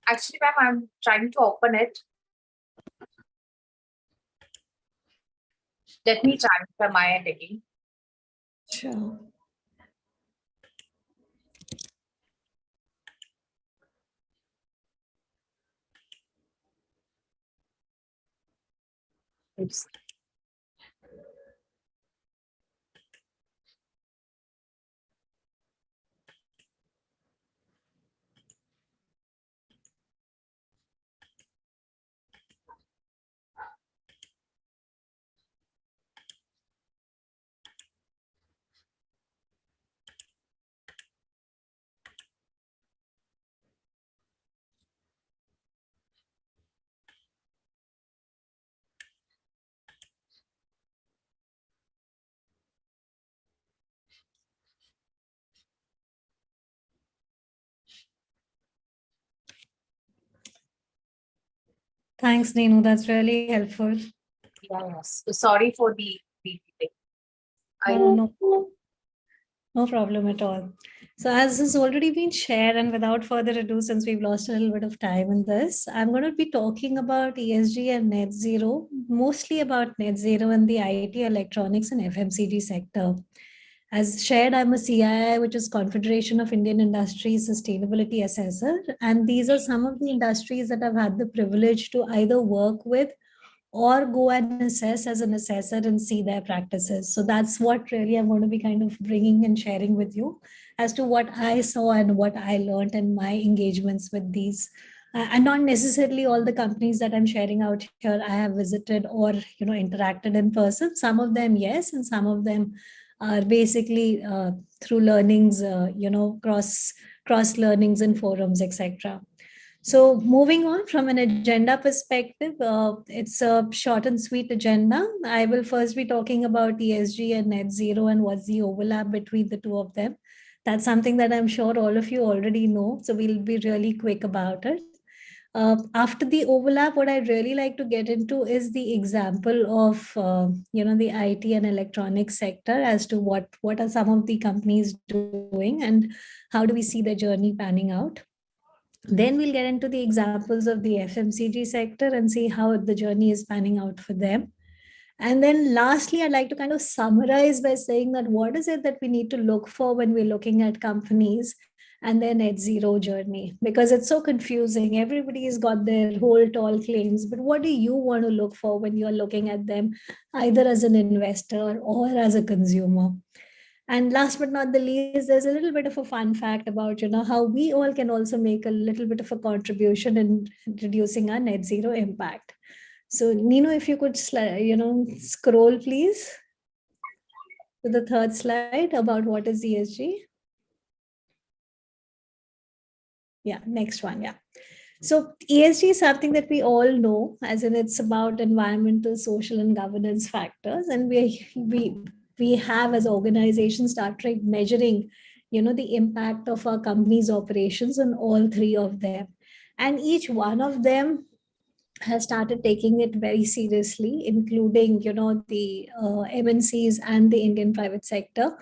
Actually, ma'am, I'm trying to open it. Let me try from my end again. Sure. Oops. Thanks, Neenu. That's really helpful. Yeah, yes. Sorry for the delay. No problem at all. So as has already been shared, and without further ado, since we've lost a little bit of time in this, I'm going to be talking about ESG and net zero, mostly about net zero in the IT, electronics, and FMCG sector. As shared, I'm a CII, which is Confederation of Indian Industries Sustainability Assessor. And these are some of the industries that I've had the privilege to either work with or go and assess as an assessor and see their practices. So that's what really I'm going to be kind of bringing and sharing with you as to what I saw and what I learned in my engagements with these. And not necessarily all the companies that I'm sharing out here I have visited or interacted in person. Some of them, yes, and some of them are basically through learnings, cross learnings and forums, etc. So moving on from an agenda perspective, it's a short and sweet agenda. I will first be talking about ESG and net zero and what's the overlap between the two of them. That's something that I'm sure all of you already know. So we'll be really quick about it. After the overlap, what I'd really like to get into is the example of, the IT and electronics sector as to what are some of the companies doing and how do we see their journey panning out. Then we'll get into the examples of the FMCG sector and see how the journey is panning out for them. And then lastly, I'd like to kind of summarize by saying that what is it that we need to look for when we're looking at companies and their net zero journey, because it's so confusing. Everybody's got their whole tall claims, but what do you want to look for when you're looking at them, either as an investor or as a consumer? And last but not the least, there's a little bit of a fun fact about, how we all can also make a little bit of a contribution in reducing our net zero impact. So Nino, if you could, scroll please to the third slide about what is ESG. Yeah, next one. Yeah. So ESG is something that we all know, as in it's about environmental, social, and governance factors. And we have as organizations started measuring, the impact of our company's operations on all three of them. And each one of them has started taking it very seriously, including, the MNCs and the Indian private sector.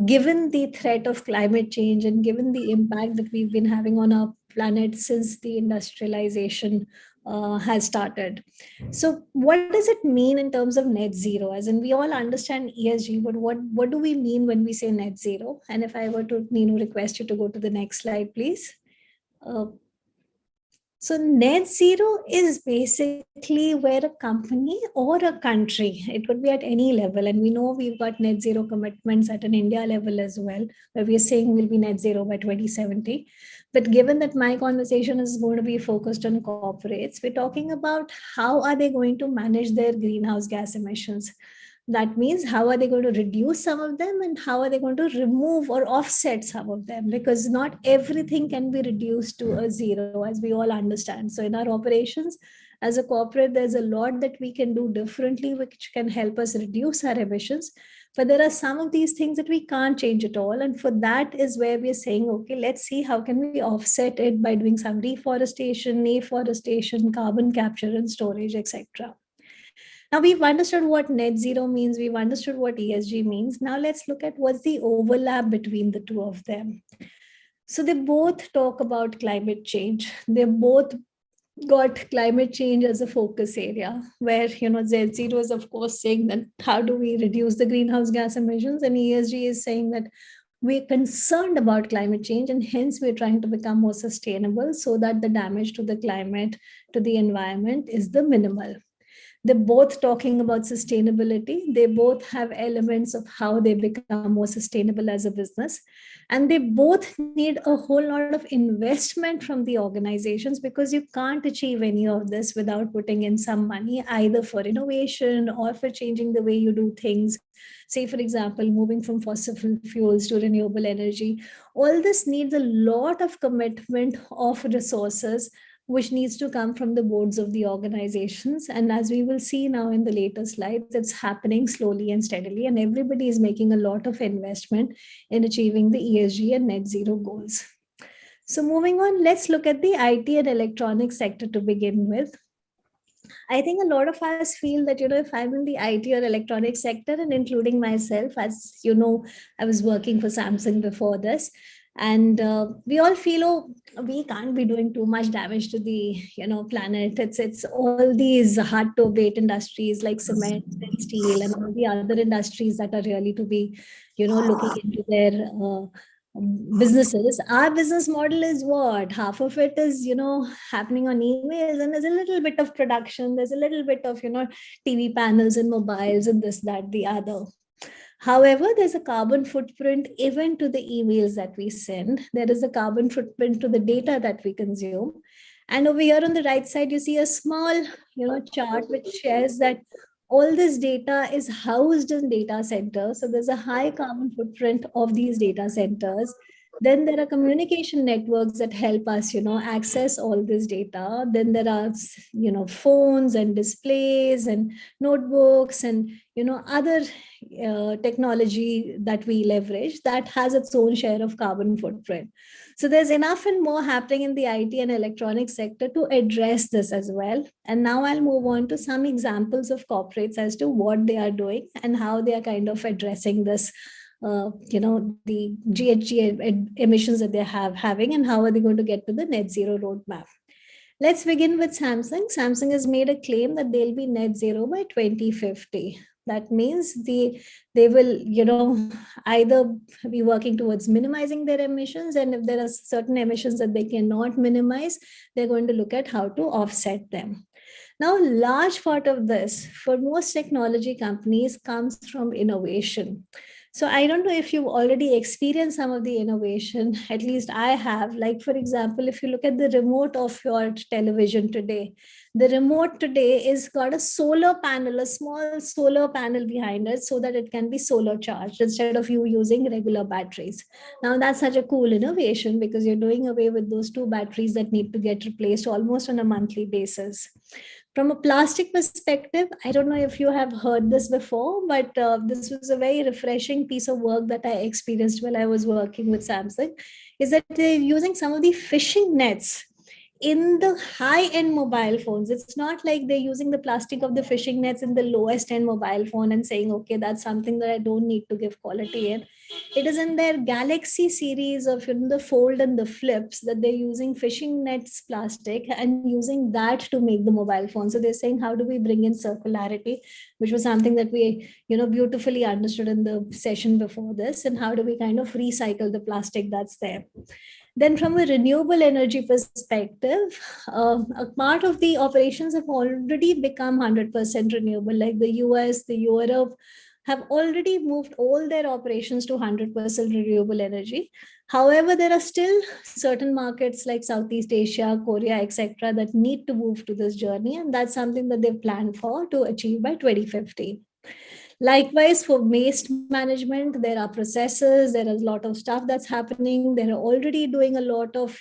Given the threat of climate change and given the impact that we've been having on our planet since the industrialization has started. So what does it mean in terms of net zero? As in, we all understand ESG, but what do we mean when we say net zero? And if I were to request you to go to the next slide, please. So net zero is basically where a company or a country, it could be at any level, and we know we've got net zero commitments at an India level as well, where we're saying we'll be net zero by 2070. But given that my conversation is going to be focused on corporates, we're talking about how are they going to manage their greenhouse gas emissions. That means how are they going to reduce some of them and how are they going to remove or offset some of them, because not everything can be reduced to a zero, as we all understand. So in our operations as a corporate, there's a lot that we can do differently, which can help us reduce our emissions. But there are some of these things that we can't change at all. And for that is where we're saying, okay, let's see how can we offset it by doing some reforestation, afforestation, carbon capture and storage, etc. Now we've understood what net zero means. We've understood what ESG means. Now let's look at what's the overlap between the two of them. So they both talk about climate change. They both got climate change as a focus area, where Z0 is of course saying that how do we reduce the greenhouse gas emissions, and ESG is saying that we're concerned about climate change and hence we're trying to become more sustainable so that the damage to the climate, to the environment is the minimal. They're both talking about sustainability. They both have elements of how they become more sustainable as a business. And they both need a whole lot of investment from the organizations, because you can't achieve any of this without putting in some money, either for innovation or for changing the way you do things. Say, for example, moving from fossil fuels to renewable energy. All this needs a lot of commitment of resources, which needs to come from the boards of the organizations. And as we will see now in the later slides, it's happening slowly and steadily, and everybody is making a lot of investment in achieving the ESG and net zero goals. So moving on, let's look at the IT and electronics sector to begin with. I think a lot of us feel that, if I'm in the IT or electronic sector, and including myself, as you know, I was working for Samsung before this, and we all feel, oh, we can't be doing too much damage to the, planet. It's all these hard to abate industries like cement and steel and all the other industries that are really to be, looking into their businesses. Our business model is what? Half of it is, happening on emails, and there's a little bit of production, there's a little bit of, TV panels and mobiles and this, that, the other. However, there's a carbon footprint even to the emails that we send. There is a carbon footprint to the data that we consume. And over here on the right side, you see a small, chart which shares that all this data is housed in data centers. So there's a high carbon footprint of these data centers. Then there are communication networks that help us, access all this data. Then there are, phones and displays and notebooks and, other technology that we leverage that has its own share of carbon footprint. So there's enough and more happening in the IT and electronic sector to address this as well. And now I'll move on to some examples of corporates as to what they are doing and how they are kind of addressing this, the GHG emissions that they're having, and how are they going to get to the net zero roadmap. Let's begin with Samsung. Samsung has made a claim that they'll be net zero by 2050. That means they will, either be working towards minimizing their emissions, and if there are certain emissions that they cannot minimize, they're going to look at how to offset them. Now, large part of this for most technology companies comes from innovation. So I don't know if you've already experienced some of the innovation, at least I have. Like, for example, if you look at the remote of your television today, the remote today is got a solar panel, a small solar panel behind it so that it can be solar charged instead of you using regular batteries. Now, that's such a cool innovation because you're doing away with those two batteries that need to get replaced almost on a monthly basis. From a plastic perspective, I don't know if you have heard this before, but this was a very refreshing piece of work that I experienced while I was working with Samsung, is that they're using some of the fishing nets in the high-end mobile phones. It's not like they're using the plastic of the fishing nets in the lowest end mobile phone and saying, okay, that's something that I don't need to give quality in. It is in their Galaxy series of the fold and the flips that they're using fishing nets plastic and using that to make the mobile phone. So they're saying, how do we bring in circularity, which was something that we beautifully understood in the session before this, and how do we kind of recycle the plastic that's there. Then from a renewable energy perspective, a part of the operations have already become 100% renewable, like the US, the Europe have already moved all their operations to 100% renewable energy. However, there are still certain markets like Southeast Asia, Korea, etc., that need to move to this journey. And that's something that they've planned for to achieve by 2050. Likewise, for waste management, there are processes, there is a lot of stuff that's happening. They're already doing a lot of,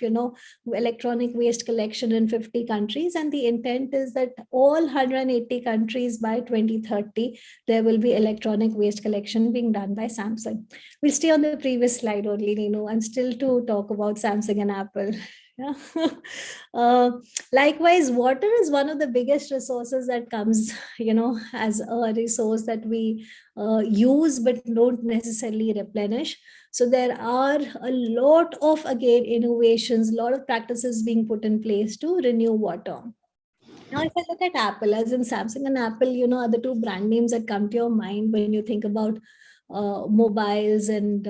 electronic waste collection in 50 countries. And the intent is that all 180 countries by 2030, there will be electronic waste collection being done by Samsung. We'll stay on the previous slide only, and still to talk about Samsung and Apple. Likewise, water is one of the biggest resources that comes, as a resource that we use but don't necessarily replenish. So there are a lot of, again, innovations, a lot of practices being put in place to renew water. Now, if I look at Apple, as in Samsung and Apple, are the two brand names that come to your mind when you think about mobiles and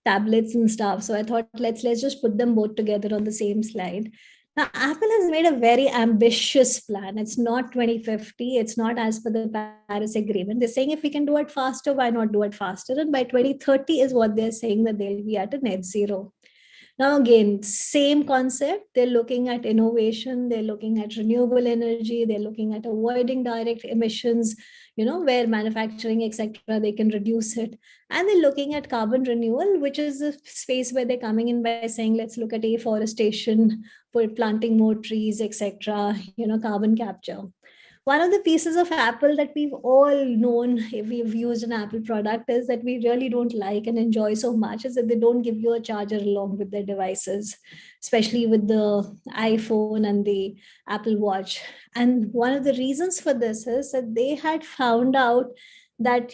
tablets and stuff. So I thought let's just put them both together on the same slide. Now, Apple has made a very ambitious plan. It's not 2050. It's not as per the Paris Agreement. They're saying if we can do it faster, why not do it faster? And by 2030 is what they're saying, that they'll be at a net zero. Now, again, same concept. They're looking at innovation. They're looking at renewable energy. They're looking at avoiding direct emissions, where manufacturing, etc., they can reduce it. And they're looking at carbon renewal, which is the space where they're coming in by saying, let's look at afforestation, for planting more trees, etc., carbon capture. one of the pieces of Apple that we've all known if we've used an Apple product is that we really don't like and enjoy so much is that they don't give you a charger along with their devices, especially with the iPhone and the Apple Watch. And one of the reasons for this is that they had found out that,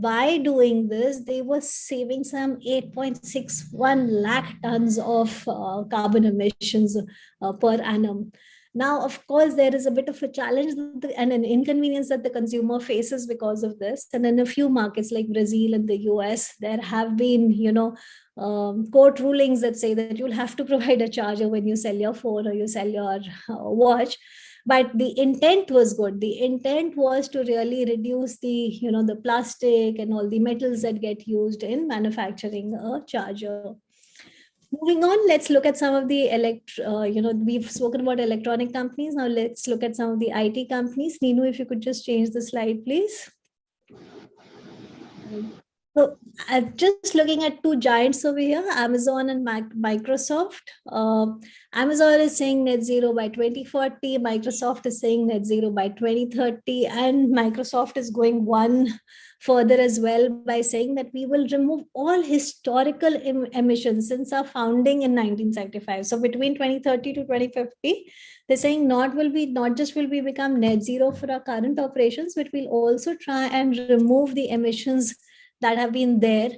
by doing this, they were saving some 8.61 lakh tons of carbon emissions per annum. Now, of course, there is a bit of a challenge and an inconvenience that the consumer faces because of this. And in a few markets like Brazil and the US, there have been, court rulings that say that you'll have to provide a charger when you sell your phone or you sell your watch. But the intent was good. The intent was to really reduce the, the plastic and all the metals that get used in manufacturing a charger. Moving on, let's look at some of the we've spoken about electronic companies. Now let's look at some of the IT companies. Neenu, if you could just change the slide, please. So just looking at two giants over here, Amazon and Microsoft. Amazon is saying net zero by 2040. Microsoft is saying net zero by 2030. And Microsoft is going one further as well by saying that we will remove all historical emissions since our founding in 1975. So between 2030 to 2050, they're saying not just will we become net zero for our current operations, but we'll also try and remove the emissions that have been there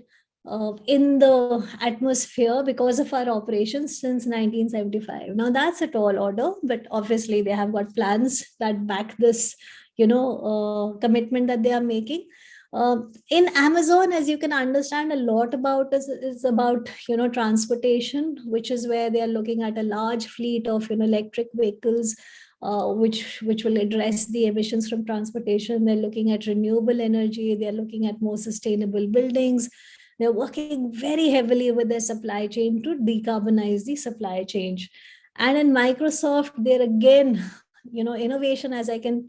in the atmosphere because of our operations since 1975. Now that's a tall order, but obviously they have got plans that back this, commitment that they are making. In Amazon, as you can understand, a lot about is about, transportation, which is where they are looking at a large fleet of, electric vehicles, which will address the emissions from transportation. They're looking at renewable energy. They're looking at more sustainable buildings. They're working very heavily with their supply chain to decarbonize the supply chain. And in Microsoft, they're again, innovation, as I can,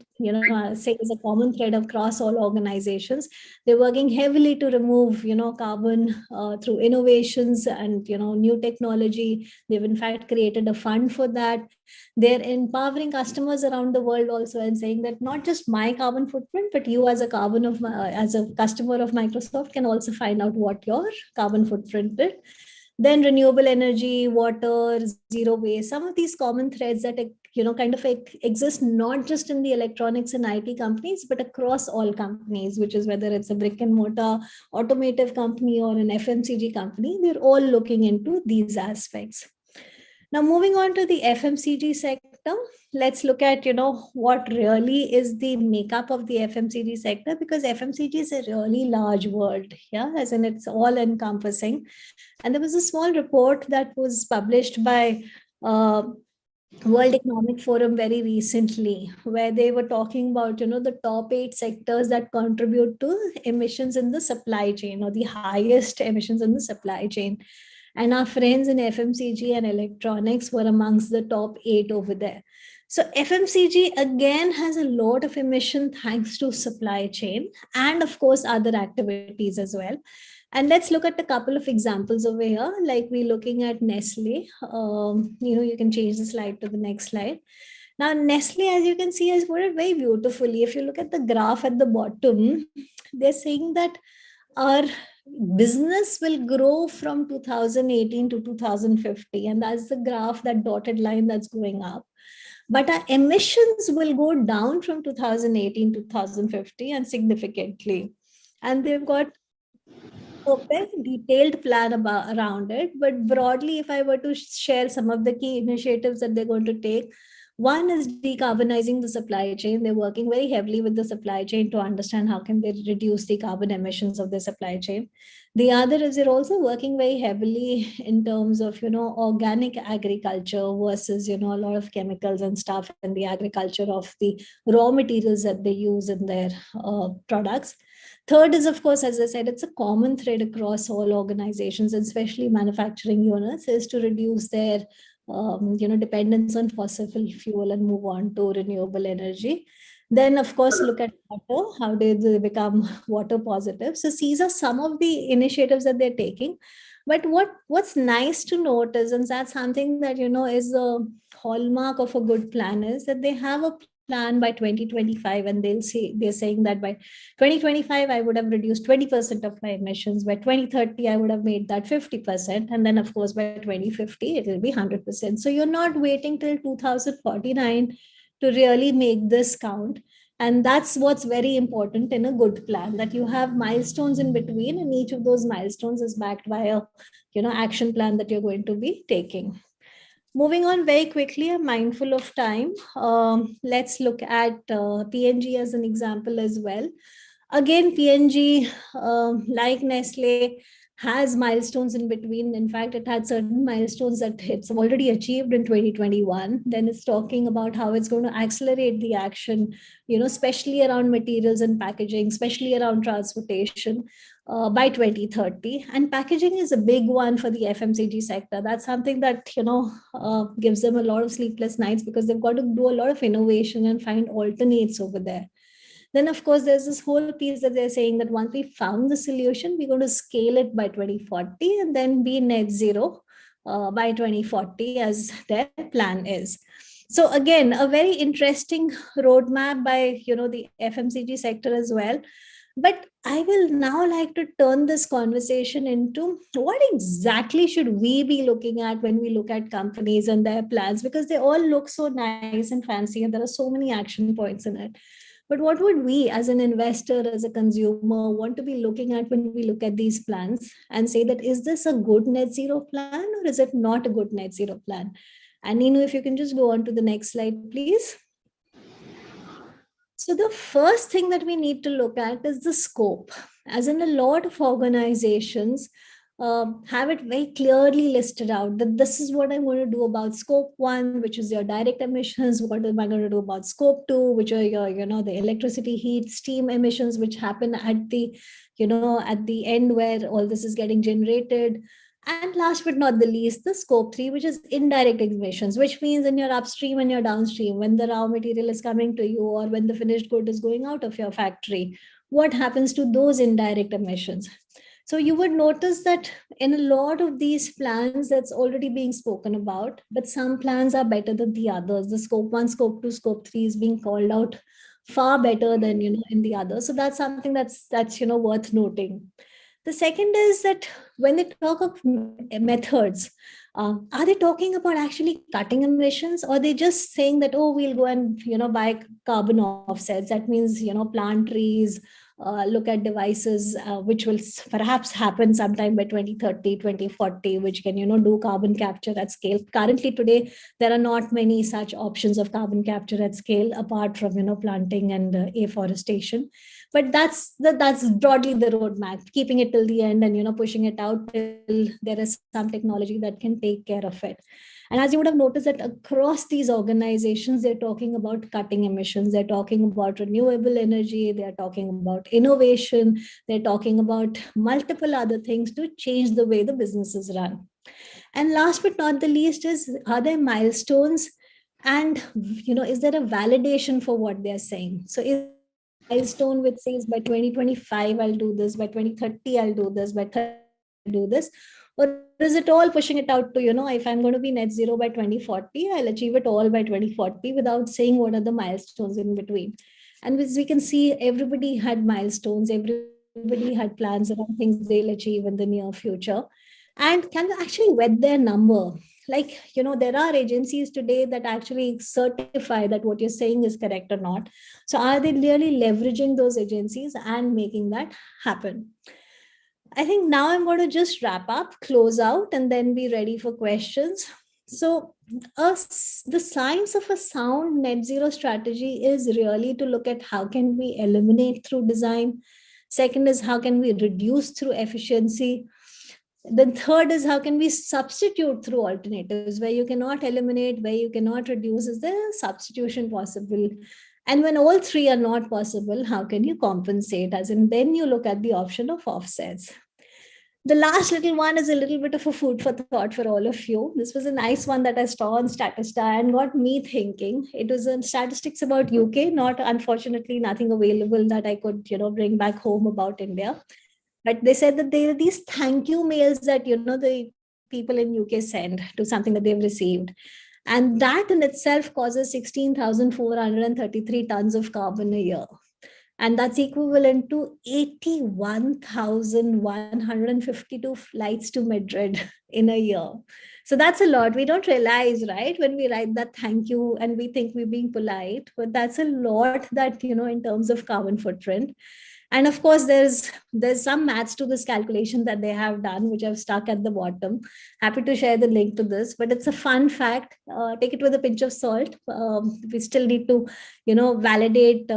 say, is a common thread across all organizations. They're working heavily to remove, carbon through innovations and, new technology. They've in fact created a fund for that. They're empowering customers around the world also and saying that not just my carbon footprint, but you as a customer of Microsoft can also find out what your carbon footprint is. Then renewable energy, water, zero waste, some of these common threads that, kind of exist not just in the electronics and IT companies, but across all companies, which is whether it's a brick and mortar automotive company or an FMCG company, they're all looking into these aspects. Now, moving on to the FMCG sector, let's look at, what really is the makeup of the FMCG sector, because FMCG is a really large word, as in it's all encompassing. And there was a small report that was published by World Economic Forum very recently, where they were talking about, the top 8 sectors that contribute to emissions in the supply chain, or the highest emissions in the supply chain. And our friends in FMCG and electronics were amongst the top 8 over there. So FMCG again has a lot of emission thanks to supply chain and of course other activities as well. And let's look at a couple of examples over here. Like we're looking at Nestle. You can change the slide to the next slide. Now Nestle, as you can see, has put it very beautifully. If you look at the graph at the bottom, they're saying that our business will grow from 2018 to 2050. And that's the graph, that dotted line that's going up. But our emissions will go down from 2018 to 2050 and significantly. And they've got a very detailed plan around it. But broadly, if I were to share some of the key initiatives that they're going to take, one is decarbonizing the supply chain. They're working very heavily with the supply chain to understand how can they reduce the carbon emissions of the supply chain. The other is they're also working very heavily in terms of, organic agriculture versus, a lot of chemicals and stuff, and the agriculture of the raw materials that they use in their products. Third is, of course, as I said, it's a common thread across all organizations, especially manufacturing units, is to reduce their dependence on fossil fuel and move on to renewable energy. Then, of course, look at water. How do they become water positive? So these are some of the initiatives that they're taking. But what's nice to note is, and that's something that, is a hallmark of a good plan, is that they have a plan by 2025, and they're saying that by 2025 I would have reduced 20% of my emissions. By 2030 I would have made that 50%, and then of course by 2050 it will be 100%. So you're not waiting till 2049 to really make this count. And that's what's very important in a good plan, that you have milestones in between, and each of those milestones is backed by a action plan that you're going to be taking. Moving on very quickly, I'm mindful of time. Let's look at PNG as an example as well. Again, PNG, like Nestle, has milestones in between. In fact, it had certain milestones that it's already achieved in 2021. Then it's talking about how it's going to accelerate the action, especially around materials and packaging, especially around transportation, by 2030. And packaging is a big one for the FMCG sector. That's something that, gives them a lot of sleepless nights, because they've got to do a lot of innovation and find alternates over there. Then, of course, there's this whole piece that they're saying that once we found the solution, we're going to scale it by 2040 and then be net zero by 2040 as their plan is. So again, a very interesting roadmap by the FMCG sector as well. But I will now like to turn this conversation into what exactly should we be looking at when we look at companies and their plans, because they all look so nice and fancy and there are so many action points in it. But what would we as an investor, as a consumer, want to be looking at when we look at these plans and say that, is this a good net zero plan or is it not a good net zero plan? And Neenu, if you can just go on to the next slide, please. So the first thing that we need to look at is the scope. As in, a lot of organizations have it very clearly listed out that this is what I'm going to do about scope 1, which is your direct emissions. What am I going to do about scope 2, which are your, the electricity, heat, steam emissions, which happen at the, at the end where all this is getting generated. And last but not the least, the scope 3, which is indirect emissions, which means in your upstream and your downstream, when the raw material is coming to you or when the finished good is going out of your factory, what happens to those indirect emissions? So you would notice that in a lot of these plans that's already being spoken about, but some plans are better than the others. The scope 1, scope 2, scope 3 is being called out far better than, in the others. So that's something that's worth noting. The second is that when they talk of methods, are they talking about actually cutting emissions, or are they just saying that, oh, we'll go and, buy carbon offsets? That means, plant trees, look at devices, which will perhaps happen sometime by 2030, 2040, which can, do carbon capture at scale. Currently today, there are not many such options of carbon capture at scale, apart from, planting and afforestation. But that's broadly the roadmap, keeping it till the end and, pushing it out till there is some technology that can take care of it. And as you would have noticed that across these organizations, they're talking about cutting emissions, they're talking about renewable energy, they're talking about innovation, they're talking about multiple other things to change the way the businesses run. And last but not the least is, are there milestones? And, is there a validation for what they're saying? So is milestone which says by 2025 I'll do this, by 2030 I'll do this, by 30 I'll do this, or is it all pushing it out to, if I'm going to be net zero by 2040, I'll achieve it all by 2040 without saying what are the milestones in between? And as we can see, everybody had milestones, everybody had plans around things they'll achieve in the near future, and can actually wet their number. Like, there are agencies today that actually certify that what you're saying is correct or not. So are they really leveraging those agencies and making that happen? I think now I'm going to just wrap up, close out, and then be ready for questions. So the science of a sound net zero strategy is really to look at how can we eliminate through design. Second is how can we reduce through efficiency. The third is how can we substitute through alternatives, where you cannot eliminate, where you cannot reduce, is there substitution possible? And when all three are not possible, how can you compensate? As in, then you look at the option of offsets. The last little one is a little bit of a food for thought for all of you. This was a nice one that I saw on Statista and got me thinking. It was in statistics about UK, not unfortunately nothing available that I could, bring back home about India. But they said that there are these thank you mails that, the people in UK send to something that they've received. And that in itself causes 16,433 tons of carbon a year. And that's equivalent to 81,152 flights to Madrid in a year. So that's a lot. We don't realize, right, when we write that thank you and we think we're being polite, but that's a lot that, in terms of carbon footprint. And of course, there's some maths to this calculation that they have done, which I've stuck at the bottom. Happy to share the link to this, but it's a fun fact. Take it with a pinch of salt. We still need to, validate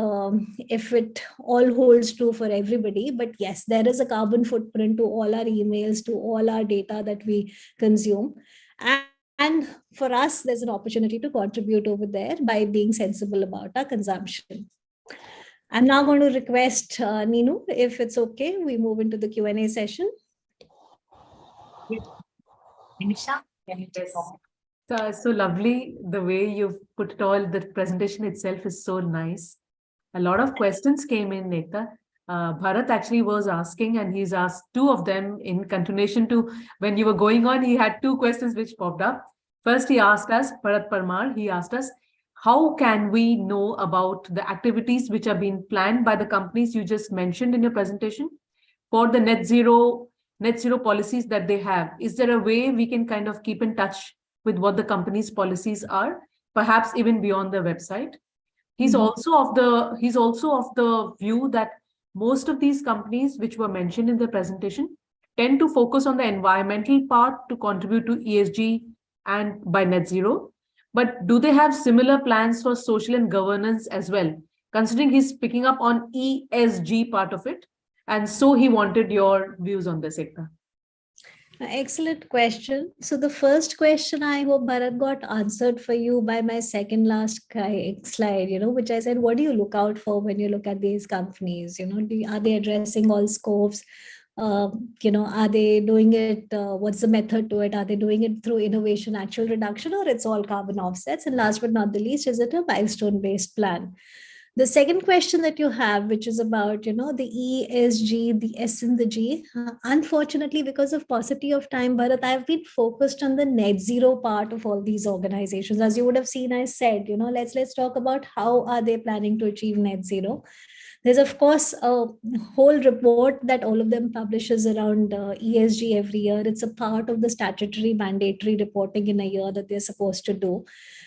if it all holds true for everybody. But yes, there is a carbon footprint to all our emails, to all our data that we consume. And for us, there's an opportunity to contribute over there by being sensible about our consumption. I'm now going to request Neenu, if it's okay, we move into the Q&A session. Nimisha, can you take on? So lovely the way you've put it all. The presentation itself is so nice. A lot of questions came in, Nekta. Bharat actually was asking, and he's asked two of them in continuation to when you were going on. He had two questions which popped up. First, he asked us, Bharat Parmar, he asked us, how can we know about the activities which are being planned by the companies you just mentioned in your presentation for the net zero policies that they have? Is there a way we can kind of keep in touch with what the company's policies are, perhaps even beyond the website? He's also of the view that most of these companies which were mentioned in the presentation tend to focus on the environmental part to contribute to ESG and by net zero. But do they have similar plans for social and governance as well? Considering he's picking up on ESG part of it. And so he wanted your views on this, Ekta. Excellent question. So the first question, I hope Bharat got answered for you by my second last slide, which I said, what do you look out for when you look at these companies? Are they addressing all scopes? Are they doing it? What's the method to it? Are they doing it through innovation, actual reduction, or it's all carbon offsets? And last but not the least, is it a milestone-based plan? The second question that you have, which is about, the ESG, the S and the G, unfortunately, because of paucity of time, Bharat, I've been focused on the net zero part of all these organizations. As you would have seen, I said, let's talk about how are they planning to achieve net zero. There's, of course, a whole report that all of them publishes around ESG every year. It's a part of the statutory mandatory reporting in a year that they're supposed to do.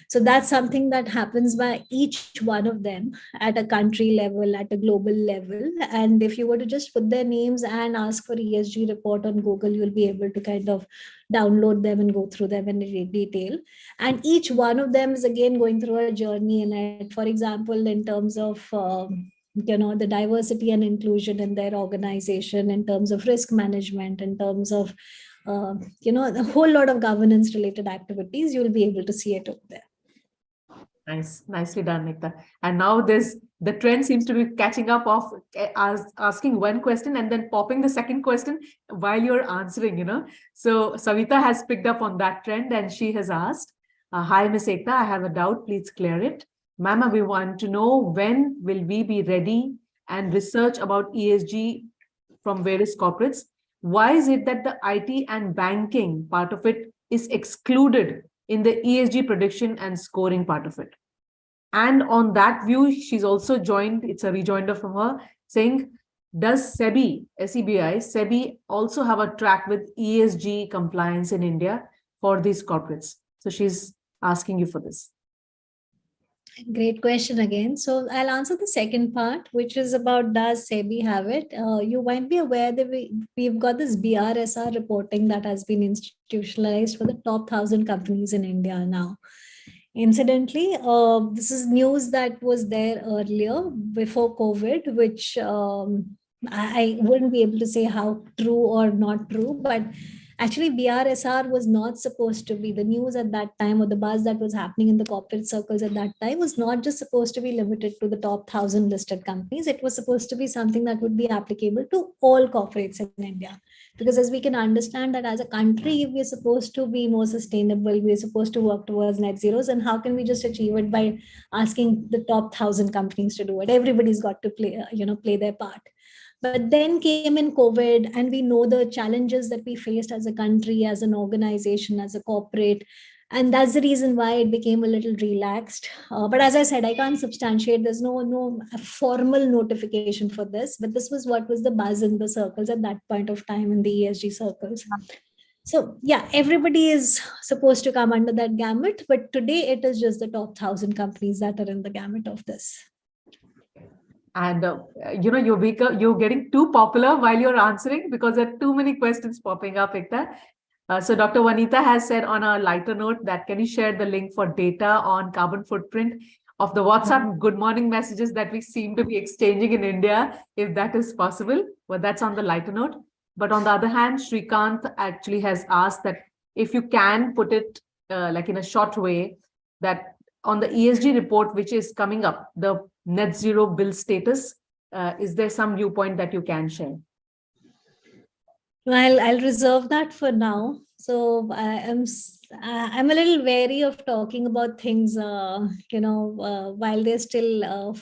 So that's something that happens by each one of them at a country level, at a global level. And if you were to just put their names and ask for ESG report on Google, you'll be able to kind of download them and go through them in detail. And each one of them is again going through a journey in it. For example, in terms of the diversity and inclusion in their organization, in terms of risk management, in terms of a whole lot of governance related activities, you'll be able to see it over there. Nice, nicely done, Nikta. And now the trend seems to be catching up of asking one question and then popping the second question while you're answering, So Savita has picked up on that trend and she has asked, hi, Ms. Ekta, I have a doubt, please clear it. Mama, we want to know when will we be ready and research about ESG from various corporates? Why is it that the IT and banking part of it is excluded in the ESG prediction and scoring part of it? And on that view, she's also joined, it's a rejoinder from her, saying, does SEBI also have a track with ESG compliance in India for these corporates? So she's asking you for this. Great question again. So I'll answer the second part, which is about does SEBI have it? You might be aware that we've got this BRSR reporting that has been institutionalized for the top 1,000 companies in India now. Incidentally, this is news that was there earlier before COVID, which I wouldn't be able to say how true or not true, but actually BRSR was not supposed to be the news at that time, or the buzz that was happening in the corporate circles at that time was not just supposed to be limited to the top 1,000 listed companies. It was supposed to be something that would be applicable to all corporates in India. Because as we can understand that as a country, we're supposed to be more sustainable, we're supposed to work towards net zeros, and how can we just achieve it by asking the top 1,000 companies to do it? Everybody's got to play their part. But then came in COVID, and we know the challenges that we faced as a country, as an organization, as a corporate. And that's the reason why it became a little relaxed. But as I said, I can't substantiate. There's no formal notification for this, but this was what was the buzz in the circles at that point of time in the ESG circles. So yeah, everybody is supposed to come under that gamut, but today it is just the top 1,000 companies that are in the gamut of this. And you're getting too popular while you're answering because there are too many questions popping up, Ekta. So Dr. Vanita has said on a lighter note that can you share the link for data on carbon footprint of the WhatsApp good morning messages that we seem to be exchanging in India, if that is possible. Well, that's on the lighter note. But on the other hand, Srikanth actually has asked that if you can put it like in a short way, that on the ESG report, which is coming up, the net zero bill status, is there some viewpoint that you can share? Well, I'll reserve that for now. So I'm a little wary of talking about things, while they're still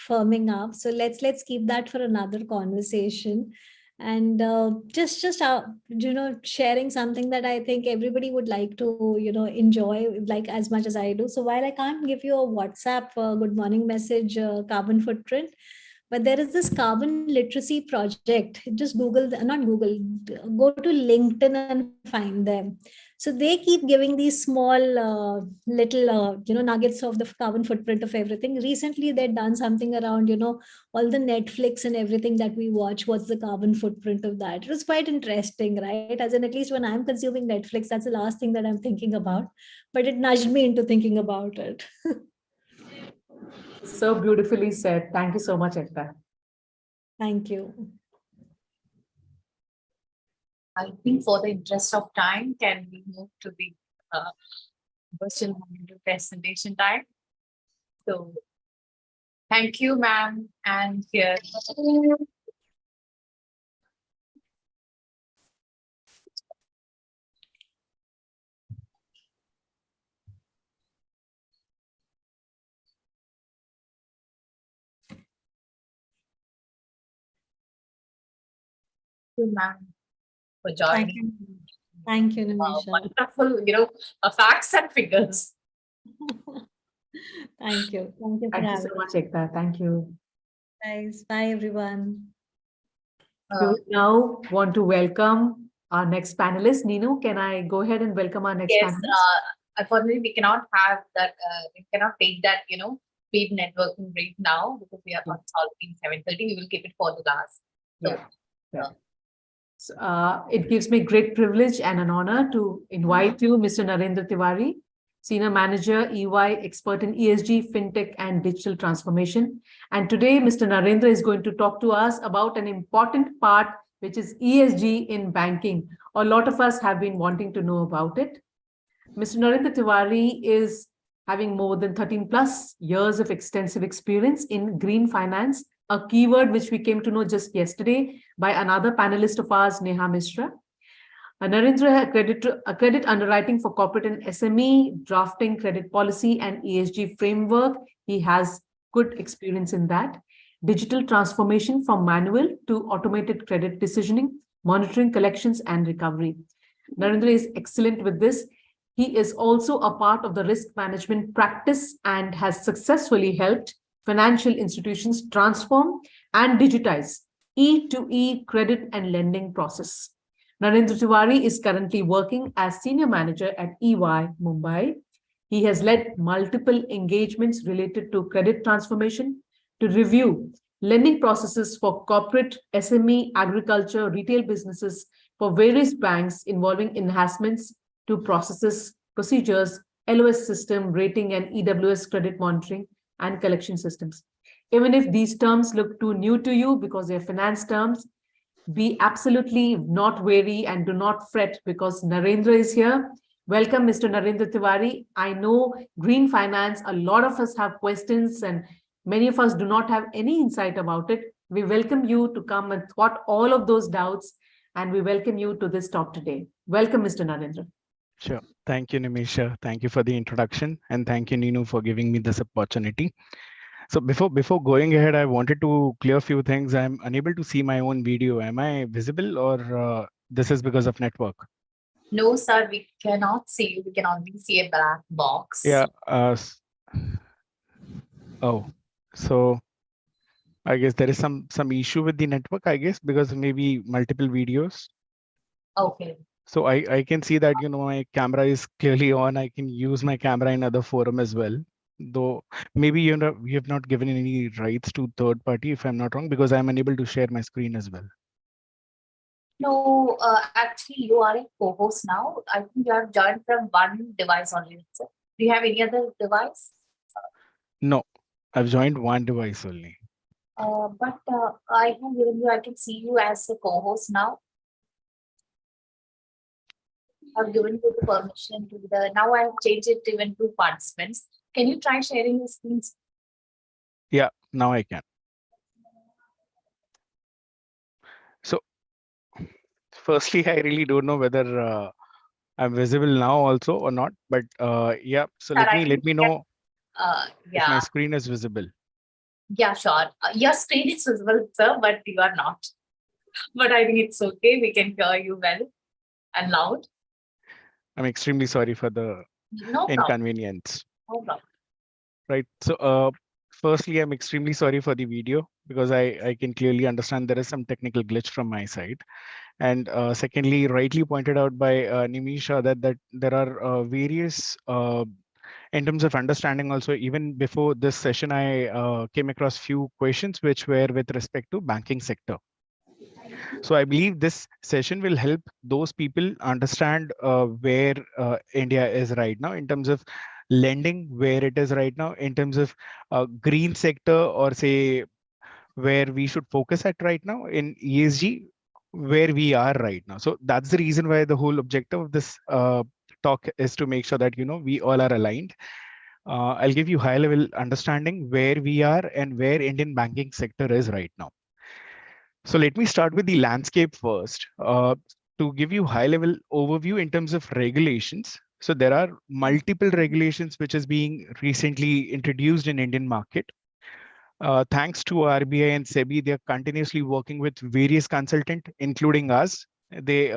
firming up. So let's keep that for another conversation. And just sharing something that I think everybody would like to enjoy like as much as I do. So while I can't give you a WhatsApp good morning message carbon footprint, but there is this carbon literacy project. Just Google, not Google, go to LinkedIn and find them. So they keep giving these small little nuggets of the carbon footprint of everything. Recently they've done something around all the Netflix and everything that we watch. What's the carbon footprint of that? It was quite interesting, right? As in, at least when I'm consuming Netflix, that's the last thing that I'm thinking about. But it nudged me into thinking about it. So beautifully said. Thank you so much, Ekta. Thank you. I think for the interest of time, can we move to the virtual presentation time? So thank you, ma'am. And here. Thank you, ma'am, for joining. Thank you, Nimisha. Wonderful, facts and figures. Thank you. Thank you. Thank you so much, Ekta. Thank you. Guys, bye everyone. We would now want to welcome our next panelist. Ninu, can I go ahead and welcome our next panelist? Yes, unfortunately, we cannot have that, we cannot take that, paid networking break now because we are on solving 7:30. We will keep it for the last. So, yeah. So, it gives me great privilege and an honor to invite you, Mr. Narendra Tiwari, Senior Manager, EY, expert in ESG, FinTech, and digital transformation. And today, Mr. Narendra is going to talk to us about an important part, which is ESG in banking. A lot of us have been wanting to know about it. Mr. Narendra Tiwari is having more than 13 plus years of extensive experience in green finance, a keyword which we came to know just yesterday by another panelist of ours, Neha Mishra. Narendra had credit underwriting for corporate and SME, drafting credit policy and ESG framework. He has good experience in that. Digital transformation from manual to automated credit decisioning, monitoring collections and recovery. Narendra is excellent with this. He is also a part of the risk management practice and has successfully helped financial institutions transform and digitize E2E credit and lending process. Narendra Tiwari is currently working as Senior Manager at EY Mumbai. He has led multiple engagements related to credit transformation to review lending processes for corporate, SME, agriculture, retail businesses for various banks involving enhancements to processes, procedures, LOS system, rating, and EWS credit monitoring and collection systems. Even if these terms look too new to you because they're finance terms, be absolutely not wary and do not fret because Narendra is here. Welcome, Mr. Narendra Tiwari. I know green finance, a lot of us have questions and many of us do not have any insight about it. We welcome you to come and thwart all of those doubts, and we welcome you to this talk today. Welcome, Mr. Narendra. Sure. Thank you, Nimisha. Thank you for the introduction. And thank you, Ninu, for giving me this opportunity. So before going ahead, I wanted to clear a few things. I'm unable to see my own video. Am I visible or this is because of network? No, sir, we cannot see you. We can only see a black box. Yeah. Oh, so I guess there is some issue with the network, I guess, because maybe multiple videos. Okay. So I can see that, my camera is clearly on. I can use my camera in other forum as well. Though maybe, we have not given any rights to third party, if I'm not wrong, because I'm unable to share my screen as well. No, actually, you are a co-host now. I think you have joined from one device only. Sir. Do you have any other device? No, I've joined one device only. But I have given you, I can see you as a co-host now. I've given you the permission to now I have changed it even to participants. Can you try sharing your screens? Yeah, now I can. So firstly, I really don't know whether I'm visible now also or not, but yeah. So Sir, let me know if my yeah. screen is visible. Yeah, sure. Your screen is visible, sir, but you are not. But I think it's okay. We can hear you well and loud. I'm extremely sorry for the No problem. inconvenience. No problem. Right. So firstly, I'm extremely sorry for the video because I can clearly understand there is some technical glitch from my side. And secondly, rightly pointed out by Nimisha that there are various in terms of understanding also, even before this session, I came across few questions which were with respect to banking sector. So I believe this session will help those people understand where India is right now in terms of lending, where it is right now in terms of green sector, or say where we should focus at right now in ESG, where we are right now. So that's the reason why the whole objective of this talk is to make sure that we all are aligned. I'll give you high level understanding where we are and where Indian banking sector is right now. So let me start with the landscape first. To give you high level overview in terms of regulations. So there are multiple regulations which is being recently introduced in Indian market. Thanks to RBI and SEBI, they're continuously working with various consultants, including us. They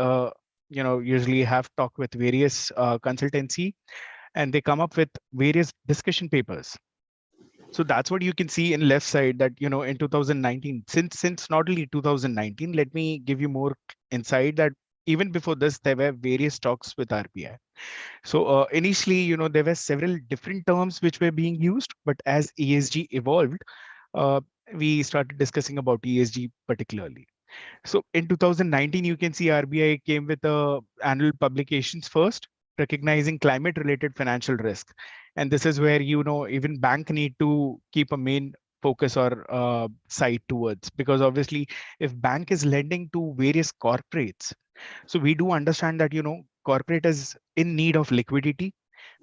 usually have talked with various consultancy, and they come up with various discussion papers. So that's what you can see in left side that, in 2019, since not only 2019, let me give you more insight that even before this, there were various talks with RBI. So initially, there were several different terms which were being used, but as ESG evolved, we started discussing about ESG particularly. So in 2019, you can see RBI came with annual publications first, recognizing climate related financial risk. And this is where, even bank need to keep a main focus or side towards, because obviously if bank is lending to various corporates, so we do understand that, corporate is in need of liquidity.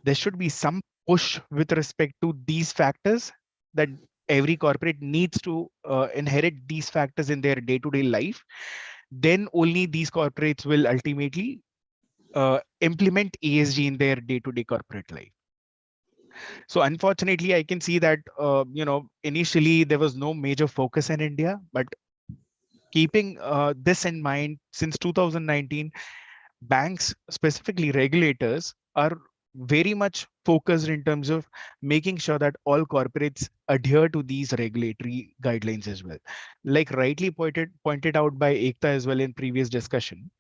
There should be some push with respect to these factors, that every corporate needs to inherit these factors in their day-to-day life. Then only these corporates will ultimately implement ESG in their day-to-day corporate life. So unfortunately, I can see that initially there was no major focus in India, but keeping this in mind, since 2019, banks, specifically regulators, are very much focused in terms of making sure that all corporates adhere to these regulatory guidelines as well. Like rightly pointed out by Ekta as well in previous discussion.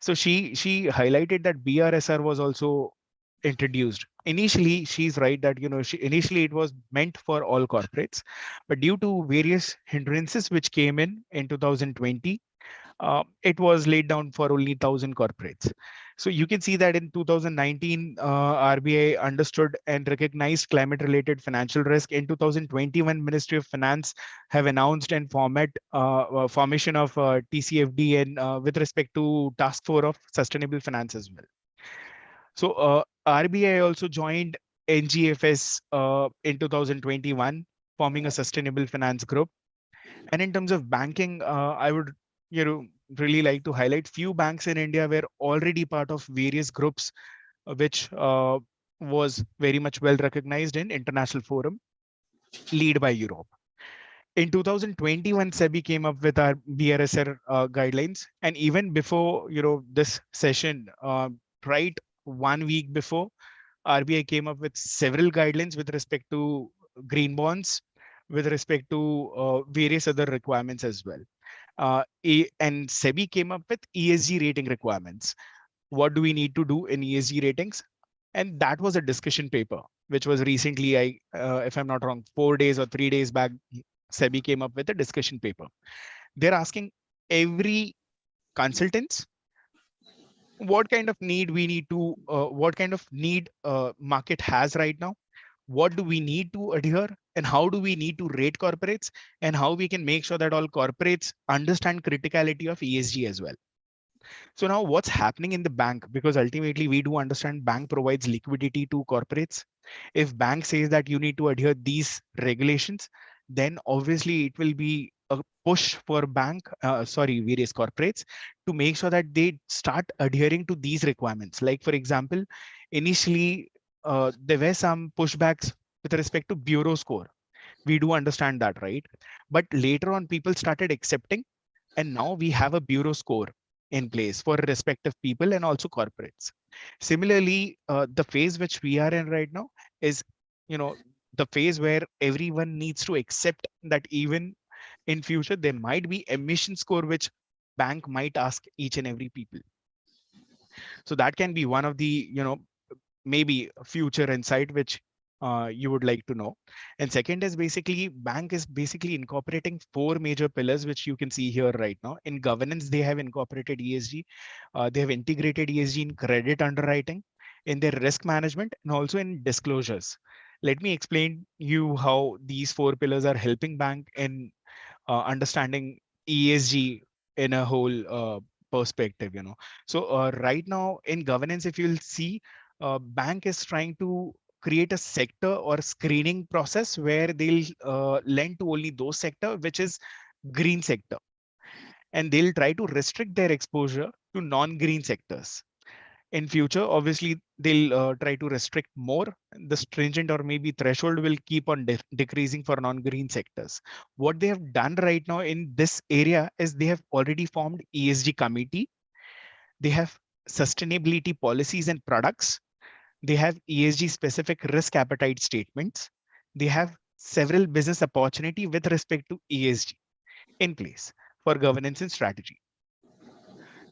So she highlighted that BRSR was also introduced. Initially, she's right that initially it was meant for all corporates, but due to various hindrances which came in 2020, it was laid down for only 1,000 corporates. So you can see that in 2019, RBI understood and recognized climate-related financial risk. In 2021, Ministry of Finance have announced and formation of TCFD and with respect to Task Force of Sustainable Finance as well. So RBI also joined NGFS in 2021, forming a sustainable finance group. And in terms of banking, I would really like to highlight few banks in India were already part of various groups, which was very much well recognized in international forum, led by Europe. In 2021, SEBI came up with our BRSR guidelines, and even before this session, right 1 week before, RBI came up with several guidelines with respect to green bonds, with respect to various other requirements as well. And SEBI came up with ESG rating requirements. What do we need to do in ESG ratings? And that was a discussion paper, which was recently, if I'm not wrong, 4 days or 3 days back, SEBI came up with a discussion paper. They're asking every consultants what kind of need we need to, what kind of need market has right now, what do we need to adhere, and how do we need to rate corporates, and how we can make sure that all corporates understand criticality of ESG as well. So now what's happening in the bank, because ultimately we do understand bank provides liquidity to corporates. If bank says that you need to adhere these regulations, then obviously it will be a push for various corporates to make sure that they start adhering to these requirements. Like for example, initially there were some pushbacks with respect to bureau score. We do understand that, right? But later on people started accepting, and now we have a bureau score in place for respective people and also corporates. Similarly, the phase which we are in right now is, the phase where everyone needs to accept that even in future there might be emission score which bank might ask each and every people. So that can be one of the, maybe future insight which you would like to know. And second is basically bank is basically incorporating 4 major pillars, which you can see here right now. In governance, they have incorporated ESG. They have integrated ESG in credit underwriting, in their risk management, and also in disclosures. Let me explain you how these 4 pillars are helping bank in understanding ESG in a whole perspective. So right now in governance, if you'll see, bank is trying to create a sector or screening process where they'll lend to only those sector which is green sector, and they'll try to restrict their exposure to non-green sectors. In future, obviously they'll try to restrict more. The stringent or maybe threshold will keep on decreasing for non-green sectors. What they have done right now in this area is they have already formed ESG committee. They have sustainability policies and products. They have ESG specific risk appetite statements. They have several business opportunity with respect to ESG in place for governance and strategy.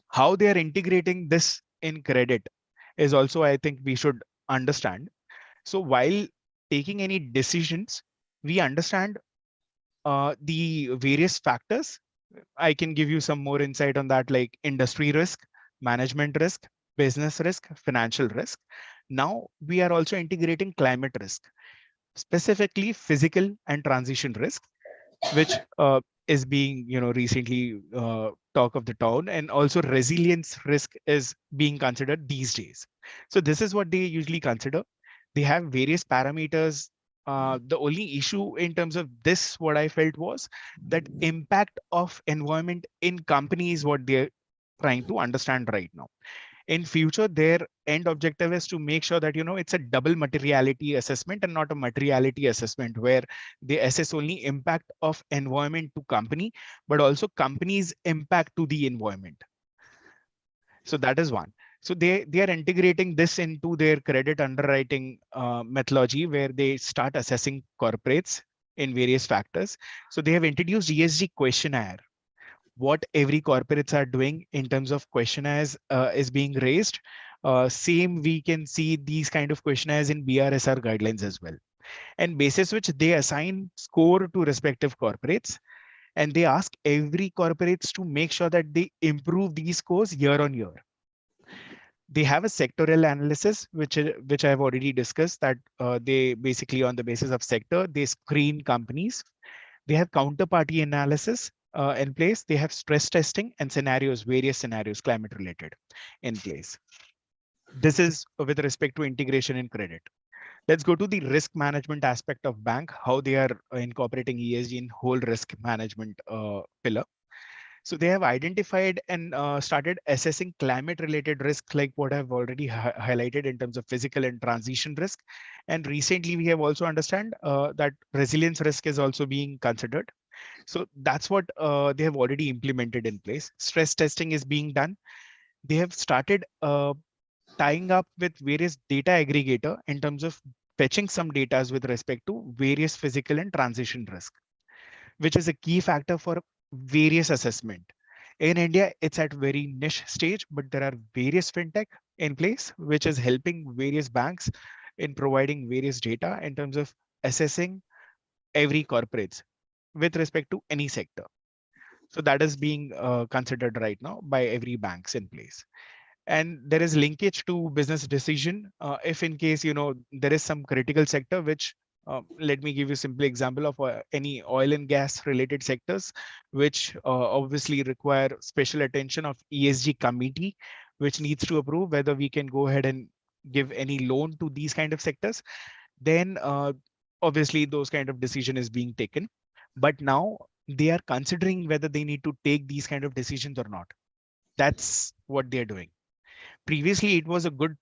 How they are integrating this in credit is also, I think we should understand. So while taking any decisions, we understand the various factors. I can give you some more insight on that, like industry risk, management risk, business risk, financial risk. Now we are also integrating climate risk, specifically physical and transition risk, which is being, recently talk of the town, and also resilience risk is being considered these days. So this is what they usually consider. They have various parameters. The only issue in terms of this, what I felt was that impact of environment in companies, what they're trying to understand right now. In future, their end objective is to make sure that, it's a double materiality assessment and not a materiality assessment where they assess only impact of environment to company, but also company's impact to the environment. So that is one. So they are integrating this into their credit underwriting methodology, where they start assessing corporates in various factors. So they have introduced ESG questionnaire. What every corporates are doing in terms of questionnaires is being raised. Same, we can see these kind of questionnaires in BRSR guidelines as well. And basis which they assign score to respective corporates, and they ask every corporates to make sure that they improve these scores year on year. They have a sectoral analysis, which I have already discussed, that they basically on the basis of sector, they screen companies. They have counterparty analysis in place. They have stress testing and scenarios, various scenarios, climate related in place. This is with respect to integration in credit. Let's go to the risk management aspect of bank, how they are incorporating ESG in whole risk management pillar. So they have identified and started assessing climate related risks, like what I've already highlighted in terms of physical and transition risk. And recently we have also understand that resilience risk is also being considered. So that's what they have already implemented in place. Stress testing is being done. They have started tying up with various data aggregator in terms of fetching some data with respect to various physical and transition risk, which is a key factor for various assessment. In India, it's at very niche stage, but there are various fintech in place, which is helping various banks in providing various data in terms of assessing every corporates with respect to any sector. So that is being considered right now by every banks in place. And there is linkage to business decision. If in case, there is some critical sector, which let me give you a simple example of any oil and gas related sectors, which obviously require special attention of ESG committee, which needs to approve whether we can go ahead and give any loan to these kind of sectors. Then obviously those kind of decision is being taken. But now they are considering whether they need to take these kind of decisions or not. That's what they're doing. Previously, it was a good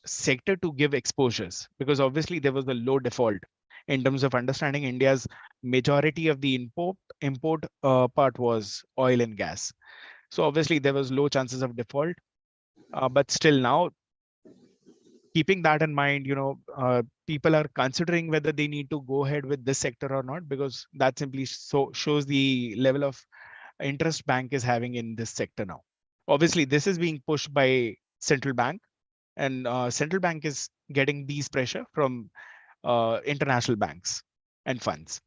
sector to give exposures because obviously there was a low default in terms of understanding India's majority of the import part was oil and gas. So obviously there was low chances of default, but still now keeping that in mind, people are considering whether they need to go ahead with this sector or not, because that simply shows the level of interest bank is having in this sector now. Obviously, this is being pushed by central bank, and central bank is getting these pressure from international banks and funds.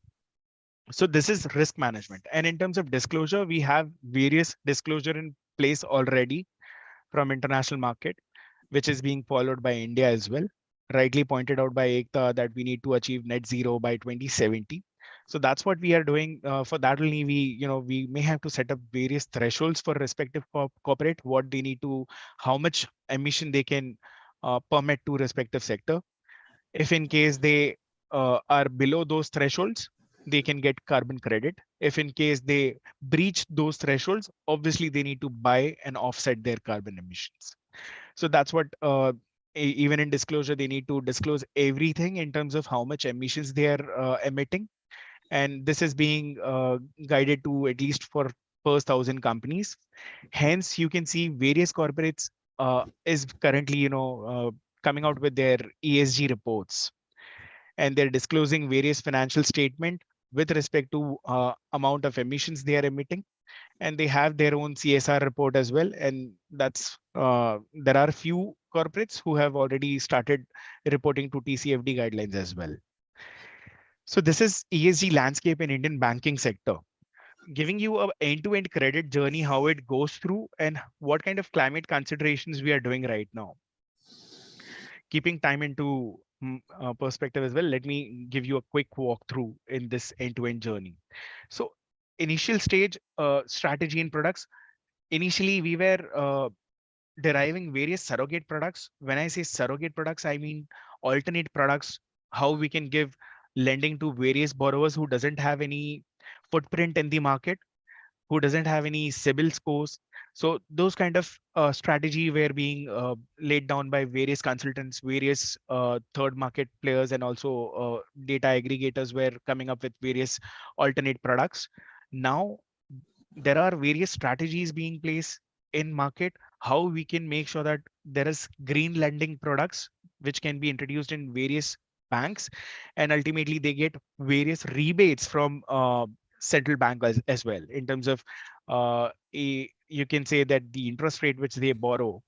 So this is risk management. And in terms of disclosure, we have various disclosure in place already from international market, which is being followed by India as well. Rightly pointed out by Ekta that we need to achieve net zero by 2070. So that's what we are doing. For that only, we may have to set up various thresholds for respective corporate, what they need to, how much emission they can permit to respective sector. If in case they are below those thresholds, they can get carbon credit. If in case they breach those thresholds, obviously they need to buy and offset their carbon emissions. So that's what even in disclosure, they need to disclose everything in terms of how much emissions they are emitting. And this is being guided to at least for first 1,000 companies. Hence, you can see various corporates is currently, coming out with their ESG reports, and they're disclosing various financial statement with respect to amount of emissions they are emitting, and they have their own CSR report as well. And that's there are few corporates who have already started reporting to TCFD guidelines as well. So this is ESG landscape in Indian banking sector, giving you a end-to-end credit journey, how it goes through and what kind of climate considerations we are doing right now. Keeping time into perspective as well, let me give you a quick walkthrough in this end-to-end journey. So initial stage, strategy and products. Initially, we were deriving various surrogate products. When I say surrogate products, I mean alternate products, how we can give lending to various borrowers who doesn't have any footprint in the market, who doesn't have any CIBIL scores. So those kind of strategy were being laid down by various consultants, various third market players, and also data aggregators were coming up with various alternate products. Now there are various strategies being placed in market, how we can make sure that there is green lending products which can be introduced in various banks, and ultimately they get various rebates from central bank as well, in terms of you can say that the interest rate which they borrow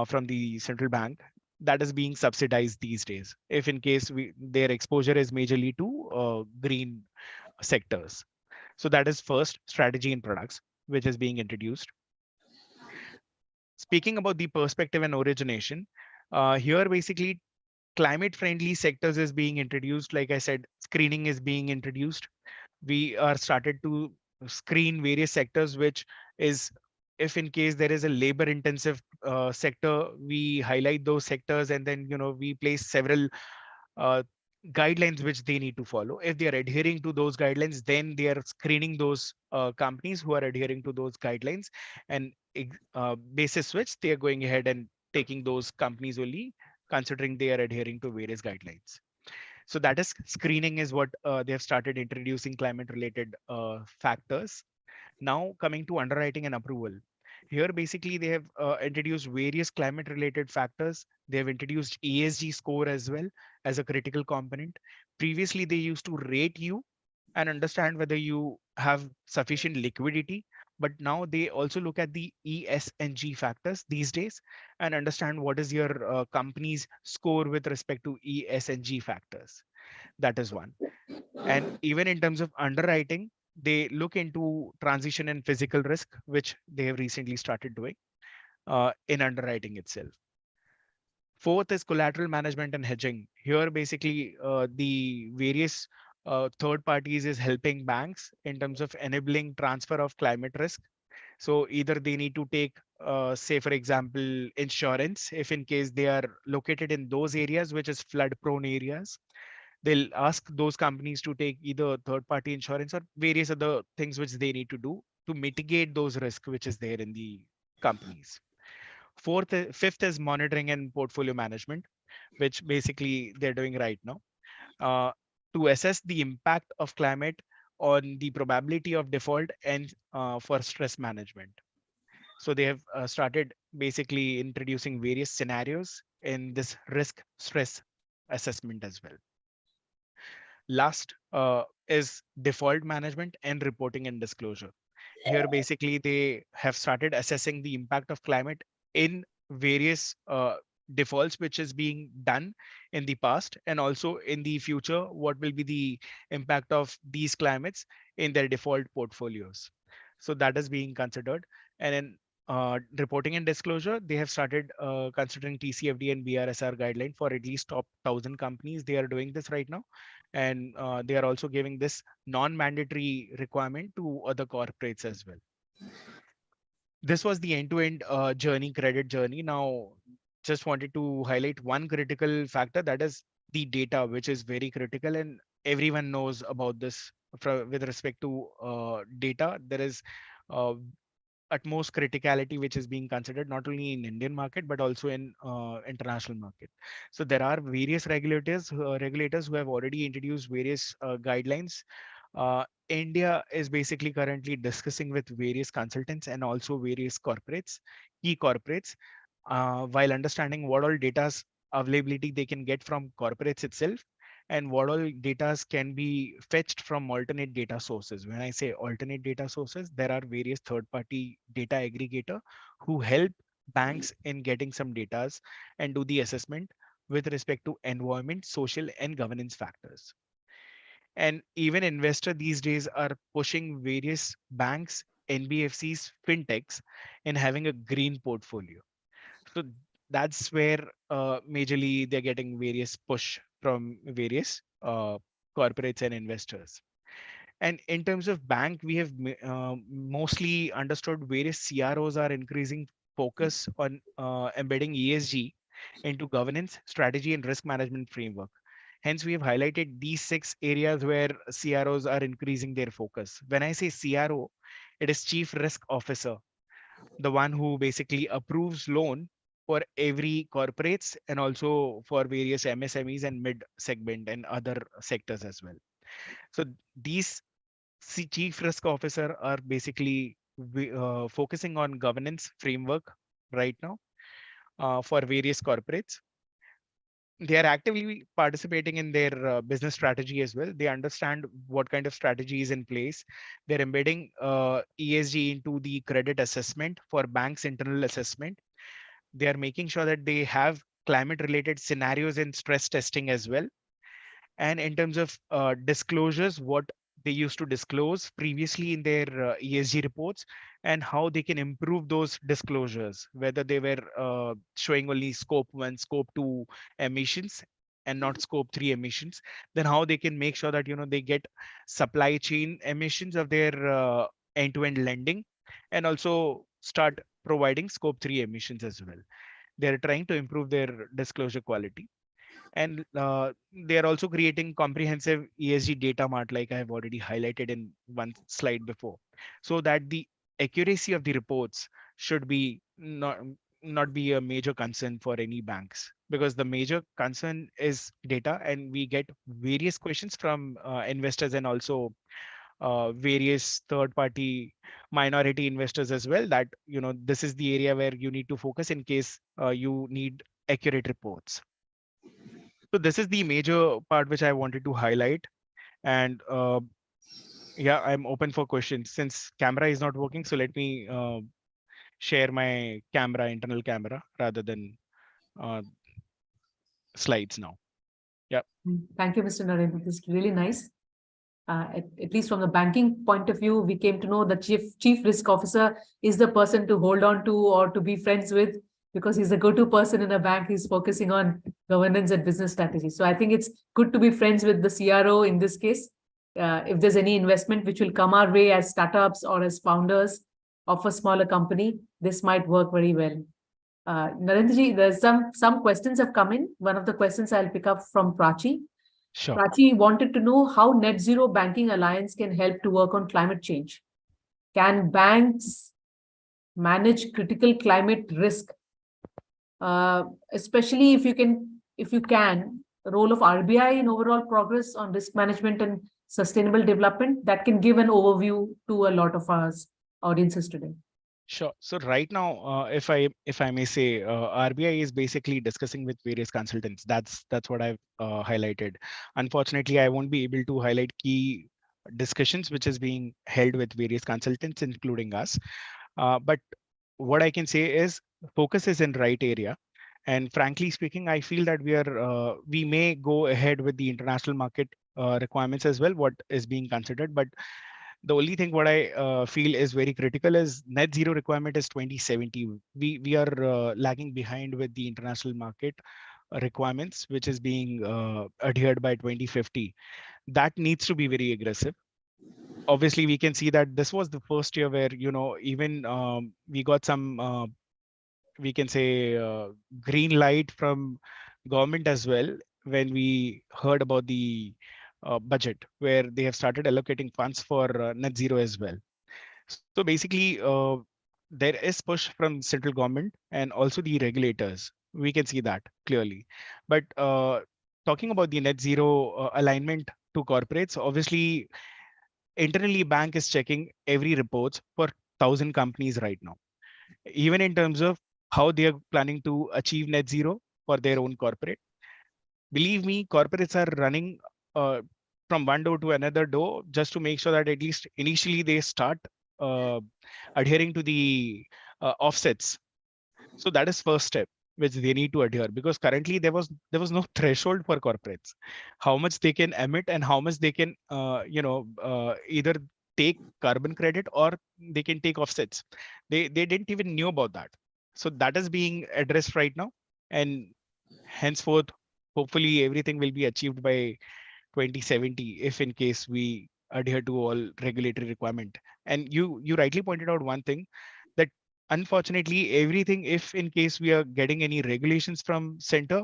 from the central bank, that is being subsidized these days, if in case their exposure is majorly to green sectors. So that is first, strategy and products, which is being introduced. Speaking about the perspective and origination, here basically climate friendly sectors is being introduced. Like I said, screening is being introduced. We are started to screen various sectors, which is, if in case there is a labor intensive sector, we highlight those sectors, and then we place several uh, guidelines which they need to follow. If they are adhering to those guidelines, then they are screening those companies who are adhering to those guidelines, and basis which they are going ahead and taking those companies only, considering they are adhering to various guidelines. So that is screening, is what they have started introducing climate related factors. Now coming to underwriting and approval. Here, basically, they have introduced various climate related factors. They have introduced ESG score as well as a critical component. Previously, they used to rate you and understand whether you have sufficient liquidity. But now they also look at the ESG factors these days and understand what is your company's score with respect to ESG factors. That is one. And even in terms of underwriting, they look into transition and physical risk, which they have recently started doing in underwriting itself. Fourth is collateral management and hedging. Here, basically, the various third parties is helping banks in terms of enabling transfer of climate risk. So either they need to take, say, for example, insurance, if in case they are located in those areas, which is flood prone areas, they'll ask those companies to take either third party insurance or various other things which they need to do to mitigate those risks which is there in the companies. Fifth is monitoring and portfolio management, which basically they're doing right now uh, to assess the impact of climate on the probability of default and for stress management. So they have started basically introducing various scenarios in this risk stress assessment as well. Last is default management and reporting and disclosure. Here, basically, they have started assessing the impact of climate in various defaults, which is being done in the past, and also in the future, what will be the impact of these climates in their default portfolios. So that is being considered. And in reporting and disclosure, they have started considering TCFD and BRSR guideline for at least top 1,000 companies. They are doing this right now. And they are also giving this non-mandatory requirement to other corporates as well. This was the end-to-end journey, credit journey. Now, just wanted to highlight one critical factor, that is the data, which is very critical, and everyone knows about this. With respect to data, there is utmost criticality which is being considered not only in Indian market but also in international market. So there are various regulators who have already introduced various guidelines. India is basically currently discussing with various consultants and also various corporates, key corporates, while understanding what all data's availability they can get from corporates itself and what all data can be fetched from alternate data sources. When I say alternate data sources, there are various third-party data aggregator who help banks in getting some data and do the assessment with respect to environment, social, and governance factors. And even investors these days are pushing various banks, NBFCs, fintechs in having a green portfolio. So that's where majorly they're getting various push from various corporates and investors. And in terms of bank, we have mostly understood various CROs are increasing focus on embedding ESG into governance, strategy, and risk management framework. Hence, we have highlighted these 6 areas where CROs are increasing their focus. When I say CRO, it is Chief Risk Officer, the one who basically approves loan for every corporates and also for various MSMEs and mid segment and other sectors as well. So these chief risk officer are basically focusing on governance framework right now for various corporates. They are actively participating in their business strategy as well. They understand what kind of strategy is in place. They're embedding ESG into the credit assessment for banks internal assessment. They are making sure that they have climate related scenarios in stress testing as well. And in terms of disclosures, what they used to disclose previously in their ESG reports and how they can improve those disclosures, whether they were showing only scope 1, scope 2 emissions and not scope 3 emissions, then how they can make sure that they get supply chain emissions of their end-to-end lending and also start providing scope 3 emissions as well. They're trying to improve their disclosure quality. And they are also creating comprehensive ESG data mart, like I have already highlighted in one slide before, so that the accuracy of the reports should be not be a major concern for any banks, because the major concern is data and we get various questions from investors and also various third-party minority investors as well, that this is the area where you need to focus in case you need accurate reports. So this is the major part which I wanted to highlight. And yeah, I'm open for questions. Since camera is not working, so let me share my internal camera, rather than slides now. Yeah. Thank you, Mr. Narendra. This is really nice. At least from the banking point of view, we came to know the chief risk officer is the person to hold on to or to be friends with, because he's the go-to person in a bank. He's focusing on governance and business strategy. So I think it's good to be friends with the CRO in this case. If there's any investment which will come our way as startups or as founders of a smaller company, this might work very well. Narendraji, there's some questions have come in. One of the questions I'll pick up from Prachi. Sure. Prachi wanted to know how NetZero Banking Alliance can help to work on climate change. Can banks manage critical climate risk, especially if you can, the role of RBI in overall progress on risk management and sustainable development? That can give an overview to a lot of our audiences today. Sure. So right now, if I may say, RBI is basically discussing with various consultants. That's what I've highlighted. Unfortunately, I won't be able to highlight key discussions which is being held with various consultants, including us. But what I can say is focus is in right area. And frankly speaking, I feel that we may go ahead with the international market requirements as well, what is being considered. But the only thing what I feel is very critical is net zero requirement is 2070. We are lagging behind with the international market requirements, which is being adhered by 2050. That needs to be very aggressive. Obviously, we can see that this was the first year where even we got some we can say green light from government as well, when we heard about the budget, where they have started allocating funds for net zero as well. So basically, there is push from central government and also the regulators. We can see that clearly. But talking about the net zero alignment to corporates, obviously, internally bank is checking every reports for 1,000 companies right now, even in terms of how they are planning to achieve net zero for their own corporate. Believe me, corporates are running from one door to another door just to make sure that at least initially they start adhering to the offsets. So that is first step which they need to adhere, because currently there was no threshold for corporates, how much they can emit and how much they can either take carbon credit or they can take offsets. They didn't even knew about that. So that is being addressed right now, and henceforth, hopefully everything will be achieved by 2070 if in case we adhere to all regulatory requirement. And you rightly pointed out one thing, that unfortunately everything, if in case we are getting any regulations from center,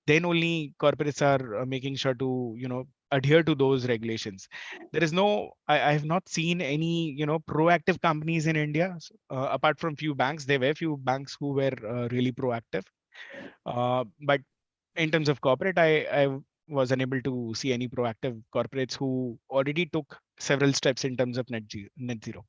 then only corporates are making sure to adhere to those regulations. There is no, I have not seen any proactive companies in India, apart from few banks. There were few banks who were really proactive, but in terms of corporate, I was unable to see any proactive corporates who already took several steps in terms of net zero.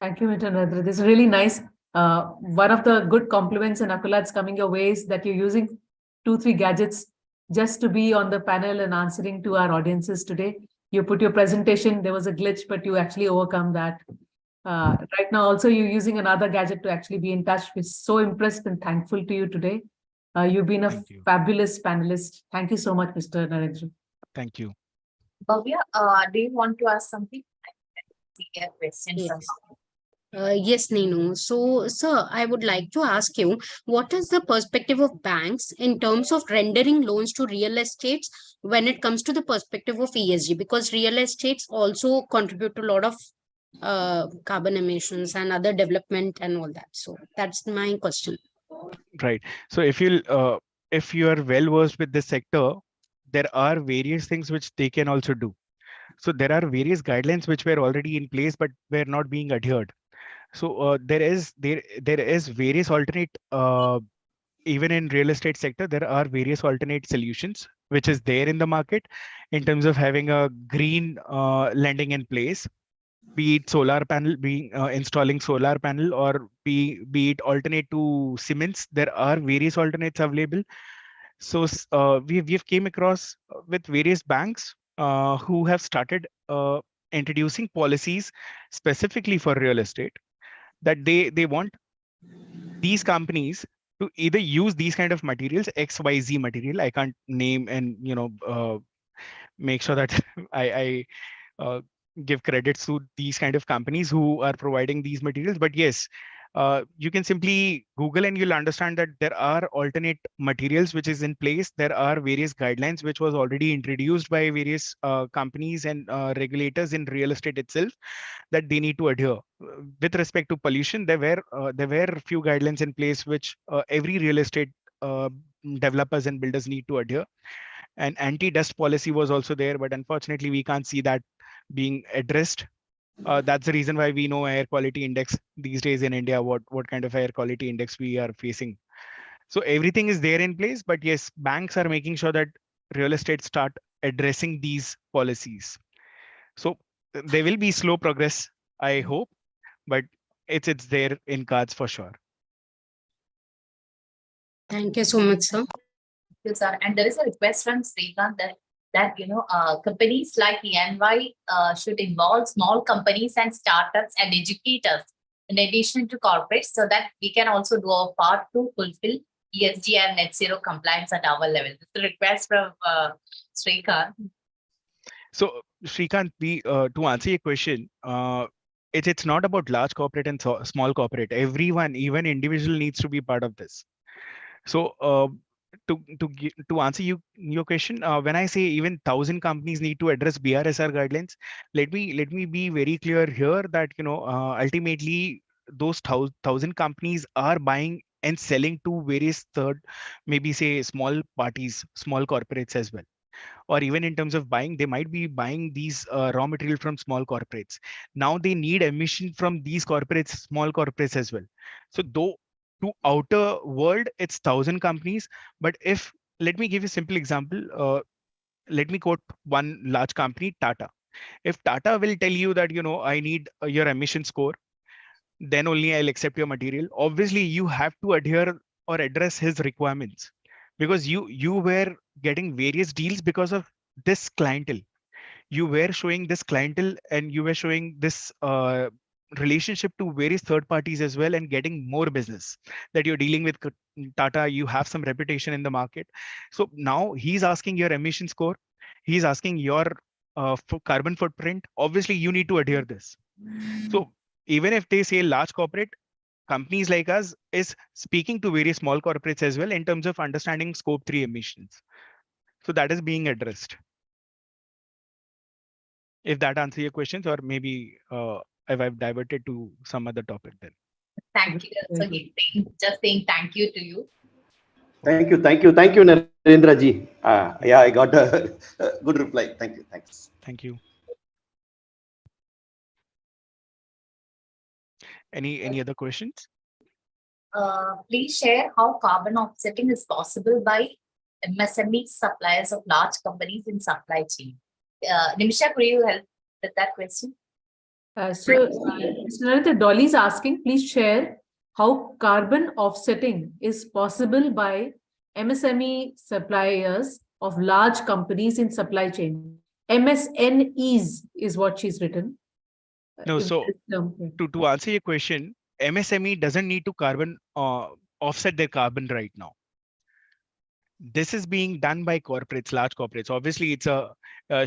Thank you, Mr. Narendra. This is really nice. One of the good compliments and accolades coming your way is that you're using 2-3 gadgets just to be on the panel and answering to our audiences today. You put your presentation, there was a glitch, but you actually overcome that. Right now, also, you're using another gadget to actually be in touch. We're so impressed and thankful to you today. You've been a fabulous panelist. Thank you so much, Mr. Narendra. Thank you. Bhavya, do you want to ask something? A question from Yes, Neenu. So, sir, I would like to ask you, what is the perspective of banks in terms of rendering loans to real estates when it comes to the perspective of ESG? Because real estates also contribute to a lot of carbon emissions and other development and all that. So that's my question. Right. So if you are well versed with this sector, there are various things which they can also do. So there are various guidelines which were already in place but were not being adhered. So there is various alternate even in real estate sector, there are various alternate solutions which is there in the market in terms of having a green lending in place, be it solar panel, being installing solar panel, or be it alternate to cements. There are various alternates available. So we've came across with various banks who have started introducing policies specifically for real estate, that they want these companies to either use these kind of materials, XYZ material. I can't name and make sure that I give credits to these kind of companies who are providing these materials. But yes, you can simply Google and you'll understand that there are alternate materials which is in place. There are various guidelines which was already introduced by various companies and regulators in real estate itself, that they need to adhere. With respect to pollution, there were few guidelines in place which every real estate developers and builders need to adhere. And anti-dust policy was also there, but unfortunately we can't see that being addressed. That's the reason why we know air quality index these days in India, what kind of air quality index we are facing. So everything is there in place, but yes, banks are making sure that real estate start addressing these policies. So there will be slow progress, I hope, but it's there in cards for sure. Thank you so much, sir. Yes, sir. And there is a request from Srikanth that companies like ENY should involve small companies and startups and educators in addition to corporates, so that we can also do our part to fulfill ESG and NetZero compliance at our level. It's a request from Srikanth. So Srikanth, to answer your question, it's not about large corporate and small corporate. Everyone, even individual, needs to be part of this. So to answer your question, when I say even 1,000 companies need to address BRSR guidelines, let me be very clear here that ultimately those 1,000 companies are buying and selling to various maybe say small parties, small corporates as well. Or even in terms of buying, they might be buying these raw material from small corporates. Now they need emission from these corporates, small corporates as well. So though to outer world, it's 1,000 companies. But if, let me give you a simple example. Let me quote one large company, Tata. If Tata will tell you that, I need your emission score, then only I'll accept your material. Obviously, you have to adhere or address his requirements, because you were getting various deals because of this clientele. You were showing this clientele and you were showing this relationship to various third parties as well, and getting more business, that you're dealing with Tata, you have some reputation in the market. So now he's asking your emission score, he's asking your carbon footprint. Obviously you need to adhere this. So even if they say large corporate, companies like us is speaking to various small corporates as well in terms of understanding scope 3 emissions. So that is being addressed. If that answers your questions, or maybe if I've diverted to some other topic then. Thank you. So he's just saying thank you to you. Thank you, Narendra ji. Yeah, I got a good reply. Thank you, thanks. Thank you. Any other questions? Please share how carbon offsetting is possible by MSME suppliers of large companies in supply chain. Nimisha, could you help with that question? So, Mr. Narendra, Dolly is asking, please share how carbon offsetting is possible by MSME suppliers of large companies in supply chain. MSNEs is what she's written. No, so to answer your question, MSME doesn't need to carbon offset their carbon right now. This is being done by corporates, large corporates. Obviously, it's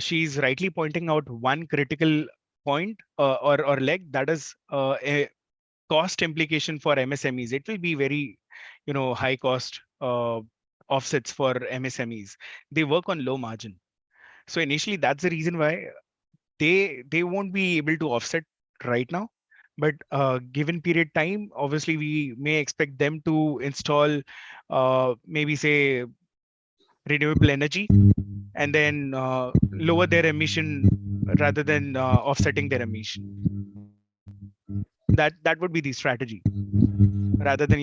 she's rightly pointing out one critical point or leg, that is a cost implication for MSMEs. It will be very, high cost offsets for MSMEs. They work on low margin. So initially, that's the reason why they won't be able to offset right now. But given period time, obviously we may expect them to install maybe say renewable energy, and then lower their emission rather than offsetting their emission. that would be the strategy. Rather than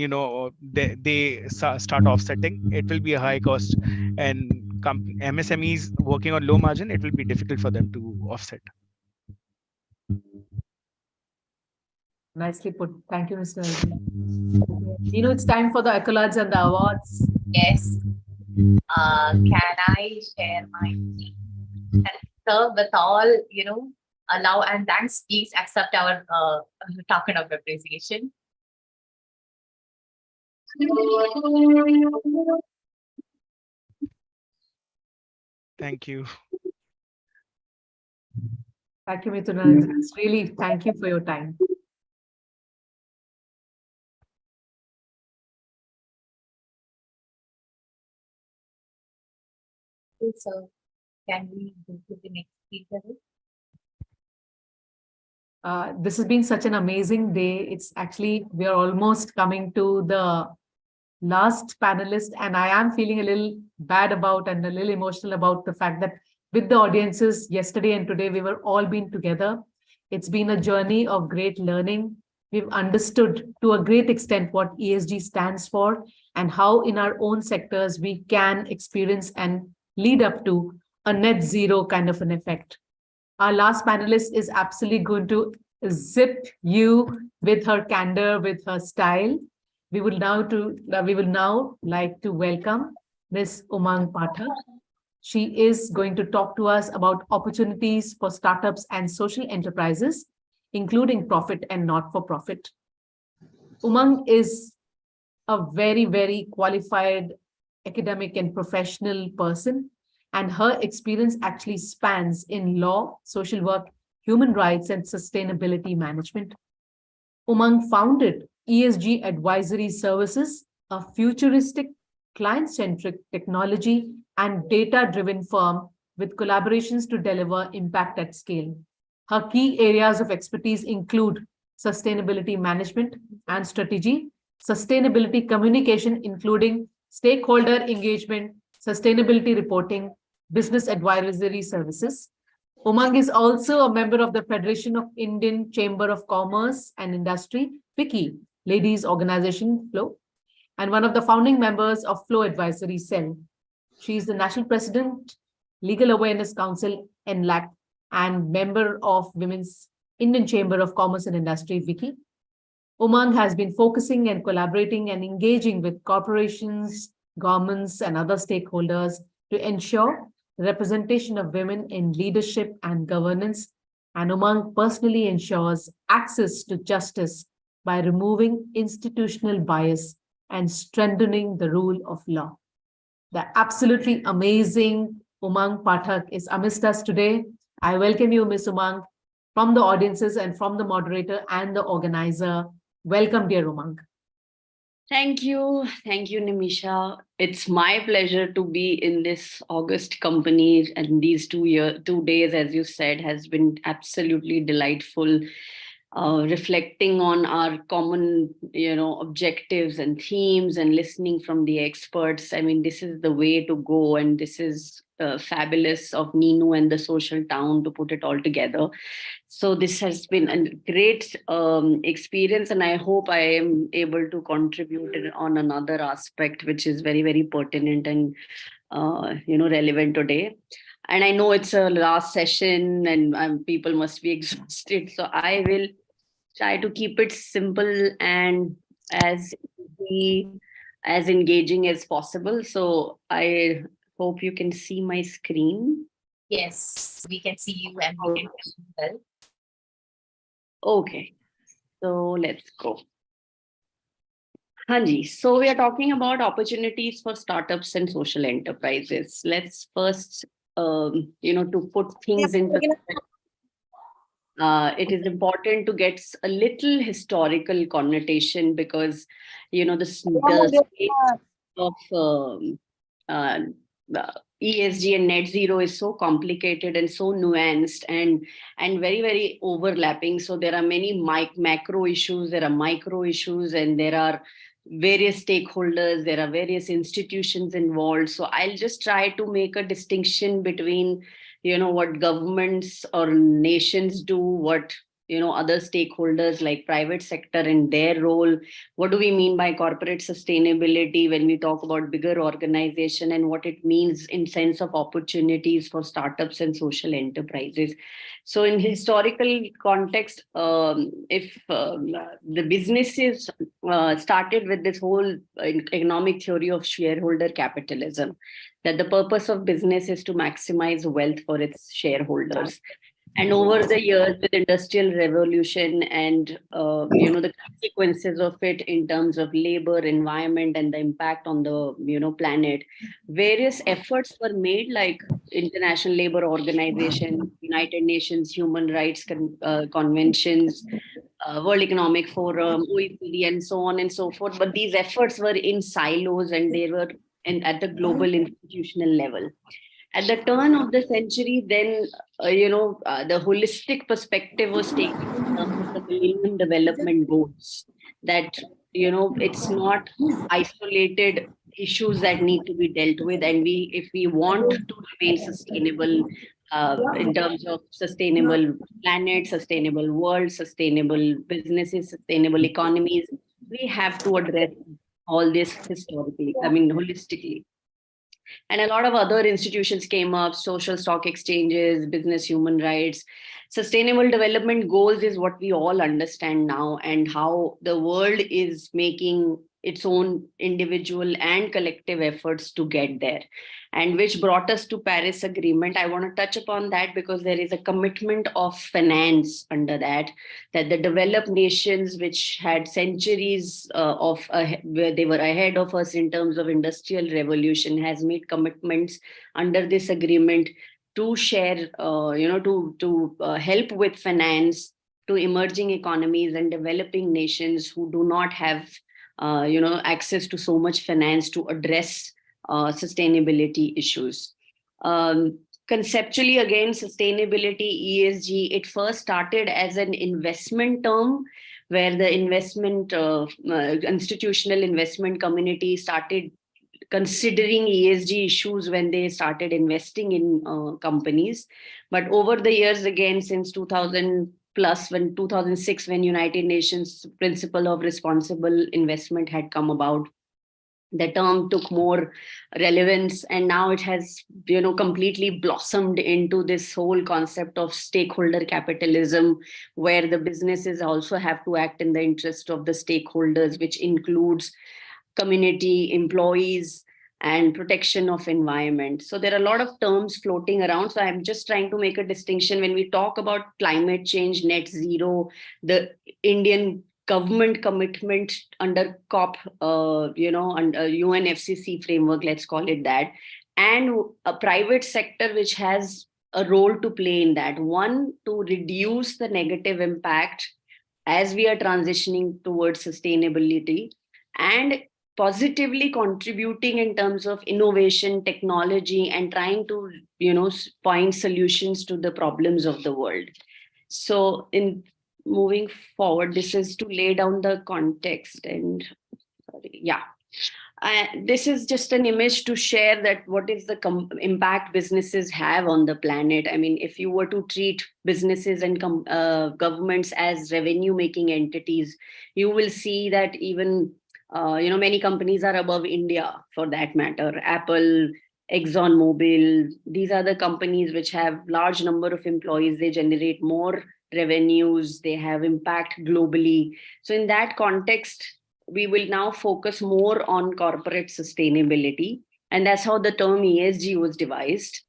they start offsetting, it will be a high cost, and MSMEs working on low margin, it will be difficult for them to offset. Nicely put. Thank you, Mr. Arjun. It's time for the accolades and the awards. Yes. Can I share my screen? And sir, with all, allow and thanks, please accept our token of appreciation. Thank you. Thank you, Mithun. It's really, thank you for your time. So can we go to the next speaker? This has been such an amazing day. It's actually, we are almost coming to the last panelist, and I am feeling a little bad about and a little emotional about the fact that with the audiences yesterday and today, we were all been together. It's been a journey of great learning. We've understood to a great extent what ESG stands for and how in our own sectors we can experience and lead up to a net zero kind of an effect. Our last panelist is absolutely going to zip you with her candor, with her style. We will now like to welcome Ms. Umang Pathak. She is going to talk to us about opportunities for startups and social enterprises, including profit and not-for-profit. Umang is a very, very qualified academic and professional person, and her experience actually spans in law, social work, human rights, and sustainability management. Umang founded ESG Advisory Services, a futuristic, client-centric technology and data-driven firm with collaborations to deliver impact at scale. Her key areas of expertise include sustainability management and strategy, sustainability communication, including stakeholder engagement, sustainability reporting, business advisory services. Umang is also a member of the Federation of Indian Chamber of Commerce and Industry, FICCI, ladies organization FLOW, and one of the founding members of FLOW Advisory Cell. She is the National President, Legal Awareness Council, NLAC, and member of Women's Indian Chamber of Commerce and Industry, WICI. Umang has been focusing and collaborating and engaging with corporations, governments, and other stakeholders to ensure representation of women in leadership and governance. And Umang personally ensures access to justice by removing institutional bias and strengthening the rule of law. The absolutely amazing Umang Pathak is amidst us today. I welcome you, Ms. Umang, from the audiences and from the moderator and the organizer. Welcome, dear Umang. Thank you, Nimisha. It's my pleasure to be in this august company, and these 2 days, as you said, has been absolutely delightful. Reflecting on our common, objectives and themes and listening from the experts. I mean, this is the way to go, and this is fabulous of Neenu and the Social Town to put it all together. So this has been a great experience, and I hope I am able to contribute on another aspect which is very, very pertinent and relevant today. And I know it's a last session and people must be exhausted, so I will try to keep it simple and as engaging as possible. So I hope you can see my screen. Yes, we can see you and we can hear you well. Okay, so let's go. Hanji, so we are talking about opportunities for startups and social enterprises. Let's first, to put things into perspective. It is important to get a little historical connotation because, the space of ESG and net zero is so complicated and so nuanced and very, very overlapping. So there are many macro issues, there are micro issues, and there are various stakeholders, there are various institutions involved. So I'll just try to make a distinction between what governments or nations do, what other stakeholders like private sector and their role. What do we mean by corporate sustainability when we talk about bigger organization, and what it means in sense of opportunities for startups and social enterprises. So in historical context, if the businesses started with this whole economic theory of shareholder capitalism, that the purpose of business is to maximize wealth for its shareholders. And over the years, with industrial revolution and the consequences of it in terms of labor, environment, and the impact on the planet, various efforts were made, like International Labor Organization, United Nations Human Rights Conventions, World Economic Forum, OECD, and so on and so forth. But these efforts were in silos, and they were at the global institutional level. At the turn of the century, then, the holistic perspective was taken in terms of the Millennium Development Goals, that, it's not isolated issues that need to be dealt with. And if we want to remain sustainable in terms of sustainable planet, sustainable world, sustainable businesses, sustainable economies, we have to address all this holistically. And a lot of other institutions came up, social stock exchanges, business human rights. Sustainable development goals is what we all understand now, and how the world is making its own individual and collective efforts to get there, and which brought us to Paris Agreement. I want to touch upon that because there is a commitment of finance under that the developed nations, which had centuries where they were ahead of us in terms of industrial revolution, has made commitments under this agreement to share, to help with finance to emerging economies and developing nations who do not have access to so much finance to address sustainability issues. Conceptually, again, sustainability, ESG, it first started as an investment term, where the institutional investment community started considering ESG issues when they started investing in companies. But over the years, again, since 2000 plus, when 2006, when United Nations Principle of Responsible Investment had come about, the term took more relevance, and now it has completely blossomed into this whole concept of stakeholder capitalism, where the businesses also have to act in the interest of the stakeholders, which includes community, employees, and protection of environment. So there are a lot of terms floating around. So I'm just trying to make a distinction. When we talk about climate change, net zero, the Indian government commitment under COP, under UNFCCC framework, let's call it that, and a private sector which has a role to play in that. One, to reduce the negative impact as we are transitioning towards sustainability, and positively contributing in terms of innovation, technology, and trying to, find solutions to the problems of the world. So in moving forward, this is to lay down the context. And this is just an image to share that what is the impact businesses have on the planet. I mean, if you were to treat businesses and governments as revenue making entities, you will see that even many companies are above India, for that matter. Apple, ExxonMobil, these are the companies which have large number of employees. They generate more revenues, they have impact globally. So in that context, we will now focus more on corporate sustainability. And that's how the term ESG was devised.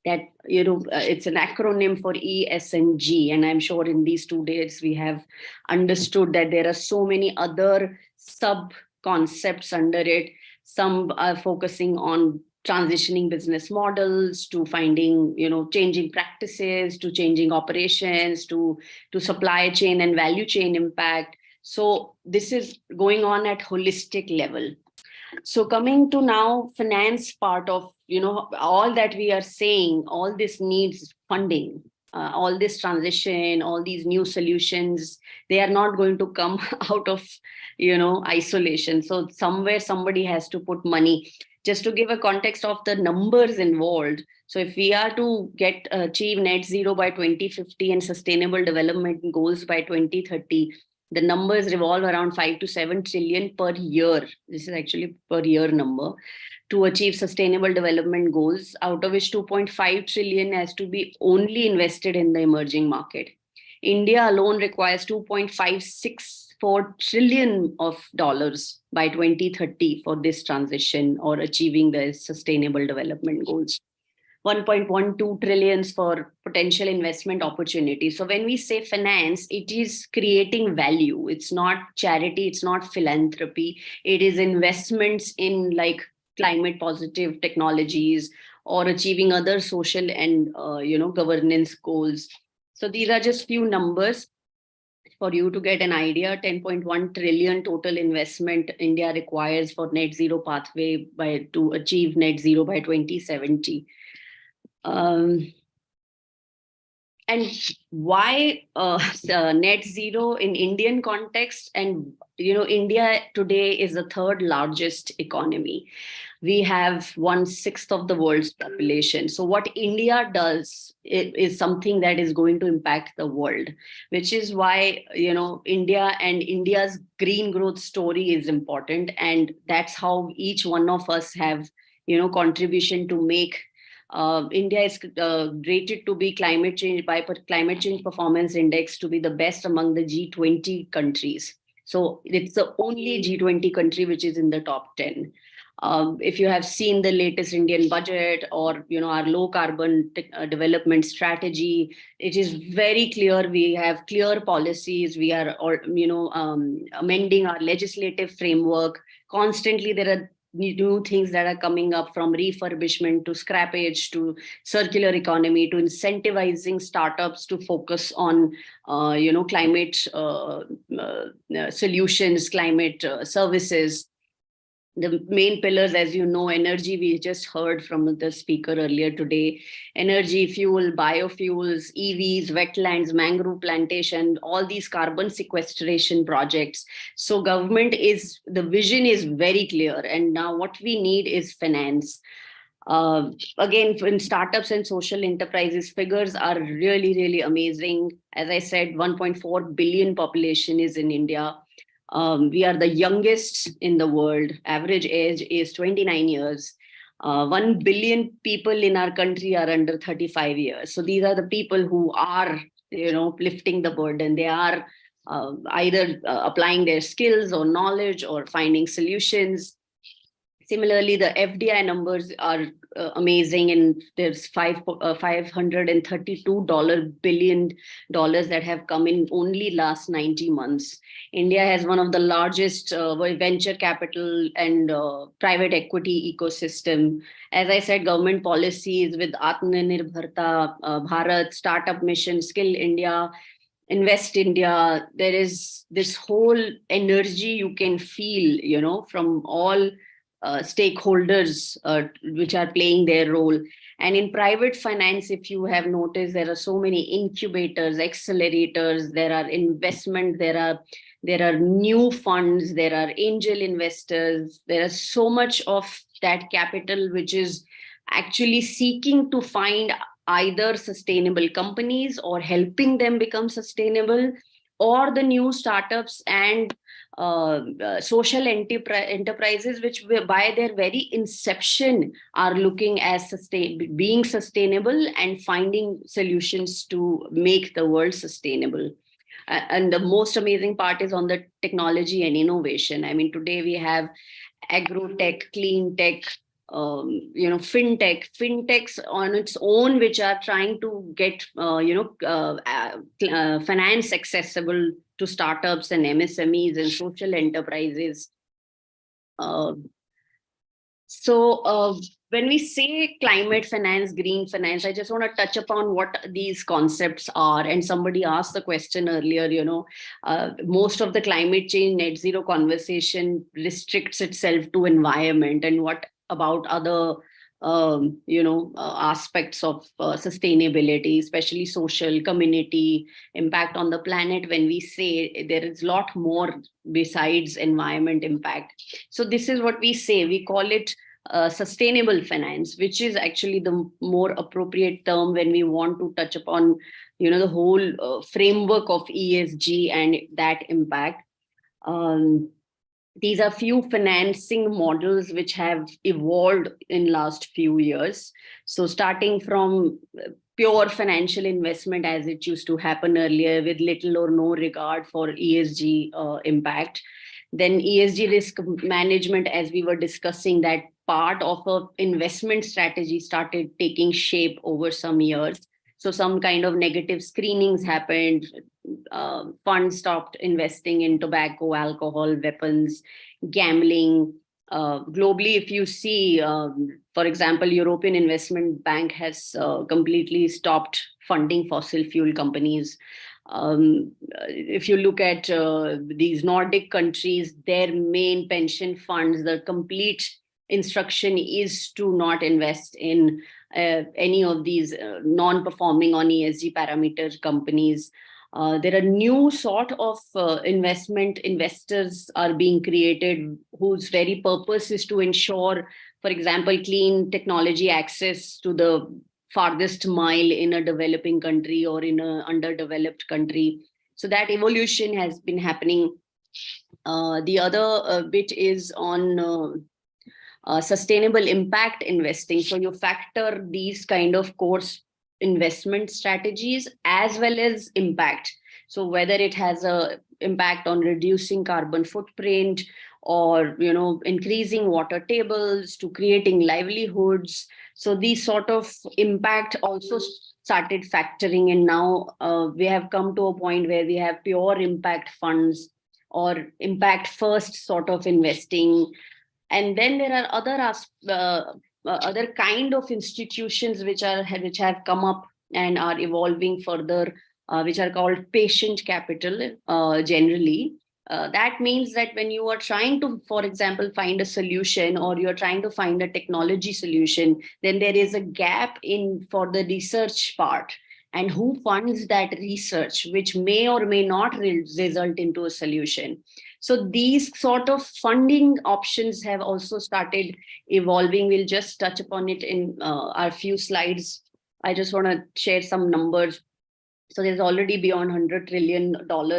That, it's an acronym for E, S, and G. And I'm sure in these 2 days, we have understood that there are so many other sub-concepts under it. Some are focusing on transitioning business models, to finding, changing practices, to changing operations, to supply chain and value chain impact. So this is going on at holistic level. So coming to now finance part of, all that we are saying, all this needs funding, all this transition, all these new solutions, they are not going to come out of, isolation. So somewhere somebody has to put money. Just to give a context of the numbers involved. So if we are to achieve net zero by 2050 and sustainable development goals by 2030, the numbers revolve around 5 to 7 trillion per year. This is actually per year number to achieve sustainable development goals, out of which 2.5 trillion has to be only invested in the emerging market. India alone requires 2.564 trillion of dollars by 2030 for this transition or achieving the sustainable development goals. 1.12 trillions for potential investment opportunities. So when we say finance, it is creating value. It's not charity, it's not philanthropy. It is investments in like climate positive technologies or achieving other social and governance goals. So these are just few numbers for you to get an idea. 10.1 trillion total investment India requires for net zero pathway to achieve net zero by 2070. And why net zero in Indian context? And India today is the third largest economy. We have 1/6 of the world's population. So what India does is something that is going to impact the world, which is why India and India's green growth story is important, and that's how each one of us have contribution to make. India is rated to be climate change performance index to be the best among the G20 countries. So it's the only G20 country which is in the top 10. If you have seen the latest Indian budget or our low carbon development strategy, it is very clear. We have clear policies. We are amending our legislative framework constantly. There are new things that are coming up, from refurbishment to scrappage to circular economy to incentivizing startups to focus on climate solutions, climate services. The main pillars, as you know, energy, we just heard from the speaker earlier today, energy, fuel, biofuels, EVs, wetlands, mangrove plantation, all these carbon sequestration projects. So the vision is very clear. And now what we need is finance. Again, in startups and social enterprises, figures are really, really amazing. As I said, 1.4 billion population is in India. We are the youngest in the world. Average age is 29 years. 1 billion people in our country are under 35 years. So these are the people who are, lifting the burden. They are either applying their skills or knowledge or finding solutions. Similarly, the FDI numbers are amazing, and there's $532 billion that have come in only last 90 months. India has one of the largest venture capital and private equity ecosystem. As I said, government policies with Atmanirbharta Bharat, Startup Mission, Skill India, Invest India. There is this whole energy you can feel, from all stakeholders which are playing their role. And in private finance, if you have noticed, there are so many incubators, accelerators, there are investment, there are new funds, there are angel investors, there is so much of that capital which is actually seeking to find either sustainable companies or helping them become sustainable, or the new startups and social enterprises, which by their very inception are looking as being sustainable and finding solutions to make the world sustainable. And the most amazing part is on the technology and innovation. I mean, today we have agro-tech, clean tech, fintechs on its own, which are trying to get finance accessible to startups and MSMEs and social enterprises. When we say climate finance, green finance, I just want to touch upon what these concepts are. And somebody asked the question earlier, most of the climate change net zero conversation restricts itself to environment, and what about other aspects of sustainability, especially social, community, impact on the planet. When we say there is a lot more besides environment impact. So this is what we say. We call it sustainable finance, which is actually the more appropriate term when we want to touch upon, the whole framework of ESG and that impact. These are few financing models which have evolved in last few years. So starting from pure financial investment as it used to happen earlier with little or no regard for ESG impact. Then ESG risk management, as we were discussing, that part of a investment strategy started taking shape over some years. So some kind of negative screenings happened. Funds stopped investing in tobacco, alcohol, weapons, gambling. Globally, if you see, for example, European Investment Bank has completely stopped funding fossil fuel companies. If you look at these Nordic countries, their main pension funds, the complete instruction is to not invest in any of these non-performing on ESG parameter companies. There are new sort of investors are being created whose very purpose is to ensure, for example, clean technology access to the farthest mile in a developing country or in an underdeveloped country. So that evolution has been happening. The other bit is on sustainable impact investing. So you factor these kind of course investment strategies as well as impact. So whether it has a impact on reducing carbon footprint or increasing water tables to creating livelihoods. So these sort of impact also started factoring in. Now we have come to a point where we have pure impact funds or impact first sort of investing. And then there are other kind of institutions which have come up and are evolving further, which are called patient capital generally. That means that when you are trying to, for example, find a solution or you're trying to find a technology solution, then there is a gap for the research part. And who funds that research, which may or may not result into a solution. So these sort of funding options have also started evolving. We'll just touch upon it in our few slides. I just want to share some numbers. So there's already beyond $100 trillion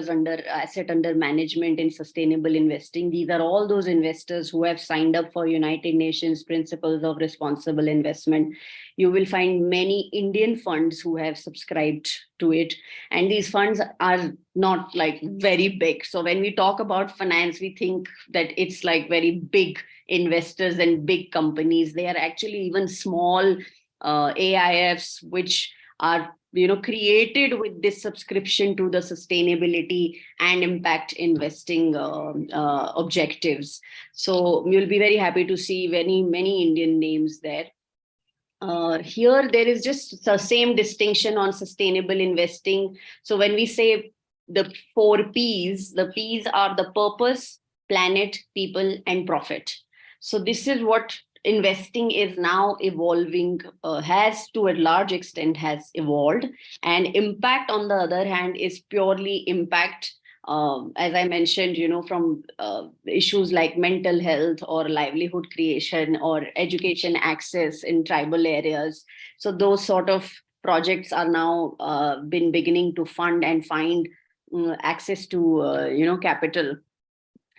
under asset under management in sustainable investing. These are all those investors who have signed up for United Nations Principles of Responsible Investment. You will find many Indian funds who have subscribed to it. And these funds are not like very big. So when we talk about finance, we think that it's like very big investors and big companies. They are actually even small AIFs, which are created with this subscription to the sustainability and impact investing objectives. So you'll be very happy to see many Indian names there. Here, there is just the same distinction on sustainable investing. So when we say the 4 Ps, the Ps are the purpose, planet, people, and profit. So this is what investing is now evolving, has to a large extent has evolved. And impact, on the other hand, is purely impact, as I mentioned, from issues like mental health or livelihood creation or education access in tribal areas. So those sort of projects are now been beginning to fund and find access to, capital.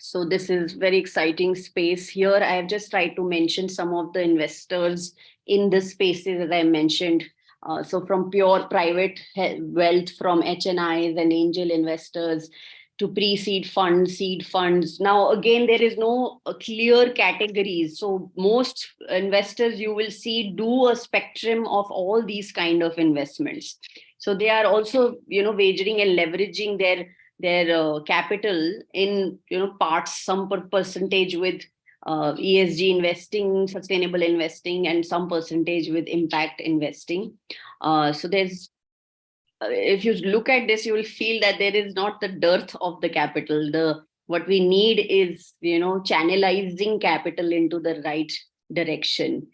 So this is very exciting space. Here, I have just tried to mention some of the investors in the spaces, as I mentioned. So from pure private wealth, from HNIs and angel investors to pre-seed funds, seed funds. Now, again, there is no clear categories. So most investors you will see do a spectrum of all these kind of investments. So they are also, wagering and leveraging their capital in parts, some percentage with ESG investing, sustainable investing, and some percentage with impact investing. So there's, if you look at this, you will feel that there is not the dearth of the capital. What we need is channelizing capital into the right direction.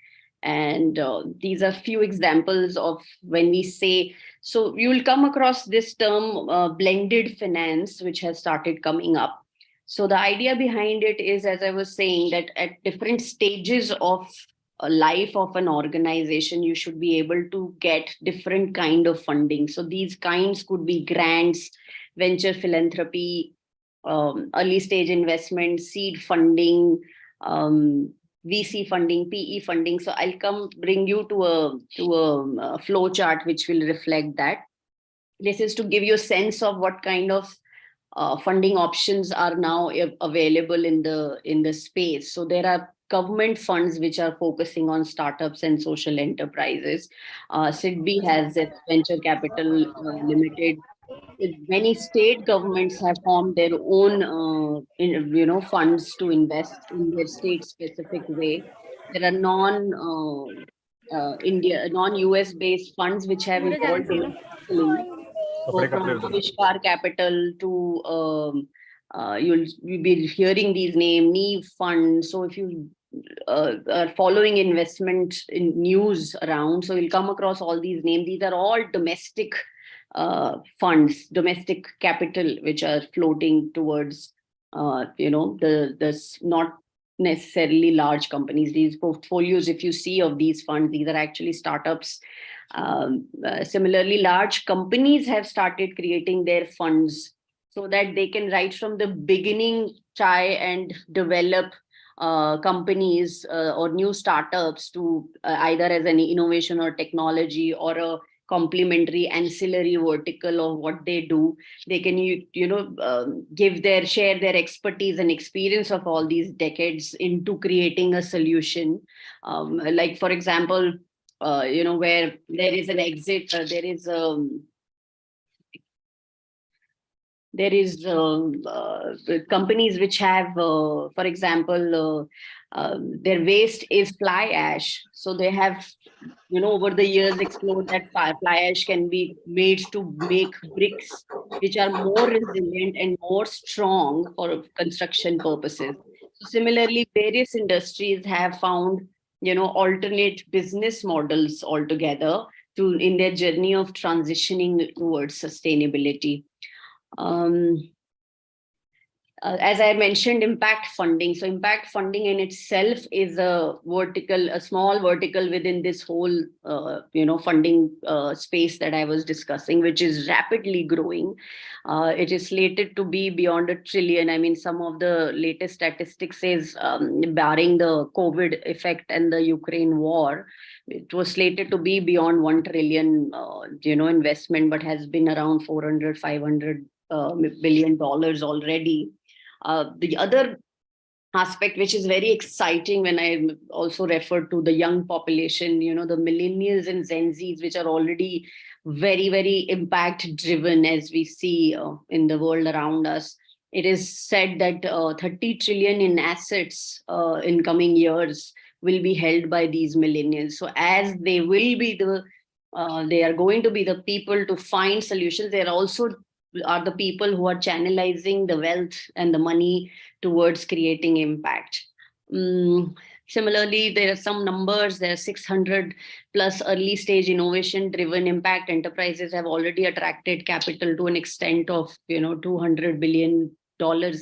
And these are few examples of when we say. So you will come across this term blended finance, which has started coming up. So the idea behind it is, as I was saying, that at different stages of a life of an organization, you should be able to get different kind of funding. So these kinds could be grants, venture philanthropy, early stage investment, seed funding, VC funding, PE funding. So I'll bring you to a flow chart which will reflect that. This is to give you a sense of what kind of funding options are now available in the space. So there are government funds which are focusing on startups and social enterprises. SIDBI has its venture capital limited. Many state governments have formed their own funds to invest in their state specific way. There are non-US based funds which have evolved domestically. So from Avishkar Capital to you'll be hearing these names, Neem Fund. So if you are following investment in news around, so you'll come across all these names. These are all domestic funds, domestic capital, which are floating towards the not necessarily large companies. These portfolios, if you see of these funds, these are actually startups. Similarly, large companies have started creating their funds so that they can right from the beginning try and develop companies or new startups to either as an innovation or technology or a complementary ancillary vertical of what they do. They can share their expertise and experience of all these decades into creating a solution. Like for example, where there is an exit, there is companies which have, for example, their waste is fly ash. So they have, over the years explored that fly ash can be made to make bricks, which are more resilient and more strong for construction purposes. So similarly, various industries have found, alternate business models altogether in their journey of transitioning towards sustainability. As I mentioned, impact funding. So impact funding in itself is a small vertical within this whole, funding space that I was discussing, which is rapidly growing. It is slated to be beyond $1 trillion. I mean, some of the latest statistics says, barring the COVID effect and the Ukraine war, it was slated to be beyond $1 trillion, investment, but has been around 400, 500 billion dollars already. The other aspect, which is very exciting when I also refer to the young population, the millennials and Gen Zs, which are already very, very impact driven as we see in the world around us. It is said that 30 trillion in assets in coming years will be held by these millennials. So as they will be they are going to be the people to find solutions. They are also the people who are channelizing the wealth and the money towards creating impact. Similarly, there are some numbers. There are 600 plus early stage innovation driven impact enterprises have already attracted capital to an extent of $200 billion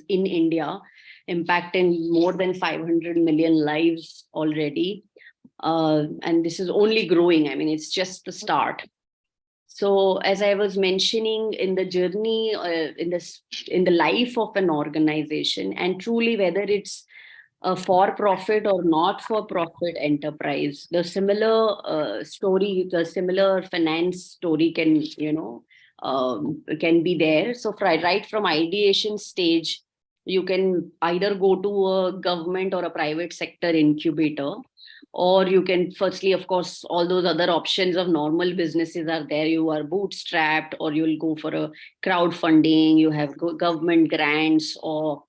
in India, impacting more than 500 million lives already. And this is only growing. I mean, it's just the start. So as I was mentioning, in the journey, in the life of an organization, and truly whether it's a for-profit or not-for-profit enterprise, the similar story, the similar finance story can be there. So right from ideation stage, you can either go to a government or a private sector incubator, or you can firstly, of course, all those other options of normal businesses are there. You are bootstrapped, or you'll go for a crowdfunding. You have government grants or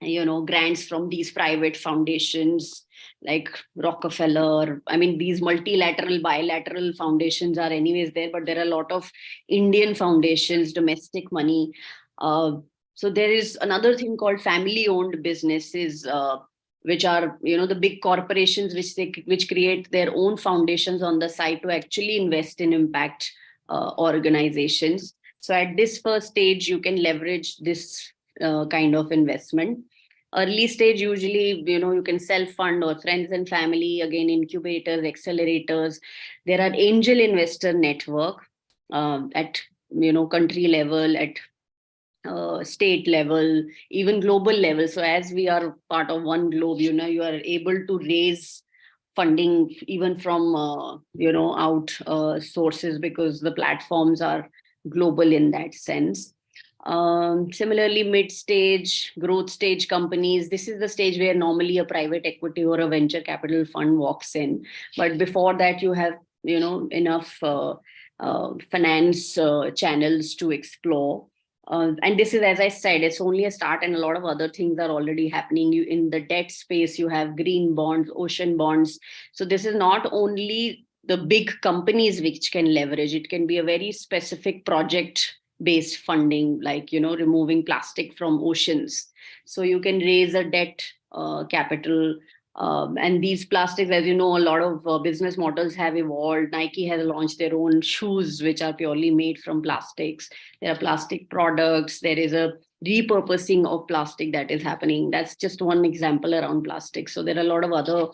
grants from these private foundations like Rockefeller. I mean, these multilateral, bilateral foundations are anyways there, but there are a lot of Indian foundations, domestic money. So there is another thing called family-owned businesses, which are the big corporations which create their own foundations on the side to actually invest in impact organizations. So at this first stage, you can leverage this kind of investment. Early stage, usually, you can self-fund or friends and family, again, incubators, accelerators. There are angel investor network at, country level, at state level, even global level. So as we are part of one globe, you are able to raise funding even from, out sources, because the platforms are global in that sense. Similarly, mid-stage, growth stage companies, this is the stage where normally a private equity or a venture capital fund walks in. But before that, you have, enough finance channels to explore. And this is, as I said, it's only a start, and a lot of other things are already happening. In the debt space, you have green bonds, ocean bonds. So this is not only the big companies which can leverage, it can be a very specific project based funding, like, removing plastic from oceans. So you can raise a debt capital. And these plastics, as you know, a lot of business models have evolved. Nike has launched their own shoes, which are purely made from plastics. There are plastic products. There is a repurposing of plastic that is happening. That's just one example around plastic. So there are a lot of other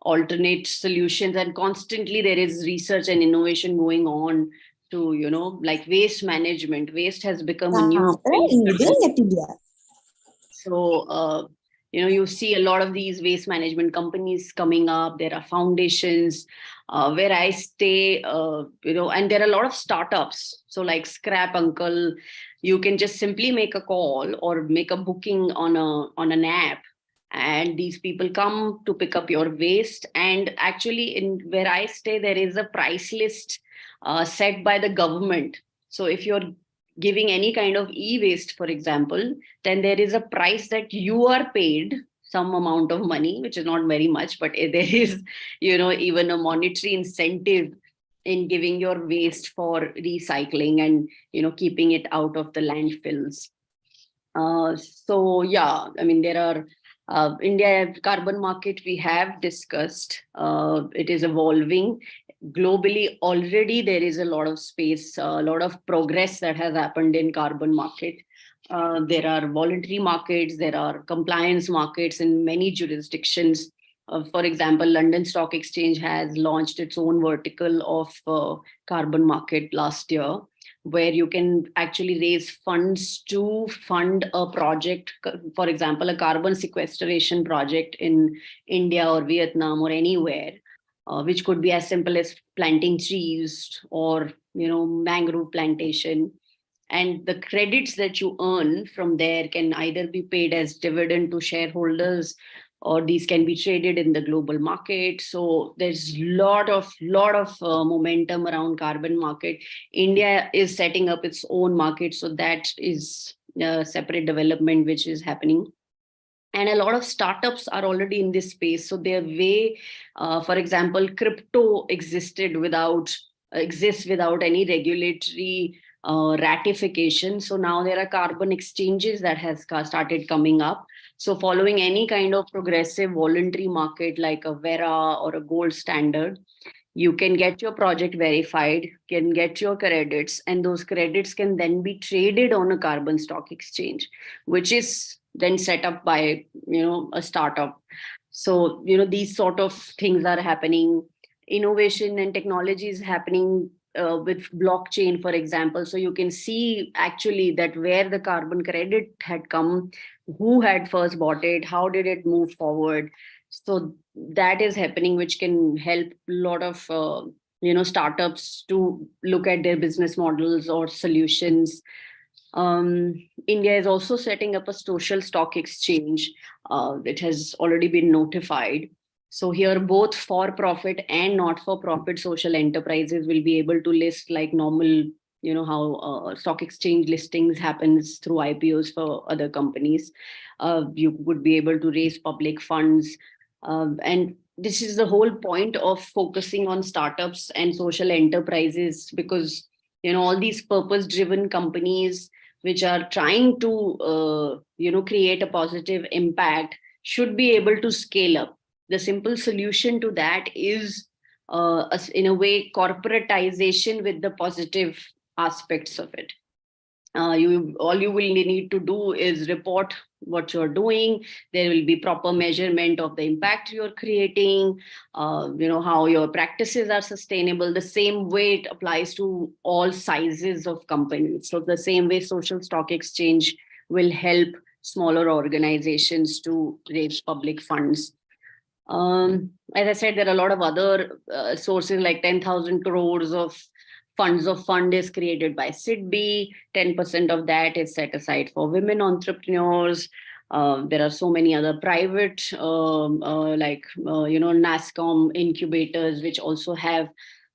alternate solutions, and constantly there is research and innovation going on to, like waste management. Waste has become a new so you see a lot of these waste management companies coming up. There are foundations. Where I stay, and there are a lot of startups. So like Scrap Uncle, you can just simply make a call or make a booking on an app, and these people come to pick up your waste. And actually, in where I stay, there is a price list set by the government. So if you're giving any kind of e-waste, for example, then there is a price that you are paid some amount of money, which is not very much, but there is, even a monetary incentive in giving your waste for recycling and, keeping it out of the landfills. So yeah, I mean, there are India carbon market we have discussed. It is evolving. Globally, already there is a lot of space, a lot of progress that has happened in carbon market. There are voluntary markets, there are compliance markets in many jurisdictions. For example, London Stock Exchange has launched its own vertical of carbon market last year, where you can actually raise funds to fund a project, for example, a carbon sequestration project in India or Vietnam or anywhere. Which could be as simple as planting trees or, mangrove plantation. And the credits that you earn from there can either be paid as dividend to shareholders, or these can be traded in the global market. So there's lot of momentum around carbon market. India is setting up its own market. So that is a separate development which is happening. And a lot of startups are already in this space. So their way, for example, crypto exists without any regulatory ratification. So now there are carbon exchanges that has started coming up. So following any kind of progressive voluntary market like a Vera or a gold standard, you can get your project verified, can get your credits, and those credits can then be traded on a carbon stock exchange, which is then set up by, a startup. So, these sort of things are happening. Innovation and technology is happening with blockchain, for example. So you can see actually that where the carbon credit had come, who had first bought it, how did it move forward. So that is happening, which can help a lot of, startups to look at their business models or solutions. India is also setting up a social stock exchange. It has already been notified. So here both for-profit and not-for-profit social enterprises will be able to list like normal, how stock exchange listings happens through IPOs for other companies. You would be able to raise public funds. And this is the whole point of focusing on startups and social enterprises, because, all these purpose-driven companies which are trying to, create a positive impact should be able to scale up. The simple solution to that is, in a way, corporatization with the positive aspects of it. All you will need to do is report what you're doing. There will be proper measurement of the impact you're creating, how your practices are sustainable. The same way it applies to all sizes of companies. So the same way social stock exchange will help smaller organizations to raise public funds. As I said, there are a lot of other sources, like 10,000 crores of fund is created by SIDBI. 10% of that is set aside for women entrepreneurs. There are so many other private, NASCOM incubators, which also have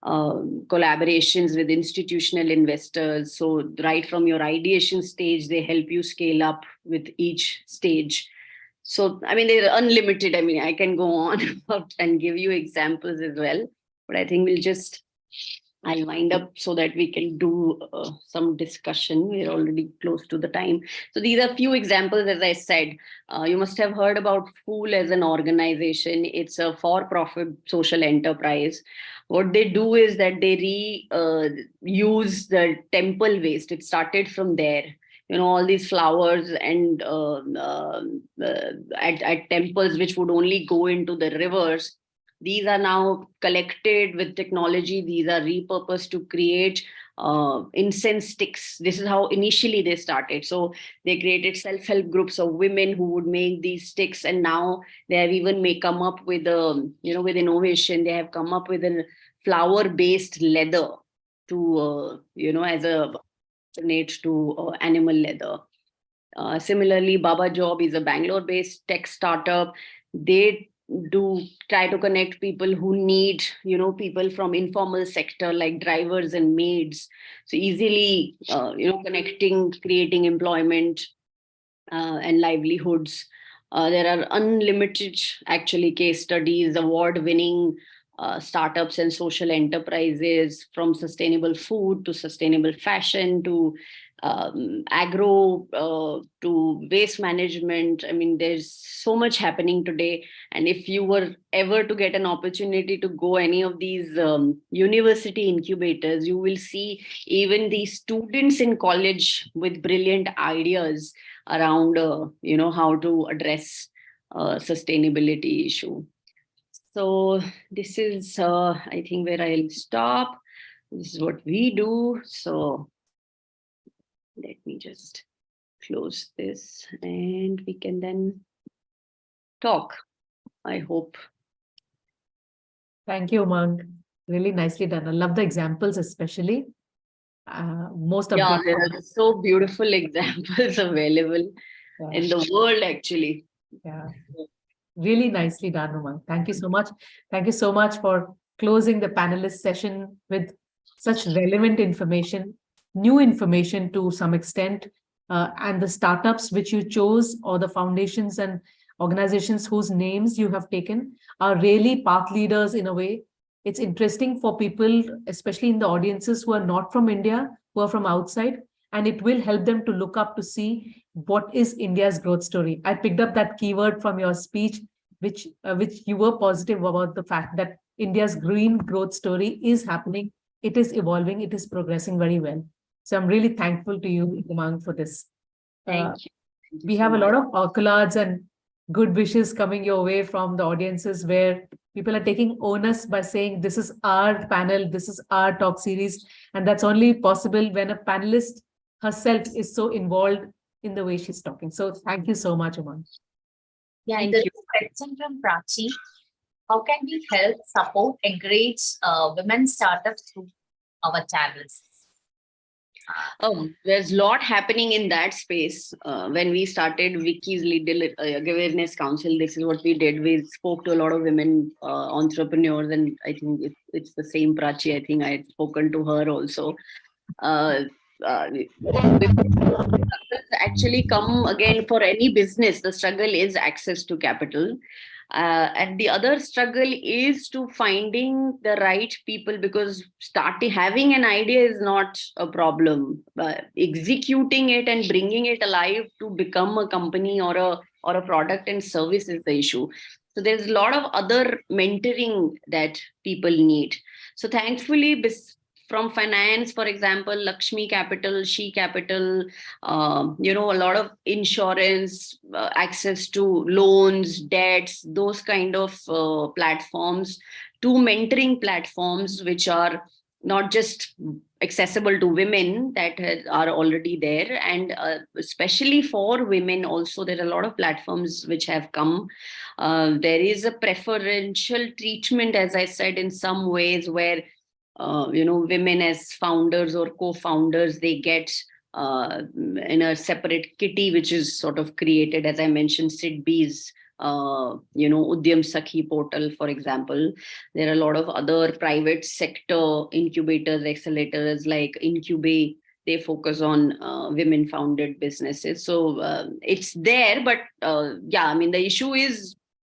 collaborations with institutional investors. So right from your ideation stage, they help you scale up with each stage. So, I mean, they're unlimited. I mean, I can go on and give you examples as well, but I think I'll wind up so that we can do some discussion. We're already close to the time. So these are few examples, as I said. You must have heard about Fool as an organization. It's a for-profit social enterprise. What they do is that they reuse the temple waste. It started from there. All these flowers and at temples, which would only go into the rivers. These are now collected with technology. These are repurposed to create incense sticks. This is how initially they started. So they created self-help groups of women who would make these sticks. And now they have even come up with, with innovation. They have come up with a flower-based leather to, as a alternate to animal leather. Similarly, Baba Job is a Bangalore-based tech startup. They do try to connect people who need, people from informal sector like drivers and maids. So easily, connecting, creating employment and livelihoods. There are unlimited, actually, case studies, award-winning startups and social enterprises, from sustainable food to sustainable fashion to agro to waste management. I mean, there's so much happening today. And if you were ever to get an opportunity to go any of these university incubators, you will see even the students in college with brilliant ideas around, how to address sustainability issue. So this is, I think, where I'll stop. This is what we do. So let me just close this and we can then talk, I hope. Thank you, Umang. Really nicely done. I love the examples, especially. Most of there are so beautiful examples available in the world, actually. Yeah. Really nicely done, Umang. Thank you so much. Thank you so much for closing the panelist session with such relevant information, new information to some extent, and the startups which you chose, or the foundations and organizations whose names you have taken, are really path leaders in a way. It's interesting for people, especially in the audiences who are not from India, who are from outside, and it will help them to look up to see what is India's growth story. I picked up that keyword from your speech, which you were positive about the fact that India's green growth story is happening. It is evolving. It is progressing very well. So I'm really thankful to you, Umang, for this. Thank you. We have a lot of accolades and good wishes coming your way from the audiences, where people are taking onus by saying, this is our panel, this is our talk series. And that's only possible when a panelist herself is so involved in the way she's talking. So thank you so much, Umang. Yeah, and there's a question from Prachi. How can we help, support, encourage women startups through our channels? There's a lot happening in that space. When we started Vicky's Lead Awareness Council, this is what we did. We spoke to a lot of women entrepreneurs, and I think it's the same Prachi. I think I had spoken to her also. Actually come again for any business. The struggle is access to capital. And the other struggle is to finding the right people, because having an idea is not a problem. Executing it and bringing it alive to become a company or a product and service is the issue. So there's a lot of other mentoring that people need. So thankfully, from finance, for example, Lakshmi Capital, She Capital, you know, a lot of insurance, access to loans, debts, those kind of platforms, to mentoring platforms, which are not just accessible to women that are already there, and especially for women also, there are a lot of platforms which have come. There is a preferential treatment, as I said, in some ways, where you know, women as founders or co-founders, they get in a separate kitty, which is sort of created, as I mentioned, SIDBI's, you know, Udyam Sakhi portal, for example. There are a lot of other private sector incubators, accelerators like Incubate. They focus on women-founded businesses. So it's there, but yeah, I mean, the issue is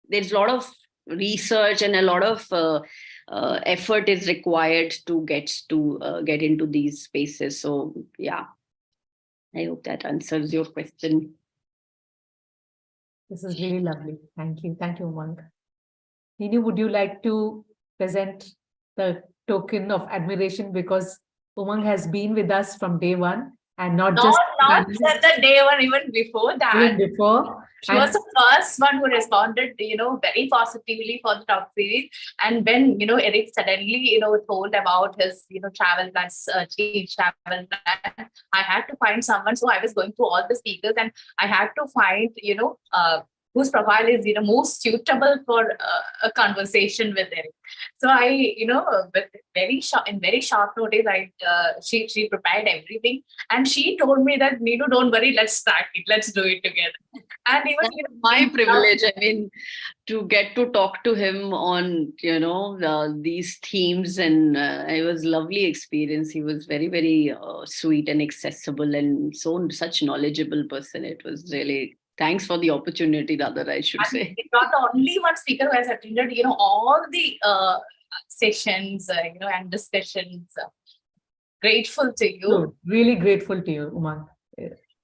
there's a lot of research and a lot of effort is required to get into these spaces. So yeah, I hope that answers your question. This is really lovely. Thank you. Thank you, Umang. Neenu, would you like to present the token of admiration, because Umang has been with us from day one, and not just the day one, even before that. Even before. She was the first one who responded, you know, very positively for the talk series. And when, you know, Eric suddenly, you know, told about his, you know, travel plans, change travel plan, I had to find someone. So I was going through all the speakers, and I had to find, you know, whose profile is, you know, most suitable for a conversation with him. So I, you know, in very short notice, she prepared everything, and she told me that, Neenu, don't worry, let's start it, let's do it together. And even, you know, my privilege, I mean, to get to talk to him on, you know, these themes, and it was lovely experience. He was very, very sweet and accessible, and such knowledgeable person. It was really, thanks for the opportunity, rather, I should say. It's not the only one speaker who has attended, you know, all the sessions, you know, and discussions. Grateful to you. No, really grateful to you, Umang.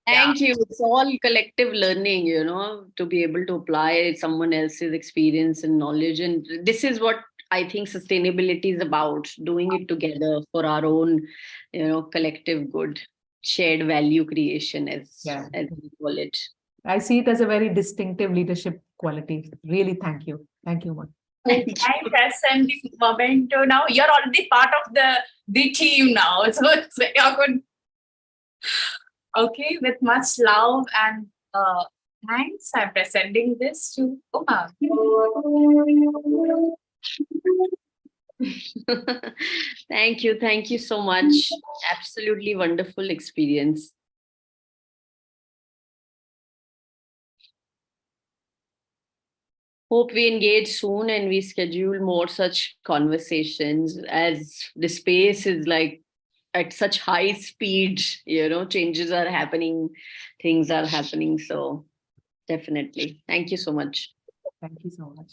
Thank you. It's all collective learning, you know, to be able to apply someone else's experience and knowledge. And this is what I think sustainability is about, doing it together for our own, you know, collective good, shared value creation, as we call it. I see it as a very distinctive leadership quality. Really, thank you. Thank you, Umang. I present this moment now. You're already part of the team now. So it's very good. Okay, with much love and thanks, I'm presenting this to Umang. Thank you so much. Absolutely wonderful experience. Hope we engage soon and we schedule more such conversations, as the space is like at such high speed, you know, changes are happening, things are happening. So definitely. Thank you so much. Thank you so much.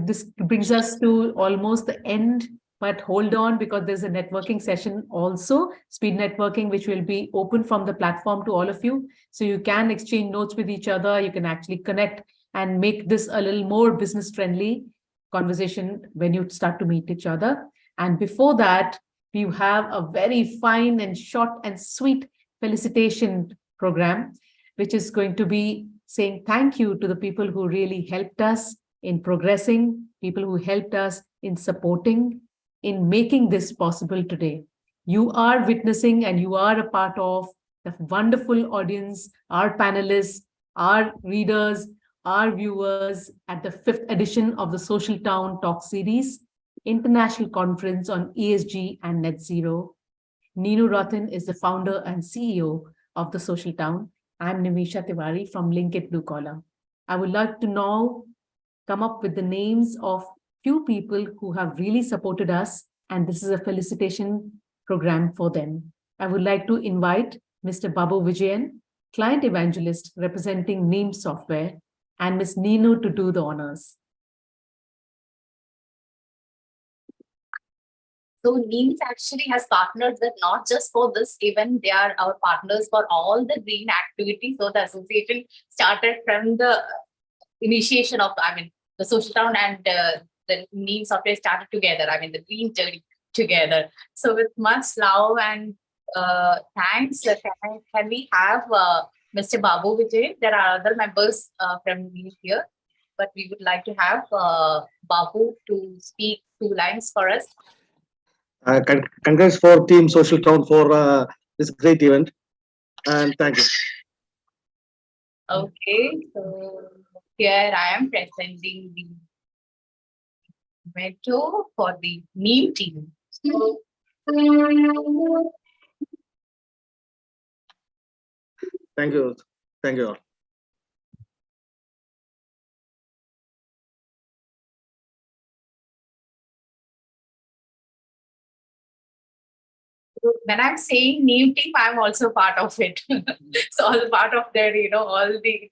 This brings us to almost the end, but hold on, because there's a networking session also, speed networking, which will be open from the platform to all of you. So you can exchange notes with each other. You can actually connect and make this a little more business friendly conversation when you start to meet each other. And before that, we have a very fine and short and sweet felicitation program, which is going to be saying thank you to the people who really helped us in progressing, people who helped us in supporting, in making this possible today. You are witnessing and you are a part of the wonderful audience, our panelists, our readers, our viewers at the 5th edition of the Social Town Talk Series, International Conference on ESG and NetZero. Neenu Ratan is the founder and CEO of the Social Town. I'm Nimisha Tiwari from Linkit Blue Collar. I would like to now come up with the names of few people who have really supported us, and this is a felicitation program for them. I would like to invite Mr. Babu Vijayan, client evangelist representing Neem Software, and Ms. Neenu to do the honors. So Neem actually has partnered with not just for this event, they are our partners for all the green activities. So the association started from the initiation of, the Social Town and the Neem Software started together. The green journey together. So with much love and thanks, can we have Mr. Babu Vijay? There are other members from Neem here, but we would like to have Babu to speak 2 lines for us. Congrats for Team Social Town for this great event, and thank you. Okay, so here I am presenting the motto for the Neem team. Thank you. Thank you all. When I'm saying Neem team, I'm also part of it. So all part of their, all the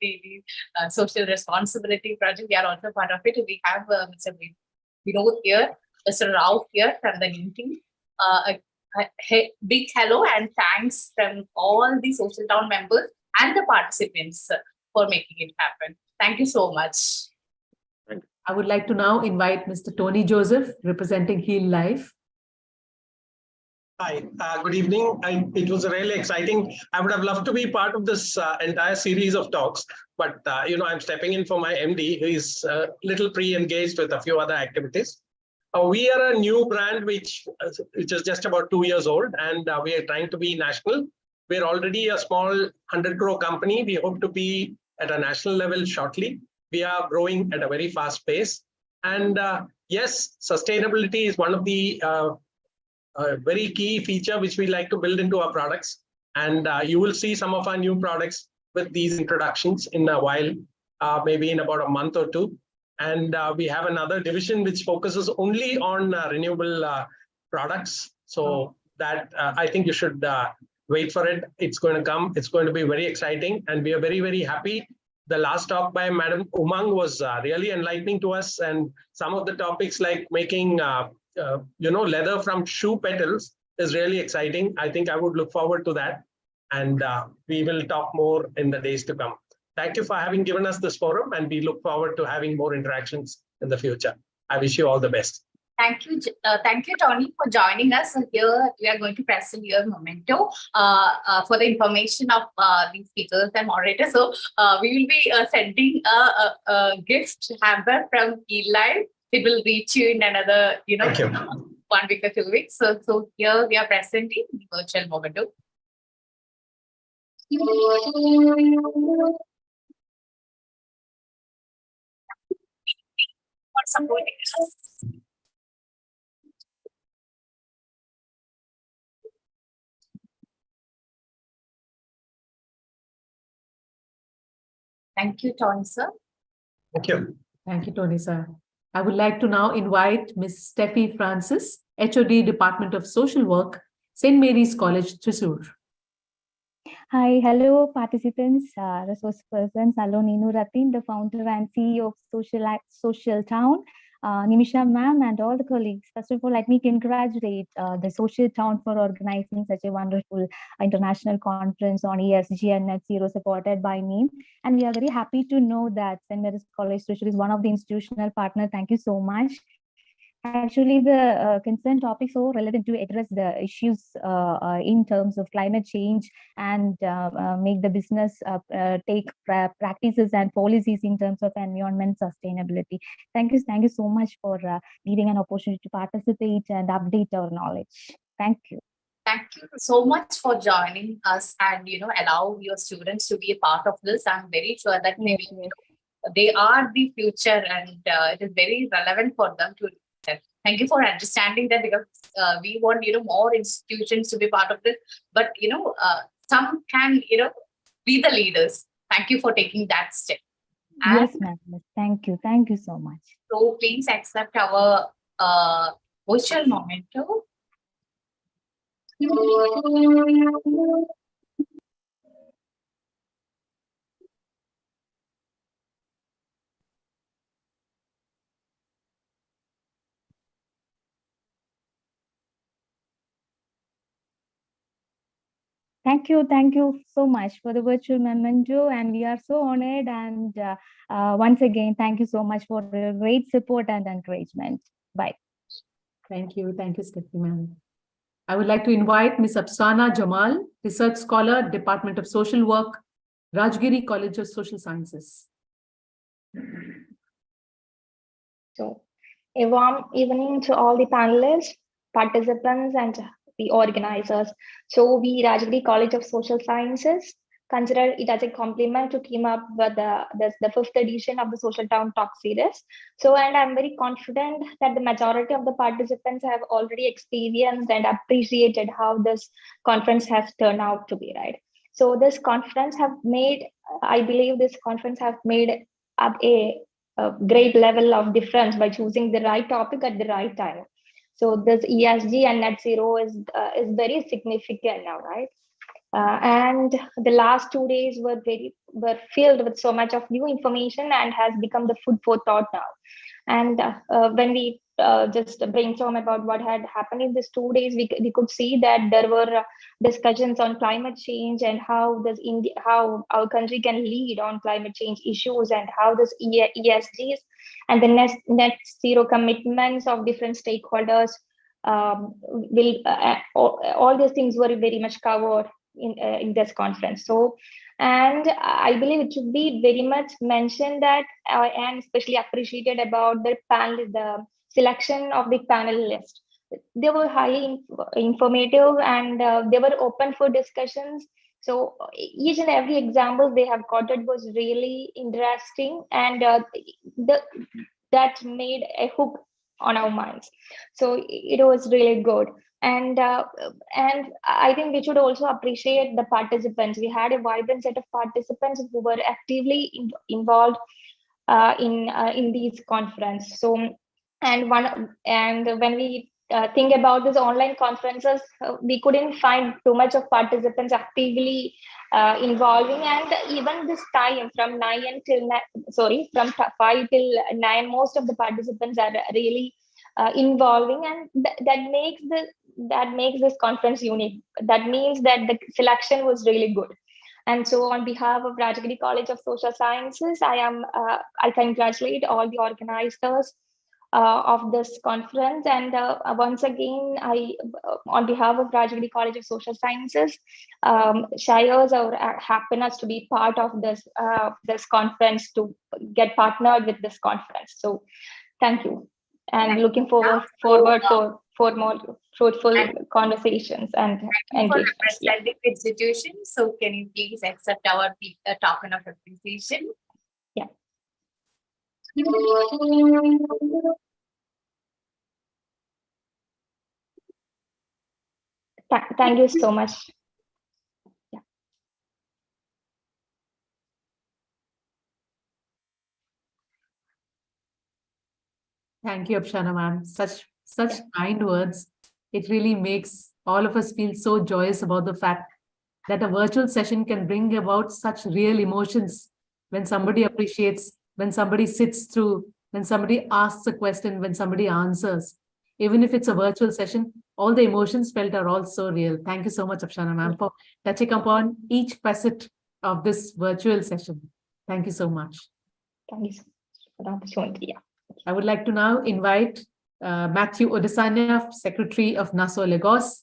social responsibility project, we are also part of it. We have Mr. Vinod here, Mr. Rao here from the Neem team. A big hello and thanks from all the Social Town members and the participants for making it happen. Thank you so much. I would like to now invite Mr. Tony Joseph, representing Heal Life. Hi, good evening. It was really exciting. I would have loved to be part of this entire series of talks, but I'm stepping in for my MD, who is a little pre-engaged with a few other activities. We are a new brand which is just about 2 years old, and we are trying to be national. We're already a small 100 crore company. We hope to be at a national level shortly. We are growing at a very fast pace. And yes, sustainability is one of the very key feature which we like to build into our products. And you will see some of our new products with these introductions in a while, maybe in about a month or two. And we have another division which focuses only on renewable products. So that I think you should wait for it. It's going to come. It's going to be very exciting. And we are very, very happy. The last talk by Madam Umang was really enlightening to us. And some of the topics like making leather from shoe petals is really exciting. I think I would look forward to that. And we will talk more in the days to come. Thank you for having given us this forum, and we look forward to having more interactions in the future. I wish you all the best. Thank you, Tony, for joining us. Here we are going to present your memento for the information of the speakers and moderators. So we will be sending a gift hamper from eLive. It will reach you in another, 1 week or 2 weeks. So here we are presenting the virtual memento. For supporting us. Thank you, Tony, sir. Thank you. Thank you, Tony, sir. I would like to now invite Ms. Steffi Francis, HOD, Department of Social Work, St. Mary's College, Thrissur. Hi, hello, participants, resource persons. Hello, Neenu Ratin, the founder and CEO of Social Town. Nimisha ma'am and all the colleagues. First of all, let me congratulate the Social Town for organizing such a wonderful international conference on ESG and NetZero supported by Neem. And we are very happy to know that St. Mary's College Thrissur is one of the institutional partners. Thank you so much. Actually, the concerned topic so relevant to address the issues in terms of climate change and make the business take practices and policies in terms of environment sustainability. Thank you so much for giving an opportunity to participate and update our knowledge. Thank you. Thank you so much for joining us and allow your students to be a part of this. I'm very sure that they are the future, and it is very relevant for them to. Thank you for understanding that, because we want more institutions to be part of this, but some can be the leaders. Thank you for taking that step. And yes, ma'am. Thank you so much. So please accept our virtual memento. Thank you so much for the virtual memento, and we are so honored. And once again, thank you so much for your great support and encouragement. Bye. Thank you, Stephanie ma'am. I would like to invite Ms. Afsana Jamal, Research Scholar, Department of Social Work, Rajgiri College of Social Sciences. So, a warm evening to all the panelists, participants, and the organizers. So, we, Rajgiri College of Social Sciences, consider it as a compliment to team up with the fifth edition of the Social Town Talk series. So, and I'm very confident that the majority of the participants have already experienced and appreciated how this conference has turned out to be, right? So, this conference have made, I believe this conference have made up a great level of difference by choosing the right topic at the right time. So this ESG and NetZero is very significant now, right? And the last 2 days were filled with so much of new information and has become the food for thought now. And when we just brainstorm about what had happened in these 2 days, we could see that there were discussions on climate change and how how our country can lead on climate change issues, and how this ESGs and the net zero commitments of different stakeholders will all these things were very much covered in this conference. So, and I believe it should be very much mentioned that and especially appreciated about the selection of the panelists. They were highly informative, and they were open for discussions. So each and every example they have quoted was really interesting, and that made a hook on our minds. So it was really good. And I think we should also appreciate the participants. We had a vibrant set of participants who were actively involved in these conference. So, and when we think about these online conferences, we couldn't find too much of participants actively involving, and even this time from 5 till 9, most of the participants are really involving, and that makes this conference unique. That means that the selection was really good. And so on behalf of Rajgiri College of Social Sciences, I congratulate all the organizers of this conference. And once again, on behalf of Rajgiri College of Social Sciences, shares our happiness to be part of this conference, to get partnered with this conference. So thank you. And looking forward for more fruitful conversations and engagements. Representing the institution, so can you please accept our token of appreciation? Yeah. Thank you so much. Yeah. Thank you, Afsana ma'am. Such kind words. It really makes all of us feel so joyous about the fact that a virtual session can bring about such real emotions when somebody appreciates, when somebody sits through, when somebody asks a question, when somebody answers. Even if it's a virtual session, all the emotions felt are all so real. Thank you so much, Afsana ma'am, for touching upon each facet of this virtual session. Thank you so much. Thank you so much for the opportunity. Yeah. I would like to now invite Matthew Odesanya, Secretary of NASO Lagos,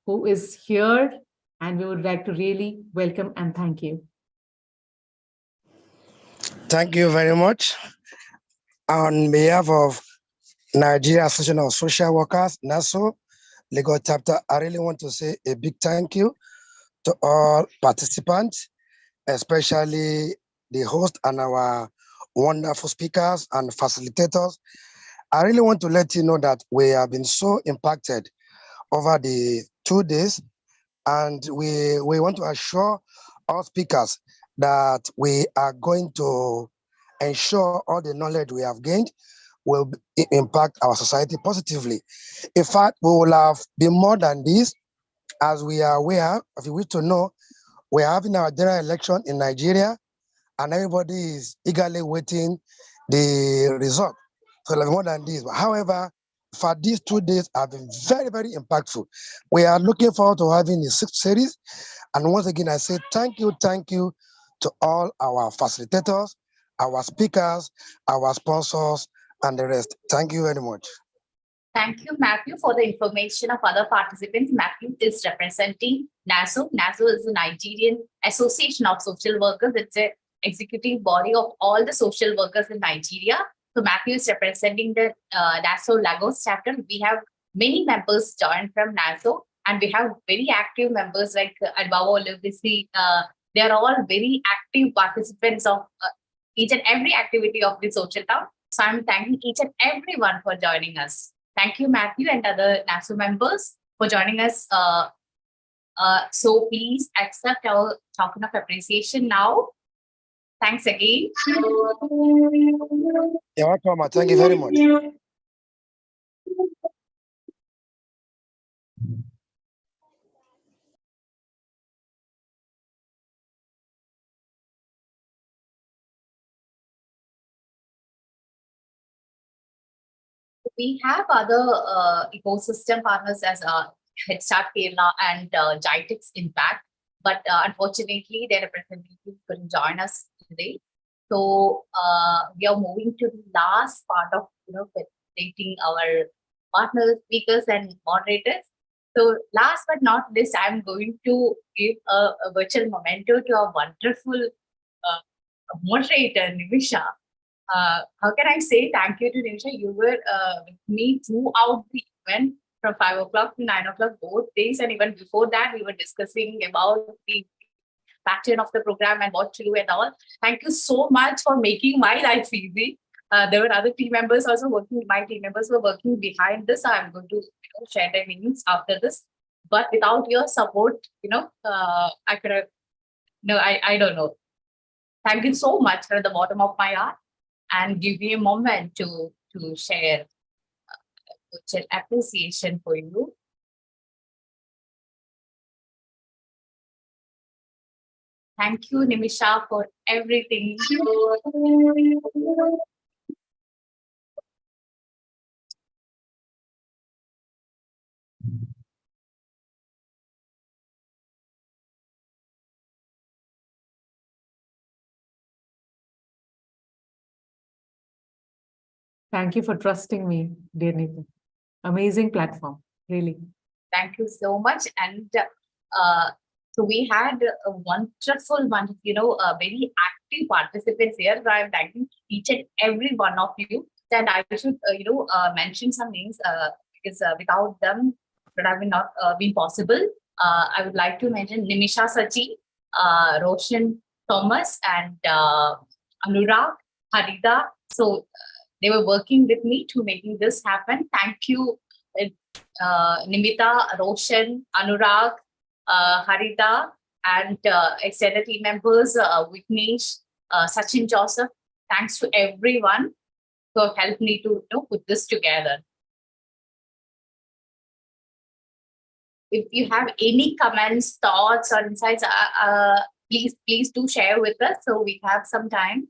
who is here, and we would like to really welcome and thank you. Thank you very much. On behalf of Nigeria Association of Social Workers, NASO Lagos chapter, I really want to say a big thank you to all participants, especially the host and our wonderful speakers and facilitators. I really want to let you know that we have been so impacted over the 2 days, and we want to assure all speakers that we are going to ensure all the knowledge we have gained will impact our society positively. In fact, we will have been more than this, as we are aware, if you wish to know, we are having our general election in Nigeria, and everybody is eagerly waiting the result. So like more than this. But however, for these 2 days have been very, very impactful. We are looking forward to having the 6th series. And once again, I say thank you to all our facilitators, our speakers, our sponsors, and the rest. Thank you very much. Thank you, Matthew, for the information of other participants. Matthew is representing NASO. NASO is the Nigerian Association of Social Workers. It's an executive body of all the social workers in Nigeria. So Matthew is representing the NASO Lagos chapter. We have many members joined from NASO, and we have very active members like Adbaba Olivisi. They are all very active participants of each and every activity of the social town. So I'm thanking each and everyone for joining us. Thank you, Matthew, and other NASO members for joining us. So please accept our token of appreciation now. Thanks again. You're welcome. Thank you very much. We have other ecosystem partners as Head Start Kerala and Gitex Impact, but unfortunately, their representatives couldn't join us today. So we are moving to the last part of facilitating our partners, speakers, and moderators. So last but not least, I'm going to give a virtual memento to our wonderful moderator, Nimisha. How can I say thank you to Nimisha? You were with me throughout the event from 5 o'clock to 9 o'clock both days, and even before that, we were discussing about the pattern of the program and what to do and all. Thank you so much for making my life easy. There were other team members also working. My team members were working behind this. I'm going to share their names after this. But without your support, I could have. No, I don't know. Thank you so much from the bottom of my heart, and give me a moment to share appreciation for you. Thank you, Nimisha, for everything. Thank you for trusting me, dear Neeta. Amazing platform, really. Thank you so much. And so we had a wonderful, very active participants here. I'm thanking each and every one of you. And I should, mention some names because without them, it would have not been possible. I would like to mention Nimisha Sachi, Roshan Thomas, and Anurag, Harida. So they were working with me to making this happen. Thank you, Nimita, Roshan, Anurag, Harida, and extended team members, Vignesh, Sachin Joseph. Thanks to everyone who have helped me to put this together. If you have any comments, thoughts, or insights, please do share with us so we have some time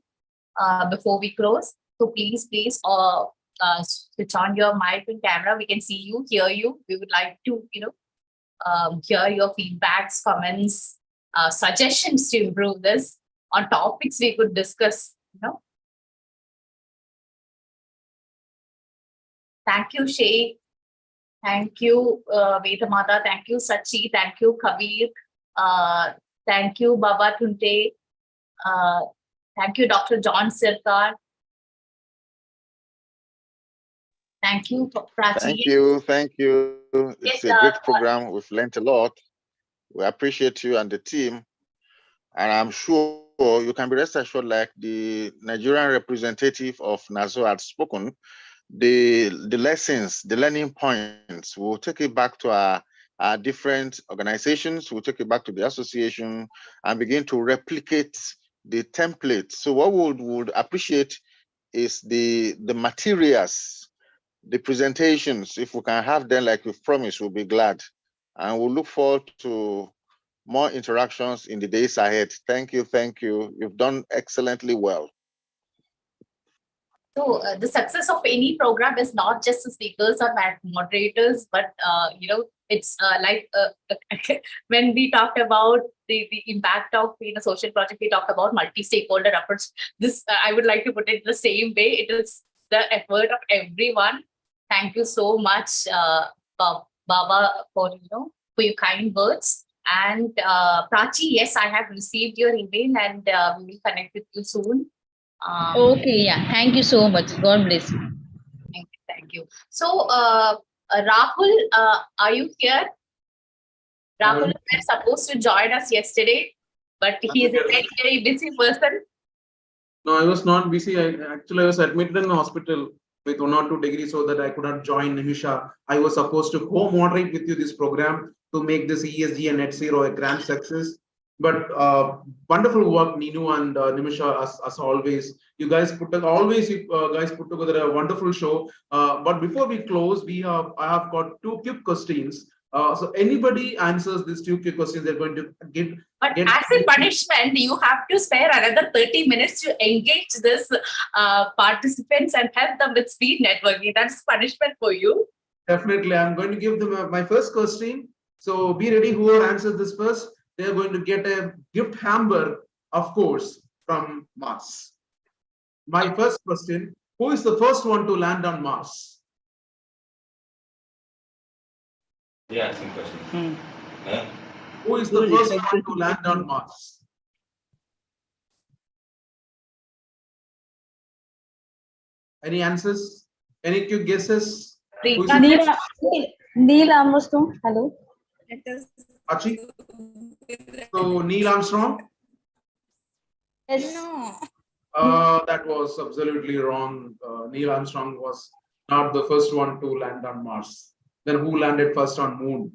before we close. So please switch on your mic and camera. We can see you, hear you. We would like to hear your feedbacks, comments, suggestions to improve this, on topics we could discuss. Thank you, Shay. Thank you, Vedamata. Thank you, Sachi. Thank you, Kabir. Thank you, Baba Tunte. Thank you, Dr. John Sirkar. Thank you, Prachi. Thank you. It's a great program. We've learned a lot. We appreciate you and the team. And I'm sure you can be rest assured, like the Nigerian representative of NASO had spoken, the lessons, the learning points, we'll take it back to our different organizations, we'll take it back to the association and begin to replicate the template. So what we would appreciate is the materials, the presentations. If we can have them like we've promised, we'll be glad. And we'll look forward to more interactions in the days ahead. Thank you. Thank you. You've done excellently well. So the success of any program is not just the speakers or moderators, but it's like when we talked about the impact of social project, we talked about multi-stakeholder approach. This I would like to put it the same way. It is the effort of everyone. Thank you so much, Baba, for your kind words. And Prachi, yes, I have received your email, and we will connect with you soon. Okay, yeah. Thank you so much. God bless you. Thank you. So, Rahul, are you here? Rahul was supposed to join us yesterday, but he is a very, very busy person. No, I was not busy. I was admitted in the hospital with 1 or 2 degrees, so that I could not join Nimisha. I was supposed to co-moderate with you this program to make this ESG and NetZero a grand success. But wonderful work, Neenu and Nimisha, as always. You guys put together a wonderful show. But before we close, I have got 2 quick questions. So anybody answers these 2 quick questions, they're going to get. But as a punishment, you have to spare another 30 minutes to engage this participants and help them with speed networking. That's punishment for you. Definitely, I'm going to give them my first question. So be ready. Whoever answers this first, they are going to get a gift hamper, of course, from Mars. My first question: who is the first one to land on Mars? Yeah, same question. Who is the first one to land on Mars? Any answers? Any quick guesses? Neil Armstrong. Hello. Achi? So Neil Armstrong? Yes. That was absolutely wrong. Neil Armstrong was not the first one to land on Mars. Then who landed first on Moon?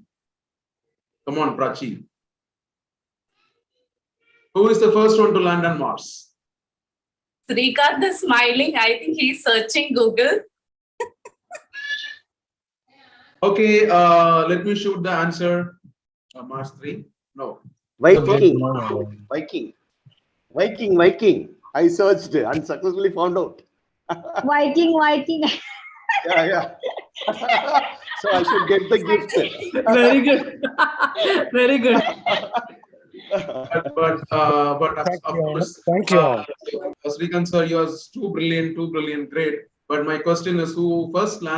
Come on, Prachi. Who is the first one to land on Mars? Srikanth is smiling. I think he's searching Google. Okay, let me shoot the answer. Mars 3? No. Viking. I searched and successfully found out. Viking. Yeah. So I should get the gift. Very good. Very good. But of course, thank you. Srikanth sir, you are too brilliant, great. But my question is, who first landed